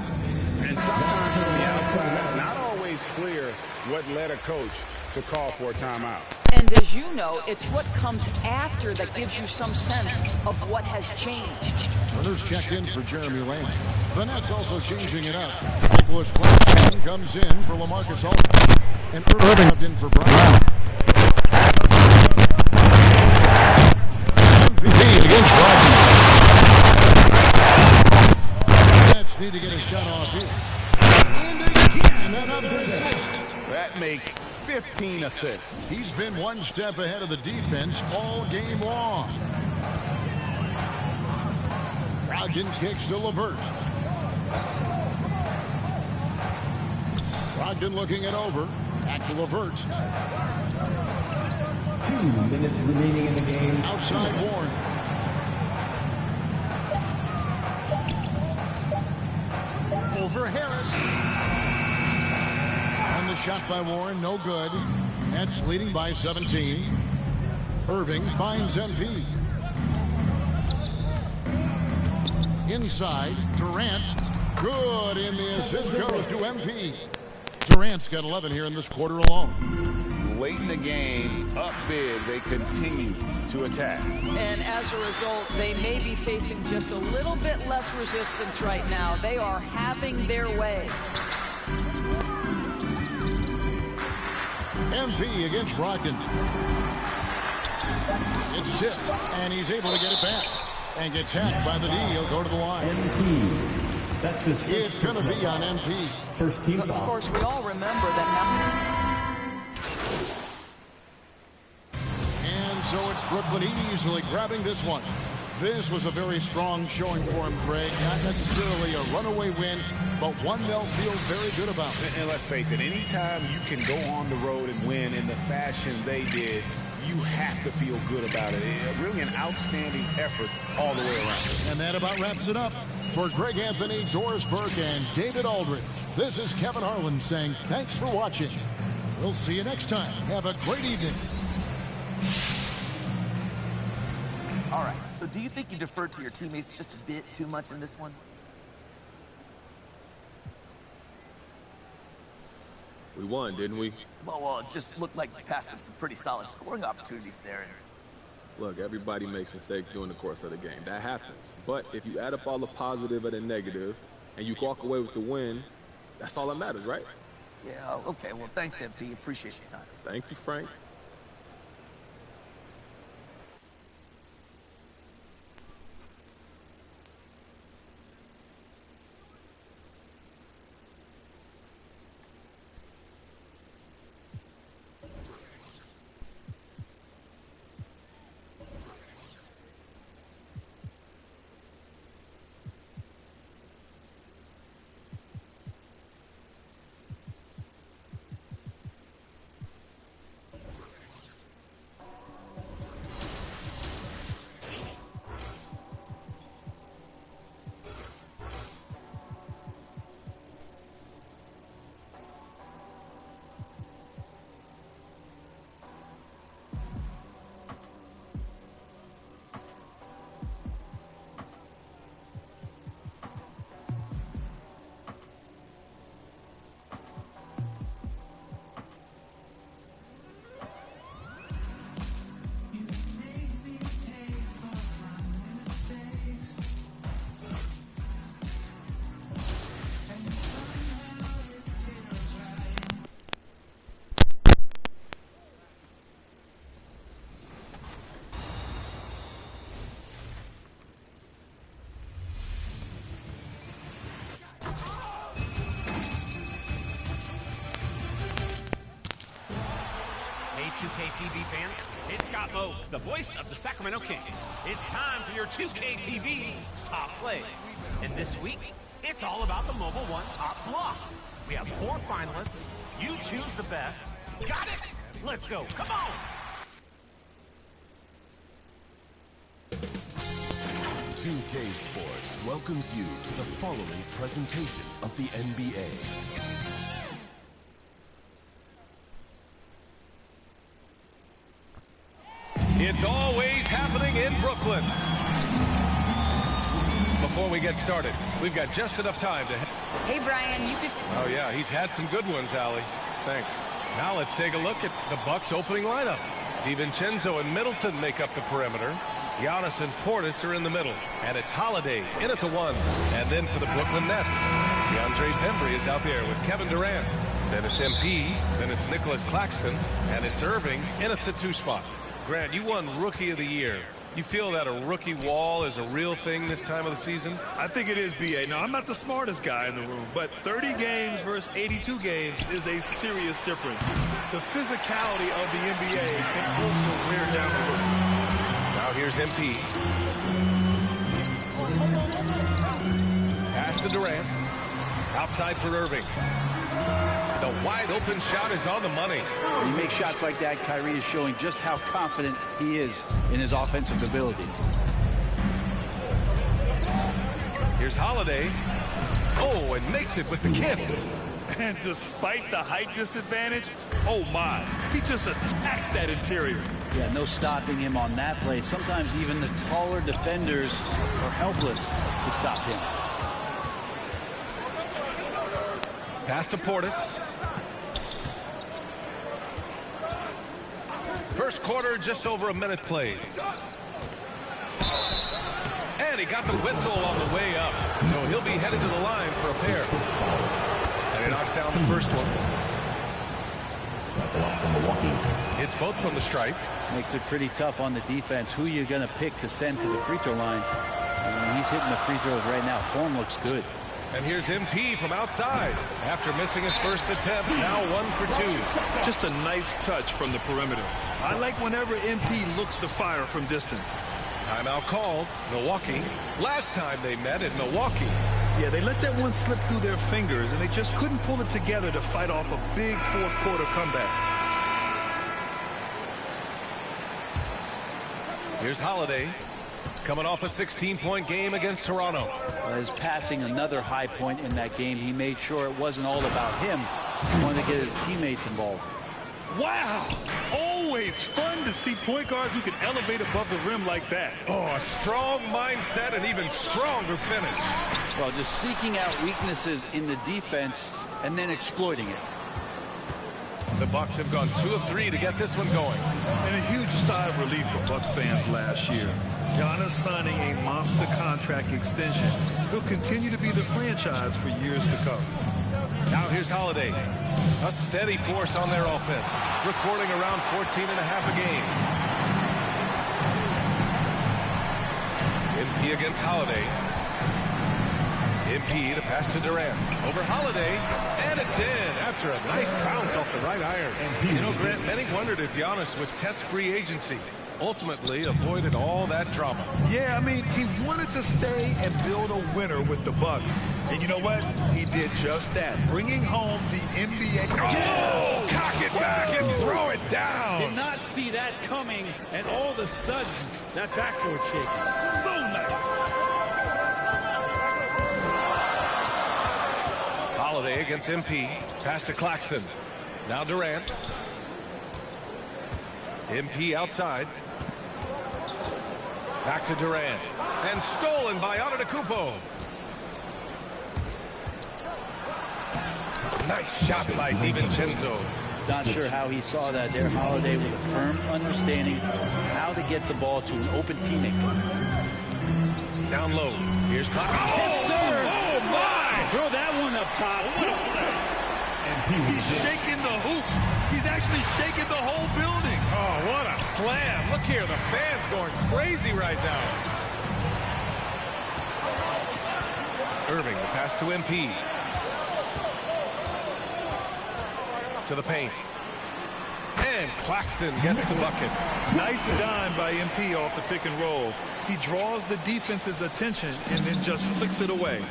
And sometimes from the outside, not always clear what led a coach to call for a timeout. And as you know, it's what comes after that gives you some sense of what has changed. Runners checked in for Jeremy Lamb. The Nets also changing it up. Nicholas Claxton comes in for LaMarcus Aldridge. And Irving comes in for Brown. MVP against Brighton. The Nets need to get a shot off here. And again, another assist. That makes 15 assists. He's been one step ahead of the defense all game long. Brogdon kicks to LeVert. Brogdon looking it over. Back to LeVert. 2 minutes remaining in the game. Outside Warren. Over Harris. And the shot by Warren, no good. Nets leading by 17. Irving finds MP. Inside, Durant. Good, and the assist goes to MP. Durant's got 11 here in this quarter alone. Late in the game, up big, they continue to attack. And as a result, they may be facing just a little bit less resistance right now. They are having their way. MP against Brogdon. It's tipped, and he's able to get it back. And gets hacked by the D. He'll go to the line. MP. That's his first. It's going to be on MP. First team Of foul. course, we all remember that now. And so it's Brooklyn easily grabbing this one. This was a very strong showing for him, Greg. Not necessarily a runaway win, but one they'll feel very good about. And let's face it, anytime you can go on the road and win in the fashion they did, you have to feel good about it. Really an outstanding effort all the way around. And that about wraps it up. For Greg Anthony, Doris Burke, and David Aldridge, this is Kevin Harlan saying thanks for watching. We'll see you next time. Have a great evening. All right, so do you think you deferred to your teammates just a bit too much in this one? We won, didn't we? Well, it just looked like you passed up some pretty solid scoring opportunities there. Look, everybody makes mistakes during the course of the game. That happens. But if you add up all the positive and the negative, and you walk away with the win, that's all that matters, right? Yeah, okay, well, thanks, MP. Appreciate your time. Thank you, Frank. Hey, 2K TV fans, it's Scott Moe, the voice of the Sacramento Kings. It's time for your 2K TV top plays. And this week, it's all about the Mobile One top blocks. We have 4 finalists. You choose the best. Got it? Let's go. Come on. $2K Sports welcomes you to the following presentation of the NBA. It's always happening in Brooklyn. Before we get started, we've got just enough time to... Hey, Brian, you could... Oh, yeah, he's had some good ones, Allie. Thanks. Now let's take a look at the Bucks' opening lineup. DiVincenzo and Middleton make up the perimeter. Giannis and Portis are in the middle. And it's Holiday in at the 1. And then for the Brooklyn Nets, DeAndre Bembry is out there with Kevin Durant. Then it's MP. Then it's Nicholas Claxton. And it's Irving in at the 2 spot. Grant, you won Rookie of the Year. You feel that a rookie wall is a real thing this time of the season? I think it is, B.A. Now, I'm not the smartest guy in the room, but 30 games versus 82 games is a serious difference. The physicality of the NBA can also wear down the rookie. Now here's MP. Pass to Durant. Outside for Irving. The wide open shot is on the money. When he makes shots like that, Kyrie is showing just how confident he is in his offensive ability. Here's Holiday. Oh, and makes it with the kiss. And despite the height disadvantage, oh my, he just attacks that interior. Yeah, no stopping him on that play. Sometimes even the taller defenders are helpless to stop him. Pass to Portis. First quarter, just over a minute played. And he got the whistle on the way up. So he'll be headed to the line for a pair. And he knocks down the first one. Hits both from the stripe. Makes it pretty tough on the defense. Who you're going to pick to send to the free throw line. I mean, he's hitting the free throws right now. Form looks good. And here's MP from outside. After missing his first attempt, now 1 for 2. Just a nice touch from the perimeter. I like whenever MP looks to fire from distance. Timeout called. Milwaukee. Last time they met in Milwaukee. Yeah, they let that one slip through their fingers, and they just couldn't pull it together to fight off a big fourth quarter comeback. Here's Holiday. Coming off a 16-point game against Toronto. His passing, another high point in that game. He made sure it wasn't all about him. He wanted to get his teammates involved. Wow! Always fun to see point guards who can elevate above the rim like that. Oh, a strong mindset and even stronger finish. Well, just seeking out weaknesses in the defense and then exploiting it. The Bucks have gone 2 of 3 to get this one going. And a huge sigh of relief for Bucks fans last year. Giannis signing a monster contract extension. He'll continue to be the franchise for years to come. Now here's Holiday. A steady force on their offense. Recording around 14 and a half a game. MP against Holiday. MP to pass to Durant. Over Holiday. And it's in after a nice bounce off the right iron. You know, Grant, many wondered if Giannis would test free agency. Ultimately avoided all that drama. Yeah, I mean, he wanted to stay and build a winner with the Bucks. And you know what? He did just that, bringing home the NBA. Oh, cock it back and throw it down. Did not see that coming, and all of a sudden, that backboard shakes. So nice. Holiday against MP. Pass to Claxton. Now Durant. MP outside. Back to Durant. And stolen by Antetokounmpo. Nice shot by DiVincenzo. Not sure how he saw that there. Holiday with a firm understanding how to get the ball to an open teammate. Down low. Here's Claxton. Yes, sir. Oh, my! Throw that one up top. He's shaking the hoop. He's actually shaking the whole building. Oh, what a slam. Look here. The fans going crazy right now. Irving, the pass to MP. To the paint. And Claxton gets the bucket. Nice dime by MP off the pick and roll. He draws the defense's attention and then just flicks it away.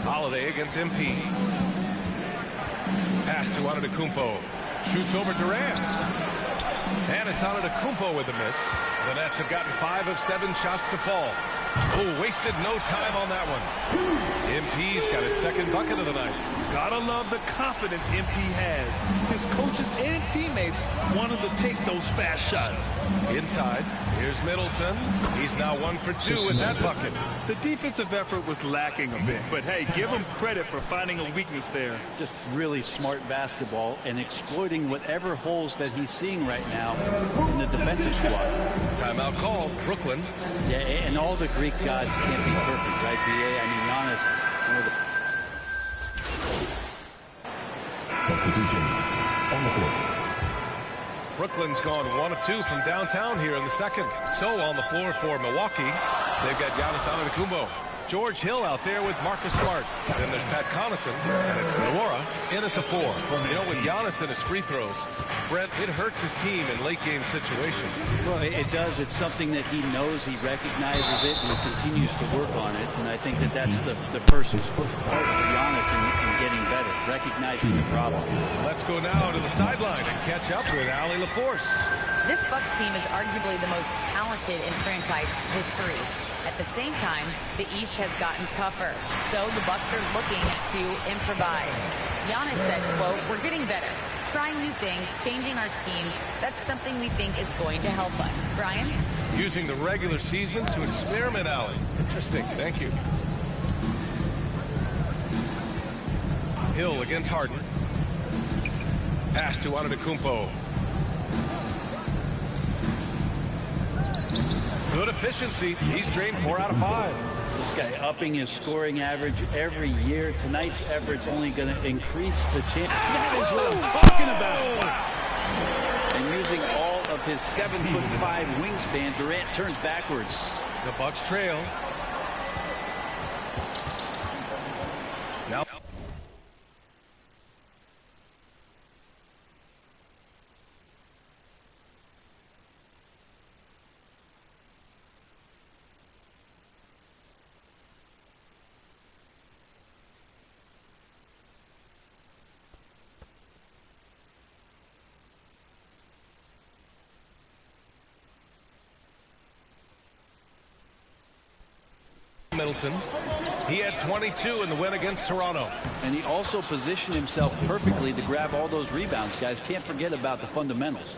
Holiday against MP. Pass to Antetokounmpo. Shoots over Durant. And it's Antetokounmpo with a miss. The Nets have gotten 5 of 7 shots to fall. Oh, wasted no time on that one. MP's got his second bucket of the night. Gotta love the confidence MP has. His coaches and teammates want him to take those fast shots. Inside, here's Middleton. He's now 1 for 2 with that bucket. The defensive effort was lacking a bit, but hey, give him credit for finding a weakness there. Just really smart basketball and exploiting whatever holes that he's seeing right now in the defensive squad. Timeout call, Brooklyn. Yeah, and all the Greek gods can't be perfect, right, B.A.? I mean, Giannis. Substitutions on the court. Brooklyn's gone 1 of 2 from downtown here in the second. So on the floor for Milwaukee, they've got Giannis Antetokounmpo. George Hill out there with Marcus Smart. Then there's Pat Connaughton, and it's Nwora in at the 4. You know, with Giannis and his free throws, Brent, it hurts his team in late-game situations. Well, it does. It's something that he knows, he recognizes it, and he continues to work on it. And I think that that's the first part for Giannis in getting better, recognizing the problem. Let's go now to the sideline and catch up with Allie LaForce. This Bucks team is arguably the most talented in franchise history. At the same time, the East has gotten tougher, so the Bucks are looking to improvise. Giannis said, quote, "We're getting better, trying new things, changing our schemes. That's something we think is going to help us." Brian? Using the regular season to experiment, Allie. Interesting. Thank you. Hill against Harden. Pass to Antetokounmpo. Good efficiency. He's drained 4 out of 5. This guy upping his scoring average every year. Tonight's effort's only going to increase the chance. That is what I'm talking about. Wow. And using all of his 7'5" wingspan, Durant turns backwards. The Bucks trail. Now. Middleton. He had 22 in the win against Toronto. And he also positioned himself perfectly to grab all those rebounds, guys. Can't forget about the fundamentals.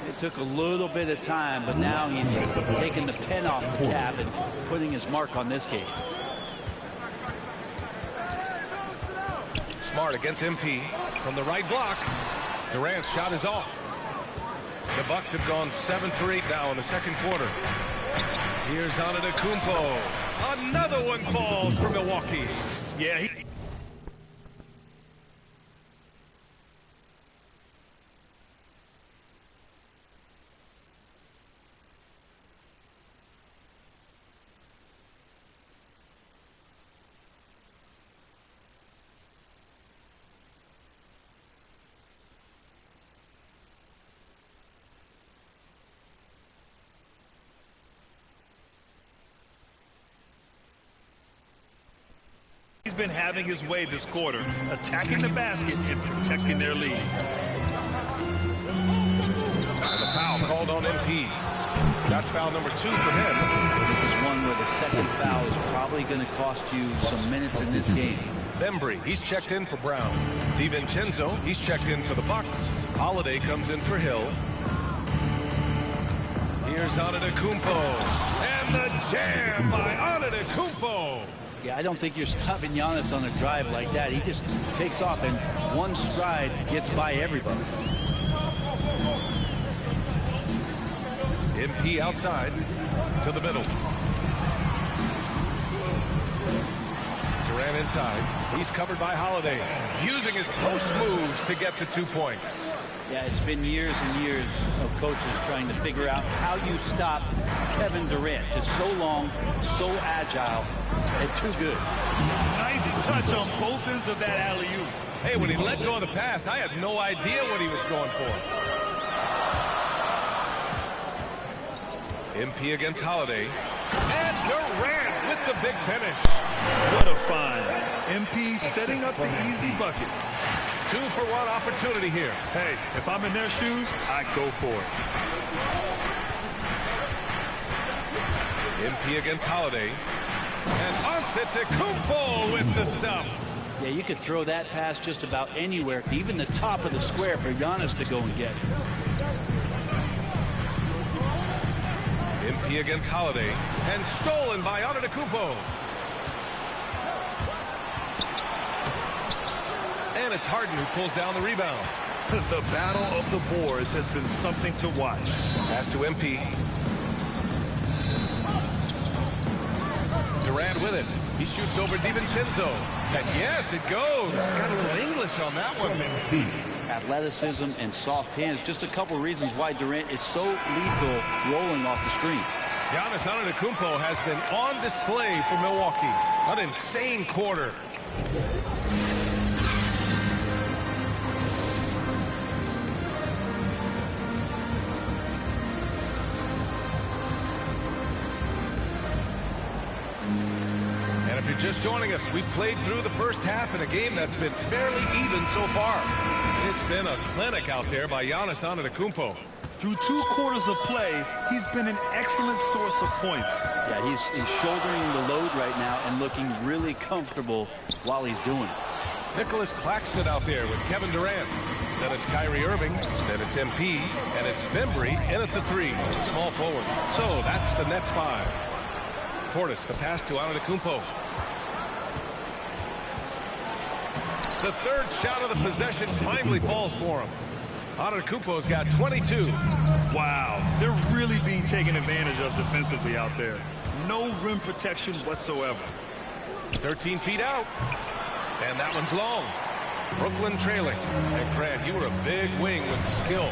It took a little bit of time, but now he's taking the pen off the cap and putting his mark on this game. Smart against MP from the right block. Durant's shot is off. The Bucks have gone 7 for 8 now in the second quarter. Here's Antetokounmpo. Another one falls for Milwaukee. Yeah, he's been having his way this quarter, attacking the basket and protecting their lead. And the foul called on MP. That's foul number 2 for him. This is one where the second foul is probably going to cost you some minutes in this game. Bembry, he's checked in for Brown. DiVincenzo, he's checked in for the Bucks. Holiday comes in for Hill. Here's Antetokounmpo. And the jam by Antetokounmpo. Yeah, I don't think you're stopping Giannis on a drive like that. He just takes off and one stride gets by everybody. MP outside to the middle. Durant inside. He's covered by Holiday. Using his post moves to get the 2 points. Yeah, it's been years and years of coaches trying to figure out how you stop Kevin Durant. Just so long, so agile, and too good. Nice touch on both ends of that alley-oop. Hey, when he let go of the pass, I had no idea what he was going for. MP against Holiday. And Durant with the big finish. What a find. MP setting up the easy bucket. 2-for-1 opportunity here. Hey, if I'm in their shoes, I'd go for it. MP against Holiday. And Antetokounmpo with the stuff. Yeah, you could throw that pass just about anywhere, even the top of the square for Giannis to go and get. MP against Holiday. And stolen by Antetokounmpo. And it's Harden who pulls down the rebound. The battle of the boards has been something to watch. Pass to MP. Durant with it. He shoots over DiVincenzo. And yes, it goes. Got a little English on that one. Athleticism and soft hands. Just a couple reasons why Durant is so lethal rolling off the screen. Giannis Antetokounmpo has been on display for Milwaukee. An insane quarter. And if you're just joining us, we've played through the first half in a game that's been fairly even so far. It's been a clinic out there by Giannis Antetokounmpo. Through 2 quarters of play, he's been an excellent source of points. Yeah, he's shouldering the load right now and looking really comfortable while he's doing it. Nicholas Claxton out there with Kevin Durant. Then it's Kyrie Irving. Then it's MP. And it's Bembry in at the 3. Small forward. So that's the Nets 5. Portis, the pass to Antetokounmpo. The third shot of the possession finally falls for him. Antetokounmpo's got 22. Wow, they're really being taken advantage of defensively out there. No rim protection whatsoever. 13 feet out. And that one's long. Brooklyn trailing. And Grant, you were a big wing with skill.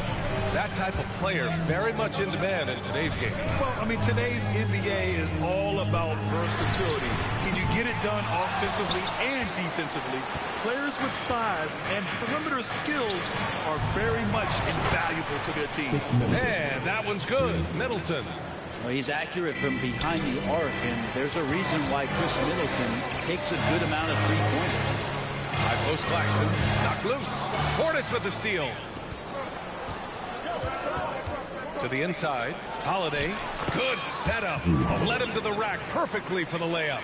That type of player very much in demand in today's game. Well, I mean, today's NBA is all about versatility. Can you get it done offensively and defensively? Players with size and perimeter skills are very much invaluable to their team. And that one's good. Middleton. Well, he's accurate from behind the arc, and there's a reason why Chris Middleton takes a good amount of three-pointers. High post Claxton. Knocked loose. Portis with the steal. To the inside. Holiday. Good setup. Led him to the rack perfectly for the layup.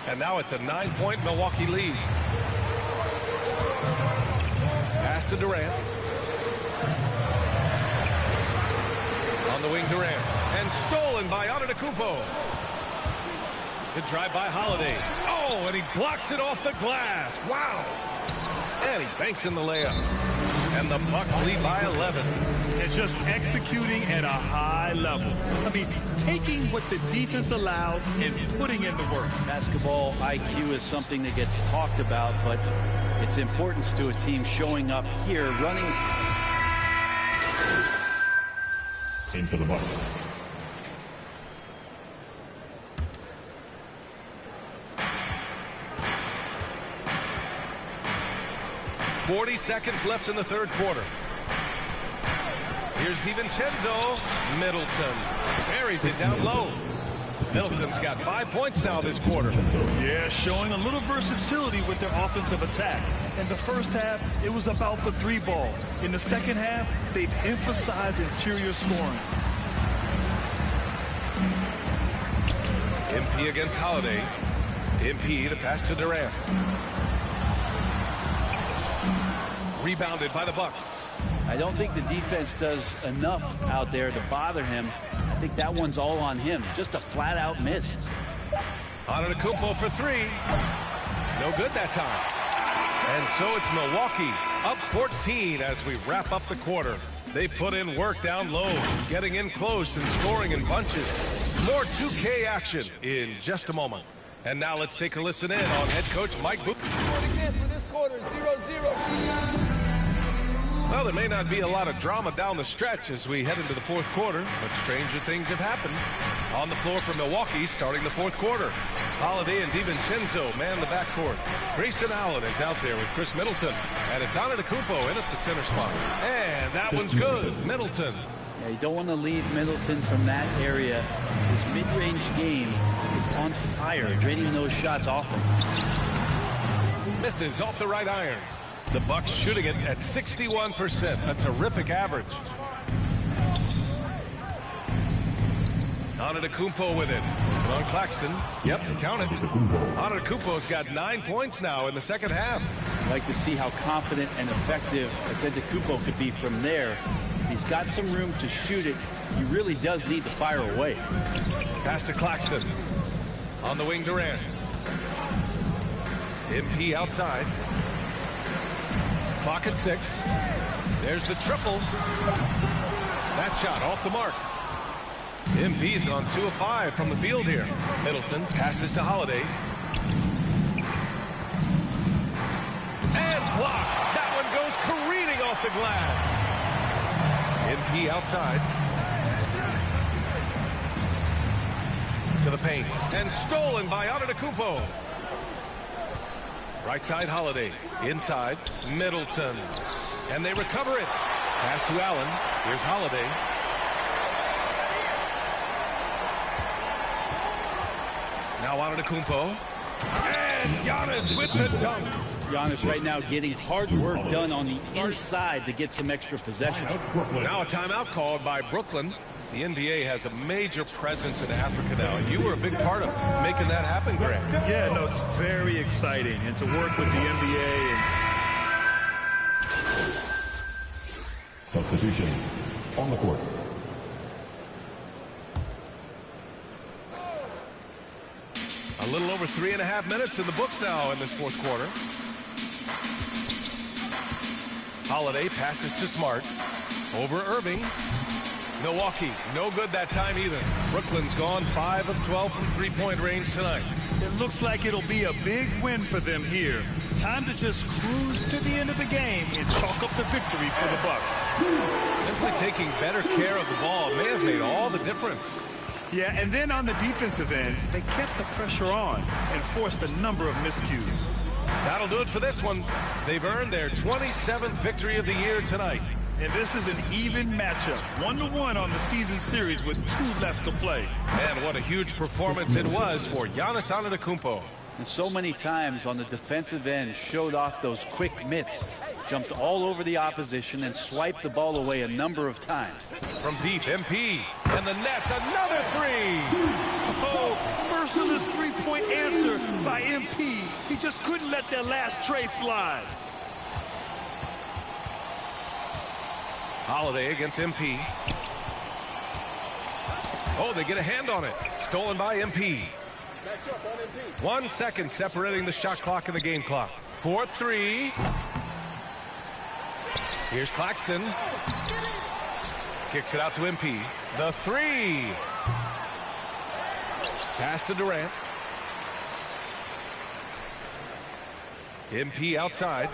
And now it's a 9-point Milwaukee lead. Pass to Durant. On the wing, Durant. And stolen by Antetokounmpo. Good drive by Holiday. Oh, and he blocks it off the glass. Wow. And he banks in the layup. And the Bucks lead by 11. They're just executing at a high level. I mean, taking what the defense allows and putting in the work. Basketball IQ is something that gets talked about, but its importance to a team showing up here, running. In for the Bucks. .40 seconds left in the third quarter. Here's DiVincenzo. Middleton buries it down low. Middleton's got 5 points now this quarter. Yeah, showing a little versatility with their offensive attack. In the first half, it was about the 3 ball. In the second half, they've emphasized interior scoring. MP against Holiday. MP, the pass to Durant. Rebounded by the Bucks. I don't think the defense does enough out there to bother him. I think that one's all on him. Just a flat-out miss. Antetokounmpo for 3. No good that time. And so it's Milwaukee up 14 as we wrap up the quarter. They put in work down low, getting in close and scoring in bunches. More 2K action in just a moment. And now let's take a listen in on head coach Mike Boone. Again for this quarter, 0-0. Well, there may not be a lot of drama down the stretch as we head into the fourth quarter, but stranger things have happened. On the floor for Milwaukee starting the fourth quarter. Holiday and DiVincenzo man the backcourt. Grayson Allen is out there with Chris Middleton. And it's Antetokounmpo in at the center spot. And that one's good. Middleton. Yeah, you don't want to leave Middleton from that area. His mid-range game is on fire, draining those shots off him. Misses off the right iron. The Bucks shooting it at 61%, a terrific average. Antetokounmpo with it. On Claxton. Yep, count it. Antetokounmpo's got 9 points now in the second half. I'd like to see how confident and effective Antetokounmpo could be from there. He's got some room to shoot it. He really does need to fire away. Pass to Claxton. On the wing, Durant. MP outside. Clock at 6. There's the triple. That shot off the mark. MP's gone 2 of 5 from the field here. Middleton passes to Holiday. And blocked. That one goes careening off the glass. MP outside. To the paint. And stolen by Antetokounmpo. Right side, Holiday. Inside, Middleton. And they recover it. Pass to Allen. Here's Holiday. Now Antetokounmpo. And Giannis with the dunk. Giannis right now getting hard work done on the inside to get some extra possession. Now a timeout called by Brooklyn. The NBA has a major presence in Africa now, and you were a big part of making that happen, Grant. Yeah, no, it's very exciting. And to work with the NBA and Substitutions on the court. A little over 3.5 minutes in the books now in this fourth quarter. Holiday passes to Smart. Over Irving. Milwaukee, no good that time either. Brooklyn's gone 5 of 12 from three-point range tonight. it looks like it'll be a big win for them here. Time to just cruise to the end of the game and chalk up the victory for the Bucks. Simply taking better care of the ball may have made all the difference. Yeah, and then on the defensive end, they kept the pressure on and forced a number of miscues. That'll do it for this one. They've earned their 27th victory of the year tonight. And this is an even matchup, 1-1 on the season series with 2 left to play. And what a huge performance it was for Giannis Antetokounmpo. And so many times on the defensive end showed off those quick mitts, jumped all over the opposition and swiped the ball away a number of times. From deep, MP, and the Nets, another three. Oh, merciless three-point answer by MP. He just couldn't let that last tray slide. Holiday against MP. Oh, they get a hand on it. Stolen by MP. 1 second separating the shot clock and the game clock. 4-3. Here's Claxton. Kicks it out to MP. The three. Pass to Durant. MP outside.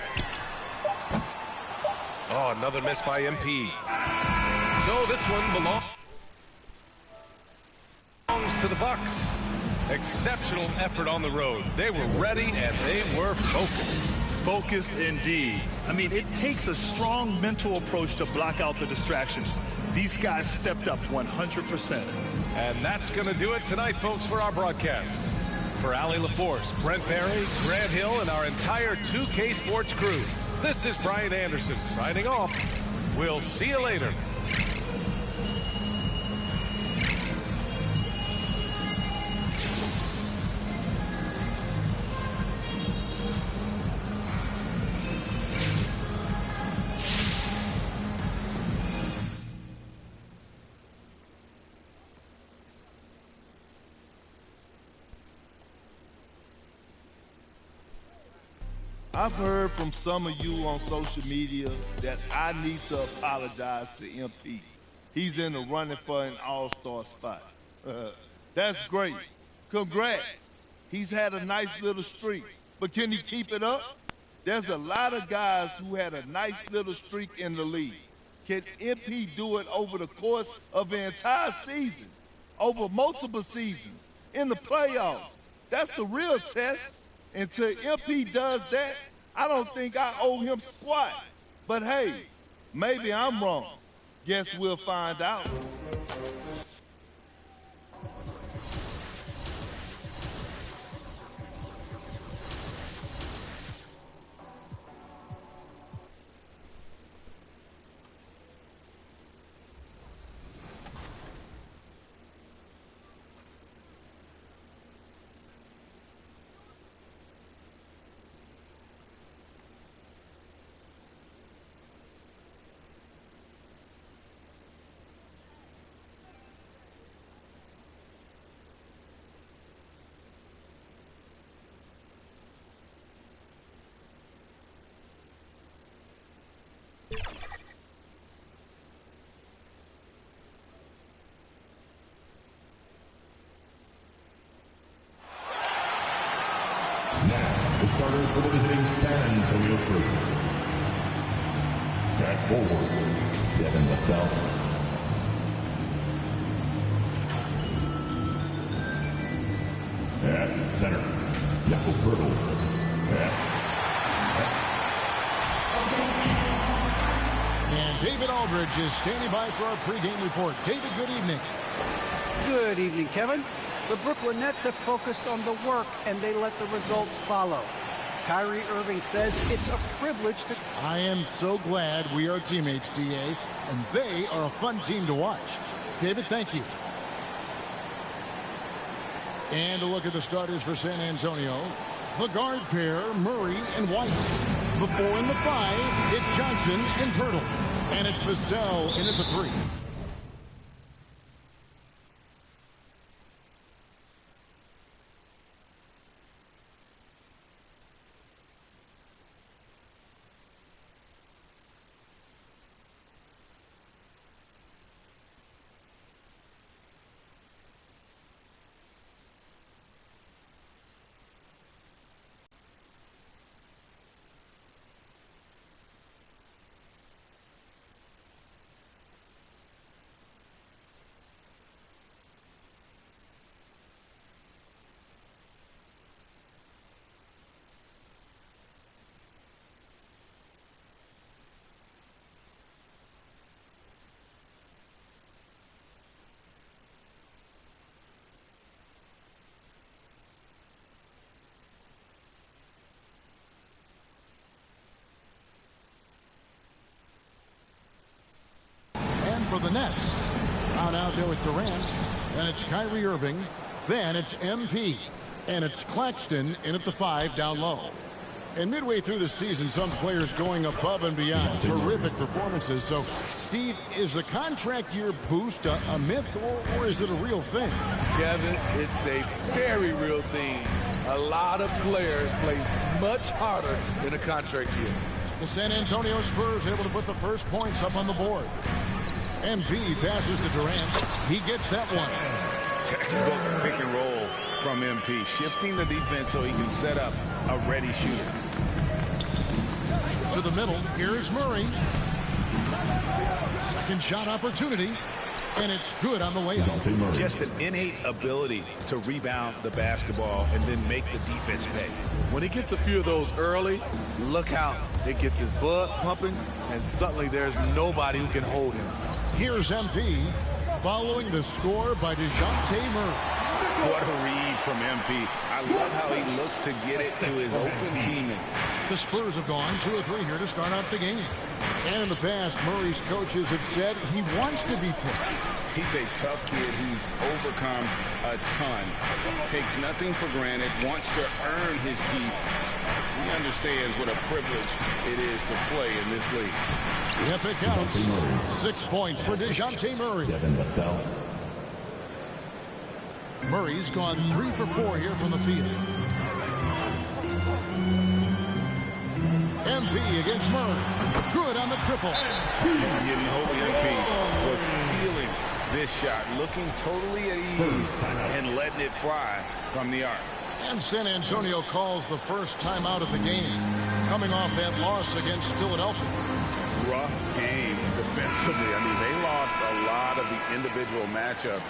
Oh, another miss by MP. So this one belongs to the Bucks. Exceptional effort on the road. They were ready and they were focused. Focused indeed. I mean, it takes a strong mental approach to block out the distractions. These guys stepped up 100%. And that's going to do it tonight, folks, for our broadcast. For Allie LaForce, Brent Barry, Grant Hill, and our entire 2K Sports crew, this is Brian Anderson signing off. We'll see you later. I've heard from some of you on social media that I need to apologize to MP. He's in the running for an all-star spot. That's great. Congrats. He's had a nice little streak. But can he keep it up? There's a lot of guys who had a nice little streak in the league. Can MP do it over the course of an entire season? Over multiple seasons? In the playoffs? That's the real test. Until MP does that, I don't think I owe him squat. But hey, maybe I'm wrong. Guess we'll find out. The starters for the visiting San Antonio Spurs. At forward, Devin Vassell. At center, Jakob Poeltl. And David Aldridge is standing by for our pregame report. David, good evening. Good evening, Kevin. The Brooklyn Nets have focused on the work, and they let the results follow. Kyrie Irving says it's a privilege to... I am so glad we are teammates, DA, and they are a fun team to watch. David, thank you. And a look at the starters for San Antonio. The guard pair, Murray and White. The 4 and the 5, it's Johnson and Poeltl. And it's Vassell in at the 3. For the Nets, out there with Durant, and it's Kyrie Irving, then it's MP, and it's Claxton in at the 5 down low. And midway through the season, some players going above and beyond. Terrific performances. So, Steve, is the contract year boost a myth, or is it a real thing? Kevin, it's a very real thing. A lot of players play much harder in a contract year. The San Antonio Spurs able to put the first points up on the board. MP passes to Durant. He gets that one. Textbook pick and roll from MP, shifting the defense so he can set up a ready shooter. To the middle, here's Murray. Second shot opportunity, and it's good on the way up. Just an innate ability to rebound the basketball and then make the defense pay. When he gets a few of those early, look out. It gets his blood pumping, and suddenly there's nobody who can hold him. Here's MP, following the score by DeJounte Murray. What a read from MP. I love how he looks to get it to his open teammates. The Spurs have gone 2 or 3 here to start out the game. And in the past, Murray's coaches have said he wants to be put. He's a tough kid who's overcome a ton, takes nothing for granted, wants to earn his keep. He understands what a privilege it is to play in this league. Yep, it counts. 6 points for DeJounte Murray. Devin Vassell. Murray's gone 3 for 4 here from the field. MP against Murray. Good on the triple. You know MP was feeling this shot, looking totally at ease and letting it fly from the arc. And San Antonio calls the first time out of the game, coming off that loss against Philadelphia. Rough game defensively. I mean, they lost a lot of the individual matchups,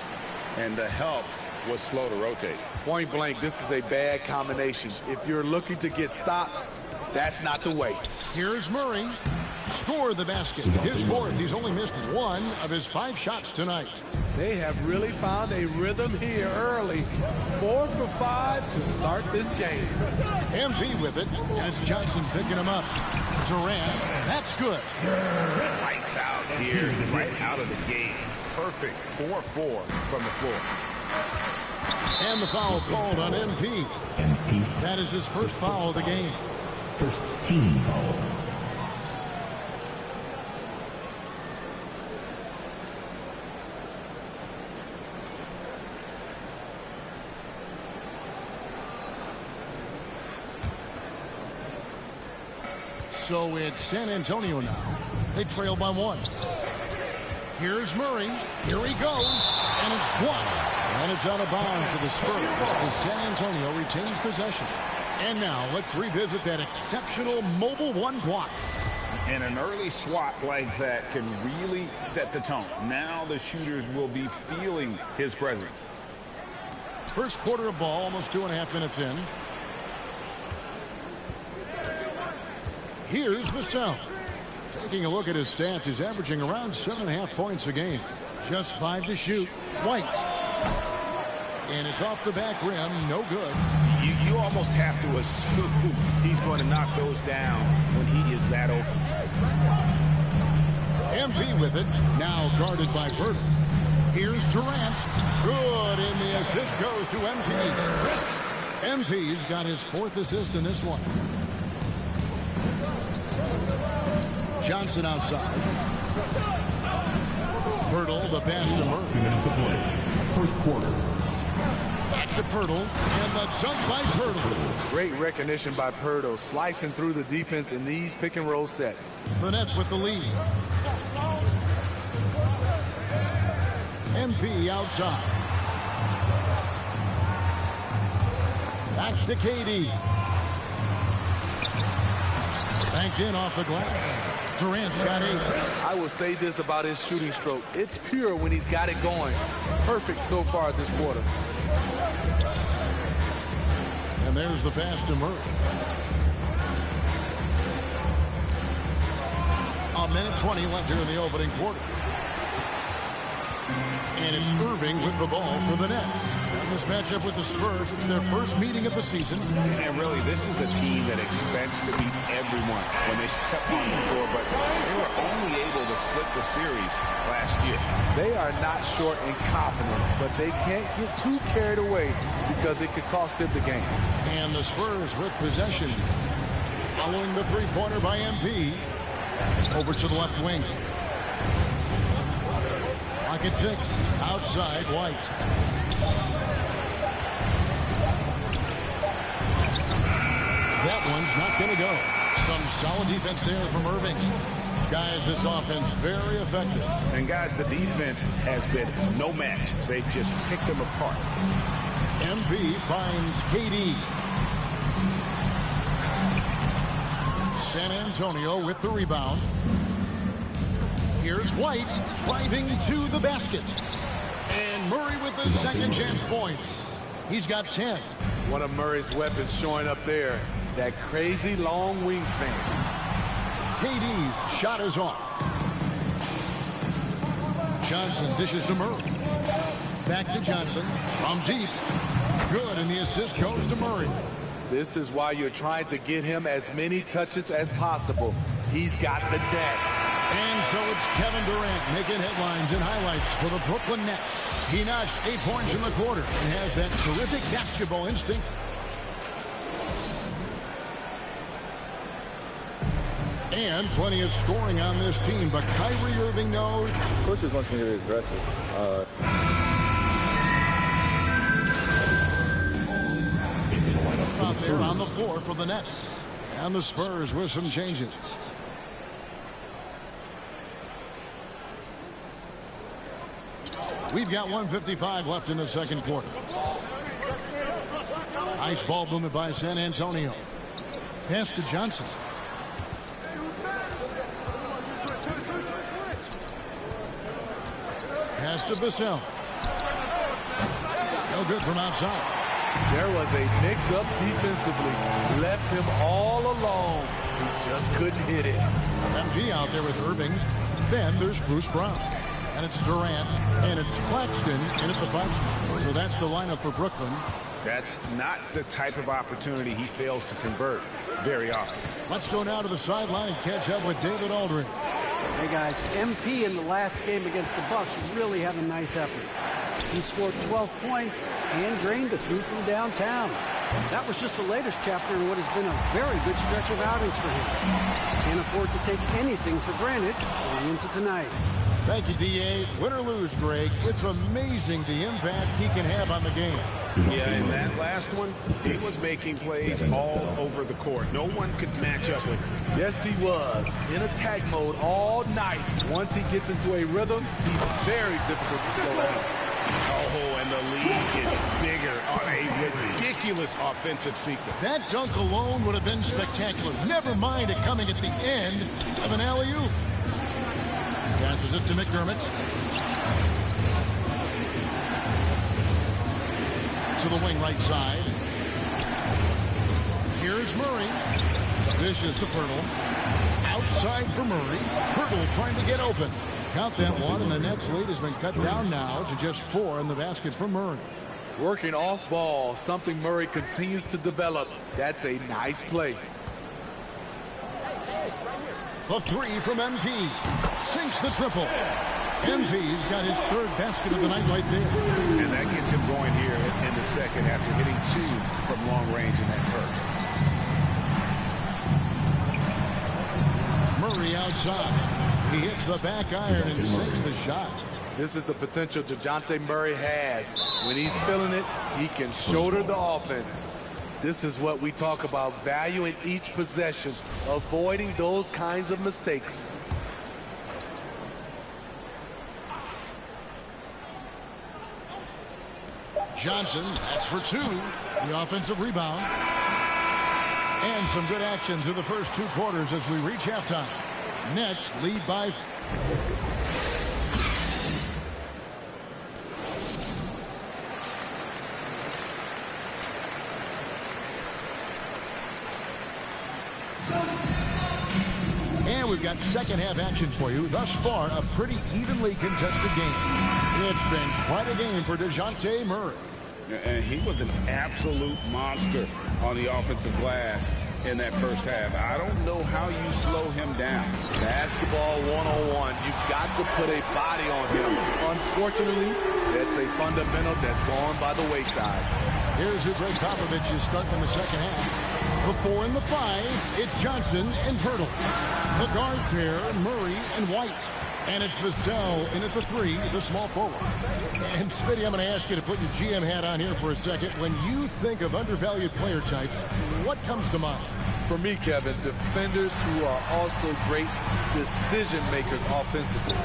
and the help was slow to rotate. Point blank, this is a bad combination. If you're looking to get stops, that's not the way. Here's Murray. Score the basket. His 4th. He's only missed 1 of his 5 shots tonight. They have really found a rhythm here early. 4 for 5 to start this game. MP with it, and it's Johnson picking him up. Durant, that's good. Lights out here, right out of the game. Perfect 4-4 from the floor. And the foul called on MP. That is his first foul of the game. First team foul. So it's San Antonio now. They trail by 1. Here's Murray. Here he goes. And it's blocked. And it's out of bounds to the Spurs as San Antonio retains possession. And now let's revisit that exceptional Mobile One block. And an early swat like that can really set the tone. Now the shooters will be feeling his presence. First quarter of ball, almost 2.5 minutes in. Here's Vassell. Taking a look at his stats, he's averaging around 7.5 points a game. Just 5 to shoot. White. And it's off the back rim. No good. You almost have to assume he's going to knock those down when he is that open. MP with it. Now guarded by Verter. Here's Durant. Good, and the assist goes to MP. MP's got his 4th assist in this one. Johnson outside. Pirtle, the pass to Murray. 2 minutes to play. First quarter. Back to Pirtle, and the dunk by Pirtle. Great recognition by Pirtle, slicing through the defense in these pick-and-roll sets. The Nets with the lead. MP outside. Back to KD. Banked in off the glass. Durant's got 8. I will say this about his shooting stroke. It's pure when he's got it going. Perfect so far this quarter. And there's the pass to Murray. 1:20 left here in the opening quarter. And it's Irving with the ball for the Nets. In this matchup with the Spurs, it's their first meeting of the season. And really, this is a team that expects to beat everyone when they step on the floor, but they were only able to split the series last year. They are not short in confidence, but they can't get too carried away because it could cost them the game. And the Spurs with possession. Following the three-pointer by MP. Over to the left wing. Lock at 6. Outside, White. That one's not going to go. Some solid defense there from Irving. Guys, this offense very effective. And guys, the defense has been no match. They've just picked them apart. MP finds KD. San Antonio with the rebound. Here's White driving to the basket. And Murray with the second chance points. He's got 10. One of Murray's weapons showing up there. That crazy long wingspan. KD's shot is off. Johnson dishes to Murray. Back to Johnson from deep. Good, and the assist goes to Murray. This is why you're trying to get him as many touches as possible. He's got the net. And so it's Kevin Durant making headlines and highlights for the Brooklyn Nets. He notched 8 points in the quarter and has that terrific basketball instinct. And plenty of scoring on this team, but Kyrie Irving knows. Coach just wants me to be aggressive. Out there on the floor for the Nets. And the Spurs with some changes. We've got 1:55 left in the second quarter. Nice ball movement by San Antonio. Pass to Johnson. Pass to Vassell. No good from outside. There was a mix-up defensively. Left him all alone. He just couldn't hit it. MG out there with Irving. Then there's Bruce Brown. And it's Durant. And it's Claxton in at the 5 spot. So that's the lineup for Brooklyn. That's not the type of opportunity he fails to convert very often. Let's go now to the sideline and catch up with David Aldridge. Hey, guys, MP in the last game against the Bucks really had a nice effort. He scored 12 points and drained a few from downtown. That was just the latest chapter in what has been a very good stretch of outings for him. Can't afford to take anything for granted going into tonight. Thank you, D.A. Win or lose, Greg, it's amazing the impact he can have on the game. Yeah, in that last one, he was making plays all over the court. No one could match up with him. Yes, he was. In attack mode all night. Once he gets into a rhythm, he's very difficult to slow down. Oh, and the lead gets bigger on a ridiculous ridiculous offensive sequence. That dunk alone would have been spectacular. Never mind it coming at the end of an alley-oop. Passes it to McDermott. To the wing right side. Here's Murray. Dish is to Poeltl. Outside for Murray. Poeltl trying to get open. Count that one, and the Nets lead has been cut down now to just 4 in the basket for Murray. Working off ball, something Murray continues to develop. That's a nice play. The three from MP. Sinks the triple. MP's got his 3rd basket of the night right there. And that gets him going here in the second after hitting 2 from long range in that first. Murray outside. He hits the back iron and sinks the shot. This is the potential DeJounte Murray has. When he's feeling it, he can shoulder the offense. This is what we talk about, value in each possession, avoiding those kinds of mistakes. Johnson, that's for 2. The offensive rebound. And some good action through the first 2 quarters as we reach halftime. Nets lead by... And we've got second half action for you. Thus far, a pretty evenly contested game. It's been quite a game for DeJounte Murray. And he was an absolute monster on the offensive glass in that first half. I don't know how you slow him down. Basketball 101. You've got to put a body on him. Unfortunately, that's a fundamental that's gone by the wayside. Here's who Greg Popovich is starting in the second half. The 4 and the 5, it's Johnson and Poeltl. The guard pair, Murray and White. And it's Vassell in at the 3, the small forward. And Smitty, I'm going to ask you to put your GM hat on here for a second. When you think of undervalued player types, what comes to mind? For me, Kevin, defenders who are also great decision makers offensively.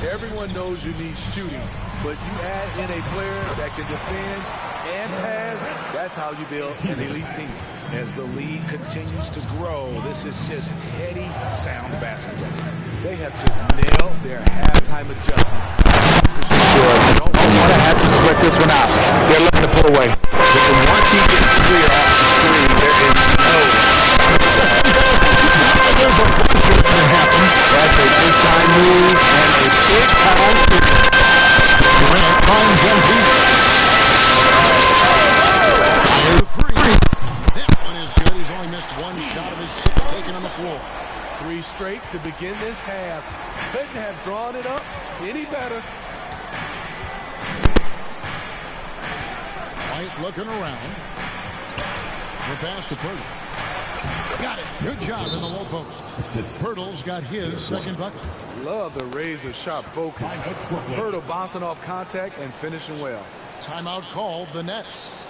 Everyone knows you need shooting, but you add in a player that can defend and pass, that's how you build an elite team. As the league continues to grow, this is just heady, sound basketball. They have just nailed their halftime adjustments. That's for sure. Don't want to have to sweat this one out. They're looking to pull away. Once he gets clear off the screen, there is no. There's a bunch of it can happen. That's a big-time move and a big-time Durant finds empty. He's only missed 1 shot of his 6 taken on the floor. 3 straight to begin this half. Couldn't have drawn it up any better. White looking around. The pass to Poeltl. Got it. Good job in the low post. Poeltl's got his 2nd bucket. Love the razor-sharp focus. Poeltl bouncing off contact and finishing well. Timeout called the Nets.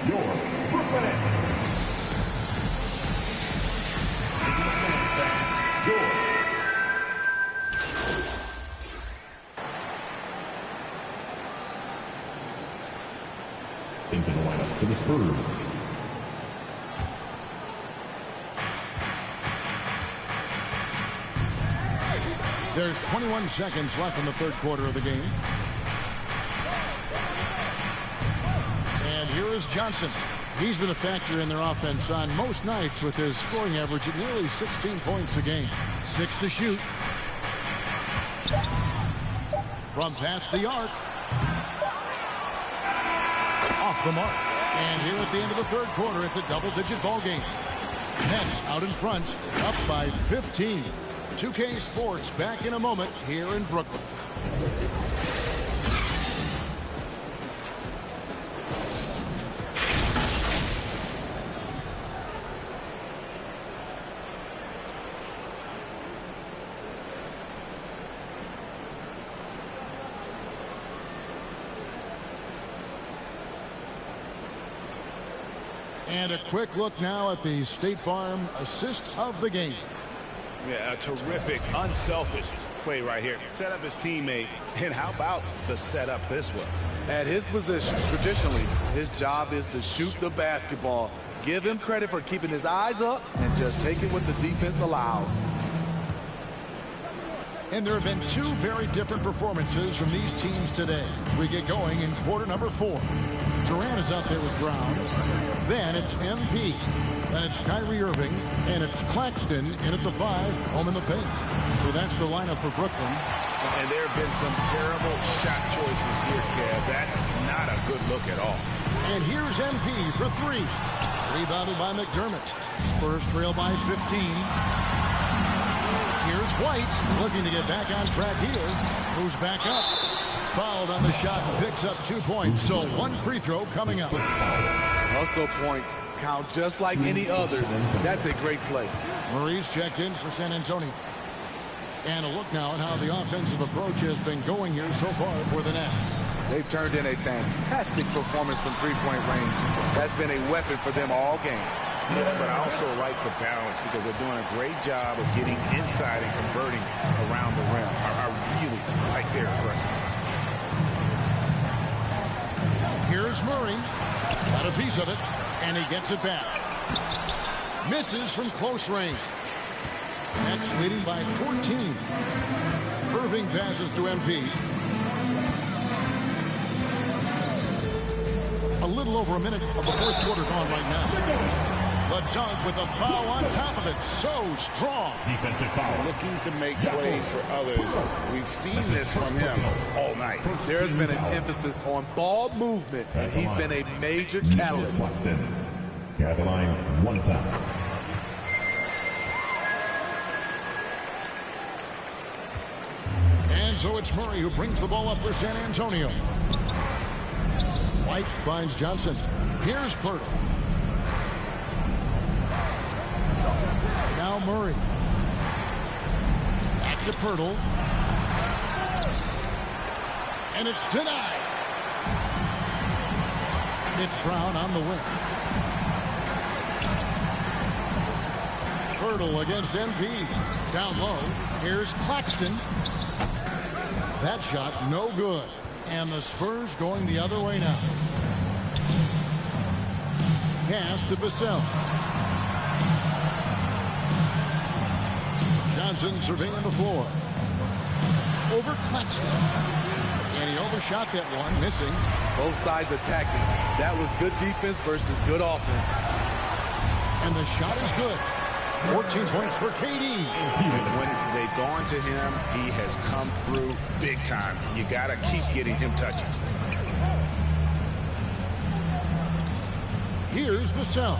Your Brooklyn Nets. Into the lineup for the Spurs. There's 21 seconds left in the 3rd quarter of the game. And here is Johnson. He's been a factor in their offense on most nights with his scoring average at nearly 16 points a game. 6 to shoot. From past the arc. Off the mark. And here at the end of the 3rd quarter, it's a double-digit ball game. Nets out in front, up by 15. 2K Sports back in a moment here in Brooklyn. And a quick look now at the State Farm assist of the game. Yeah, a terrific, unselfish play right here. Set up his teammate, and how about the setup this was? At his position, traditionally, his job is to shoot the basketball. Give him credit for keeping his eyes up and just taking what the defense allows. And there have been two very different performances from these teams today as we get going in quarter number 4. Durant is out there with Brown. Then it's MP. Then it's Kyrie Irving. And it's Claxton in at the 5, home in the paint. So that's the lineup for Brooklyn. And there have been some terrible shot choices here, Kev. That's not a good look at all. And here's MP for 3. Rebounded by McDermott. Spurs trail by 15. Here's White looking to get back on track here. Moves back up. Fouled on the shot and picks up 2 points. So 1 free throw coming up. Hustle points count just like any others. That's a great play. Murray's checked in for San Antonio. And a look now at how the offensive approach has been going here so far for the Nets. They've turned in a fantastic performance from three-point range. That's been a weapon for them all game. But I also like the balance because they're doing a great job of getting inside and converting around the rim. I really like their aggressiveness. Here's Murray. Got a piece of it, and he gets it back. Misses from close range. Nets leading by 14. Irving passes to MP. A little over a minute of the fourth quarter gone right now. The dunk with a foul on top of it. So strong. Defensive foul. Looking to make plays for others. We've seen this from him all night. There's been an emphasis on ball movement, and he's been a major catalyst. At the line, 1 time. And so it's Murray who brings the ball up for San Antonio. White finds Johnson. Here's Pirtle. Now Murray. Back to Pirtle. And it's denied. It's Brown on the wing. Pirtle against MP. Down low. Here's Claxton. That shot no good. And the Spurs going the other way now. Pass to Vassell. Johnson surveying the floor. Over Claxton. And he overshot that one, missing. Both sides attacking. That was good defense versus good offense. And the shot is good. 14 points for KD. When they've gone to him, he has come through big time. You got to keep getting him touches. Here's Vassell.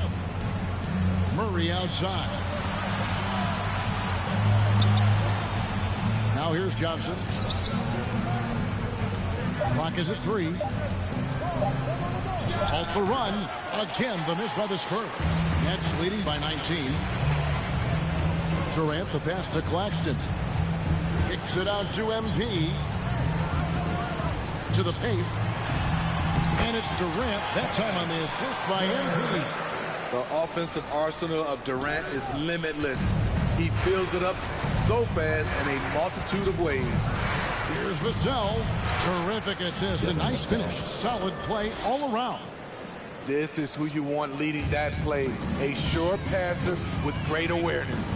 Murray outside. Now here's Johnson. Clock is at 3. Halt the run. Again, the miss by the Spurs. Nets leading by 19. Durant, the pass to Claxton. Kicks it out to MP. To the paint. And it's Durant, that time on the assist by MP. The offensive arsenal of Durant is limitless. He fills it up so fast in a multitude of ways. Here's Vassell. Terrific assist. A nice finish. Solid play all around. This is who you want leading that play. A sure passer with great awareness.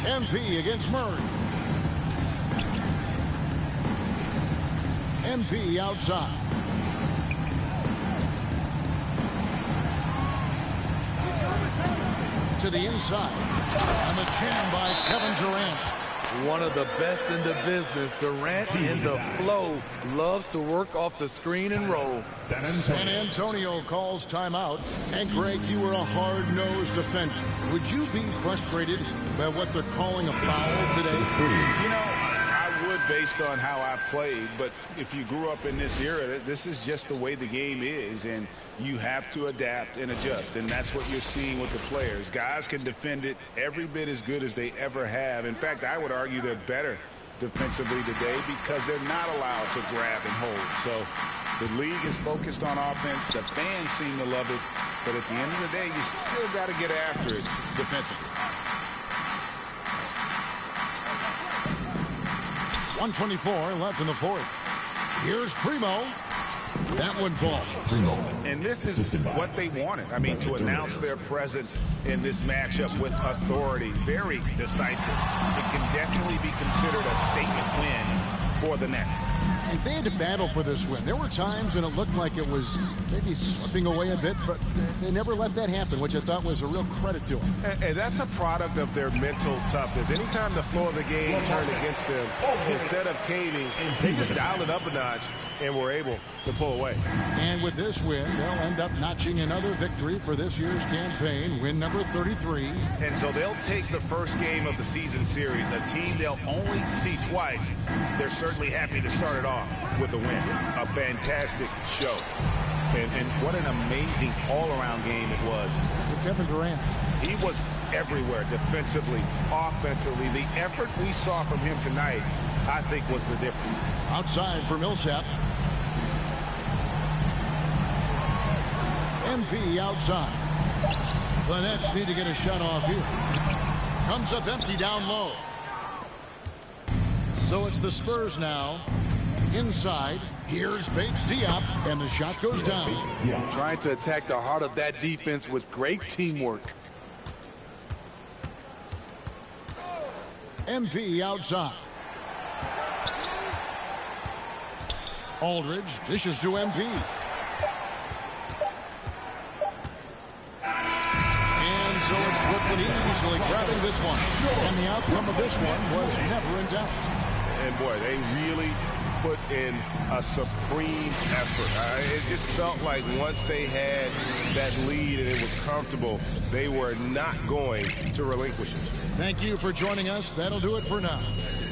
MP against Murray. MP outside. To the inside. And the jam by Kevin Durant. One of the best in the business. Durant in the flow. Loves to work off the screen and roll. San Antonio calls timeout. And Greg, you were a hard-nosed defender. Would you be frustrated by what they're calling a foul today? You know, I would based on how I played, but if you grew up in this era, this is just the way the game is, and you have to adapt and adjust, and that's what you're seeing with the players. Guys can defend it every bit as good as they ever have. In fact, I would argue they're better defensively today because they're not allowed to grab and hold. So the league is focused on offense. The fans seem to love it, but at the end of the day, you still got to get after it defensively. 1:24 left in the fourth. Here's Primo. That one falls. And this is what they wanted. I mean, to announce their presence in this matchup with authority, very decisive. It can definitely be considered a statement win for the Nets. And they had to battle for this win. There were times when it looked like it was maybe slipping away a bit, but they never let that happen, which I thought was a real credit to them. And that's a product of their mental toughness. Anytime the flow of the game turned against them, instead of caving, they just dialed it up a notch and were able to pull away. And with this win, they'll end up notching another victory for this year's campaign, win number 33. And so they'll take the first game of the season series, a team they'll only see twice. They're certainly happy to start it off with a win. A fantastic show. And what an amazing all-around game it was. Kevin Durant. He was everywhere, defensively, offensively. The effort we saw from him tonight, I think, was the difference. Outside for Millsap. MP outside. The Nets need to get a shot off here. Comes up empty down low. So it's the Spurs now. Inside, here's Bates Diop, and the shot goes down. Trying to attack the heart of that defense with great teamwork. MP outside. Aldridge dishes to MP. And so it's Brooklyn easily grabbing this one. And the outcome of this one was never in doubt. And boy, they really put in a supreme effort. It just felt like once they had that lead and it was comfortable, they were not going to relinquish it. Thank you for joining us. That'll do it for now.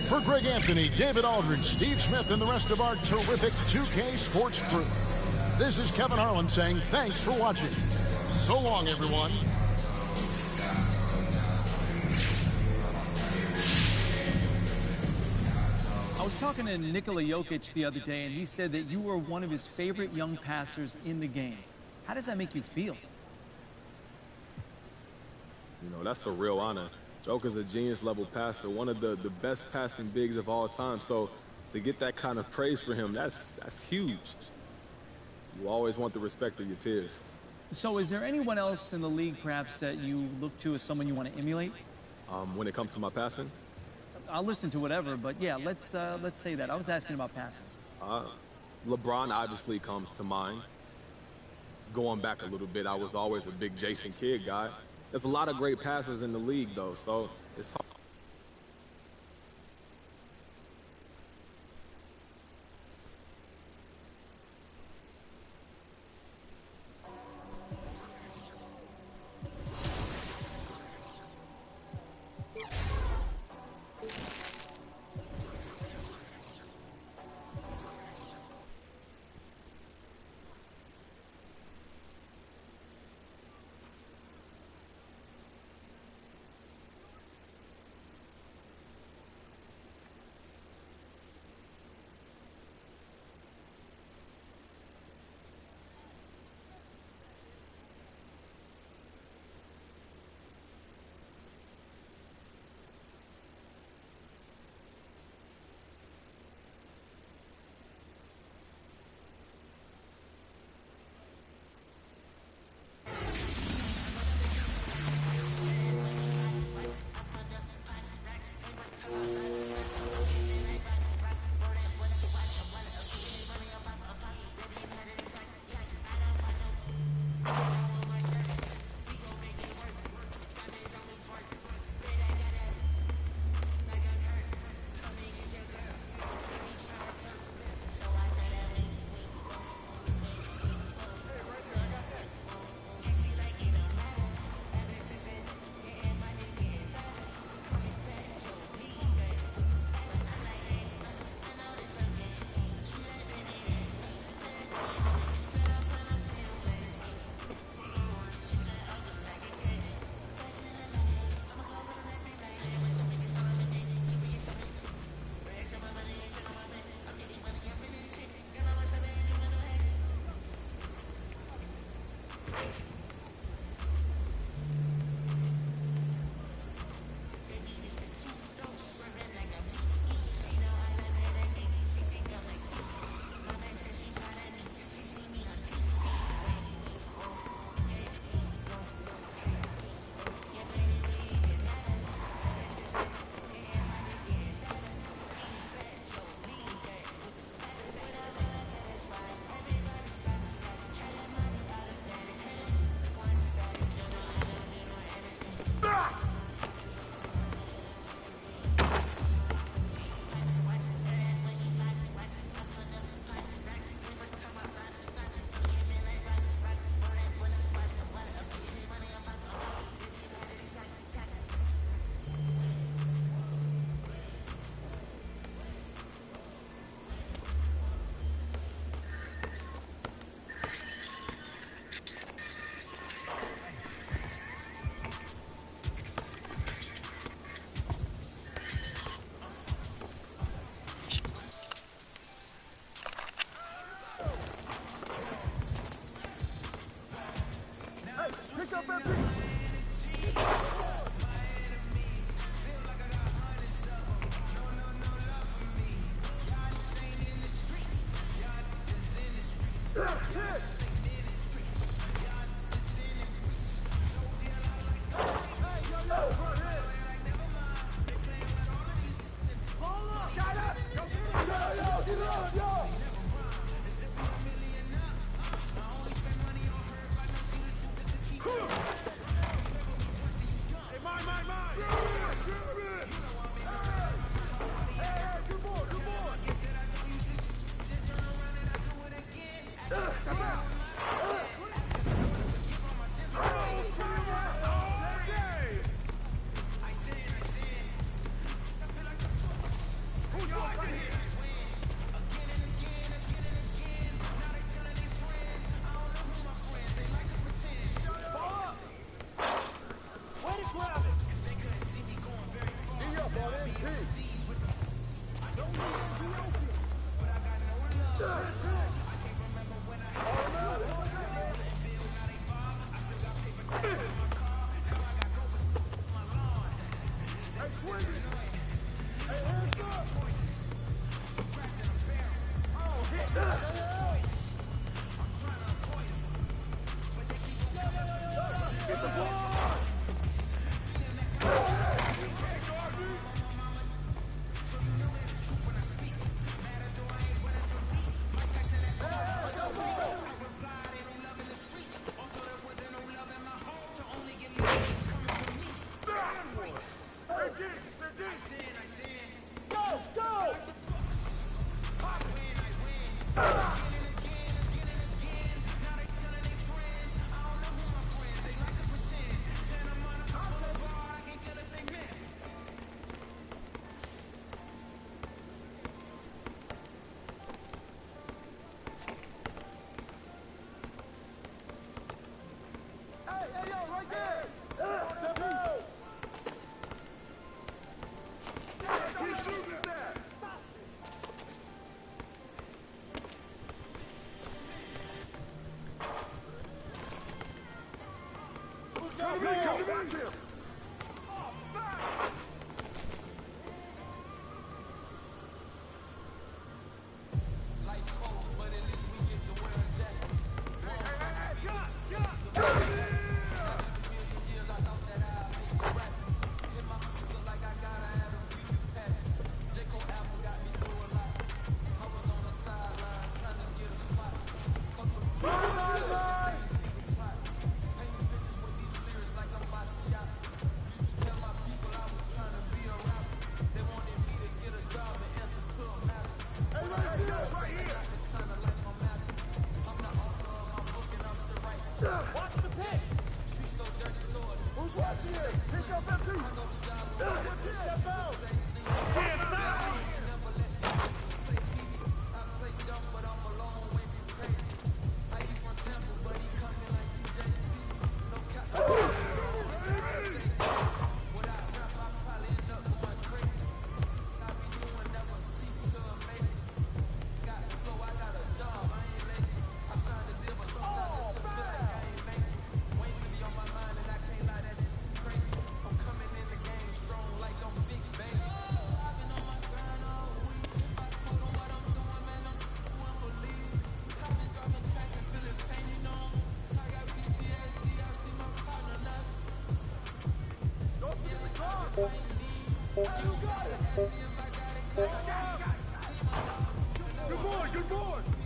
For Greg Anthony, David Aldridge, Steve Smith, and the rest of our terrific 2K Sports crew, this is Kevin Harlan saying thanks for watching. So long, everyone. I was talking to Nikola Jokic the other day, and he said that you were one of his favorite young passers in the game. How does that make you feel? You know, that's a real honor. Joker's a genius-level passer, one of the best passing bigs of all time. So to get that kind of praise for him, that's huge. You always want the respect of your peers. So is there anyone else in the league, perhaps, that you look to as someone you want to emulate? When it comes to my passing? I'll listen to whatever, but yeah, let's say that. I was asking about passing. LeBron obviously comes to mind. Going back a little bit, I was always a big Jason Kidd guy. There's a lot of great passers in the league, though, so it's hard. Good board, good board.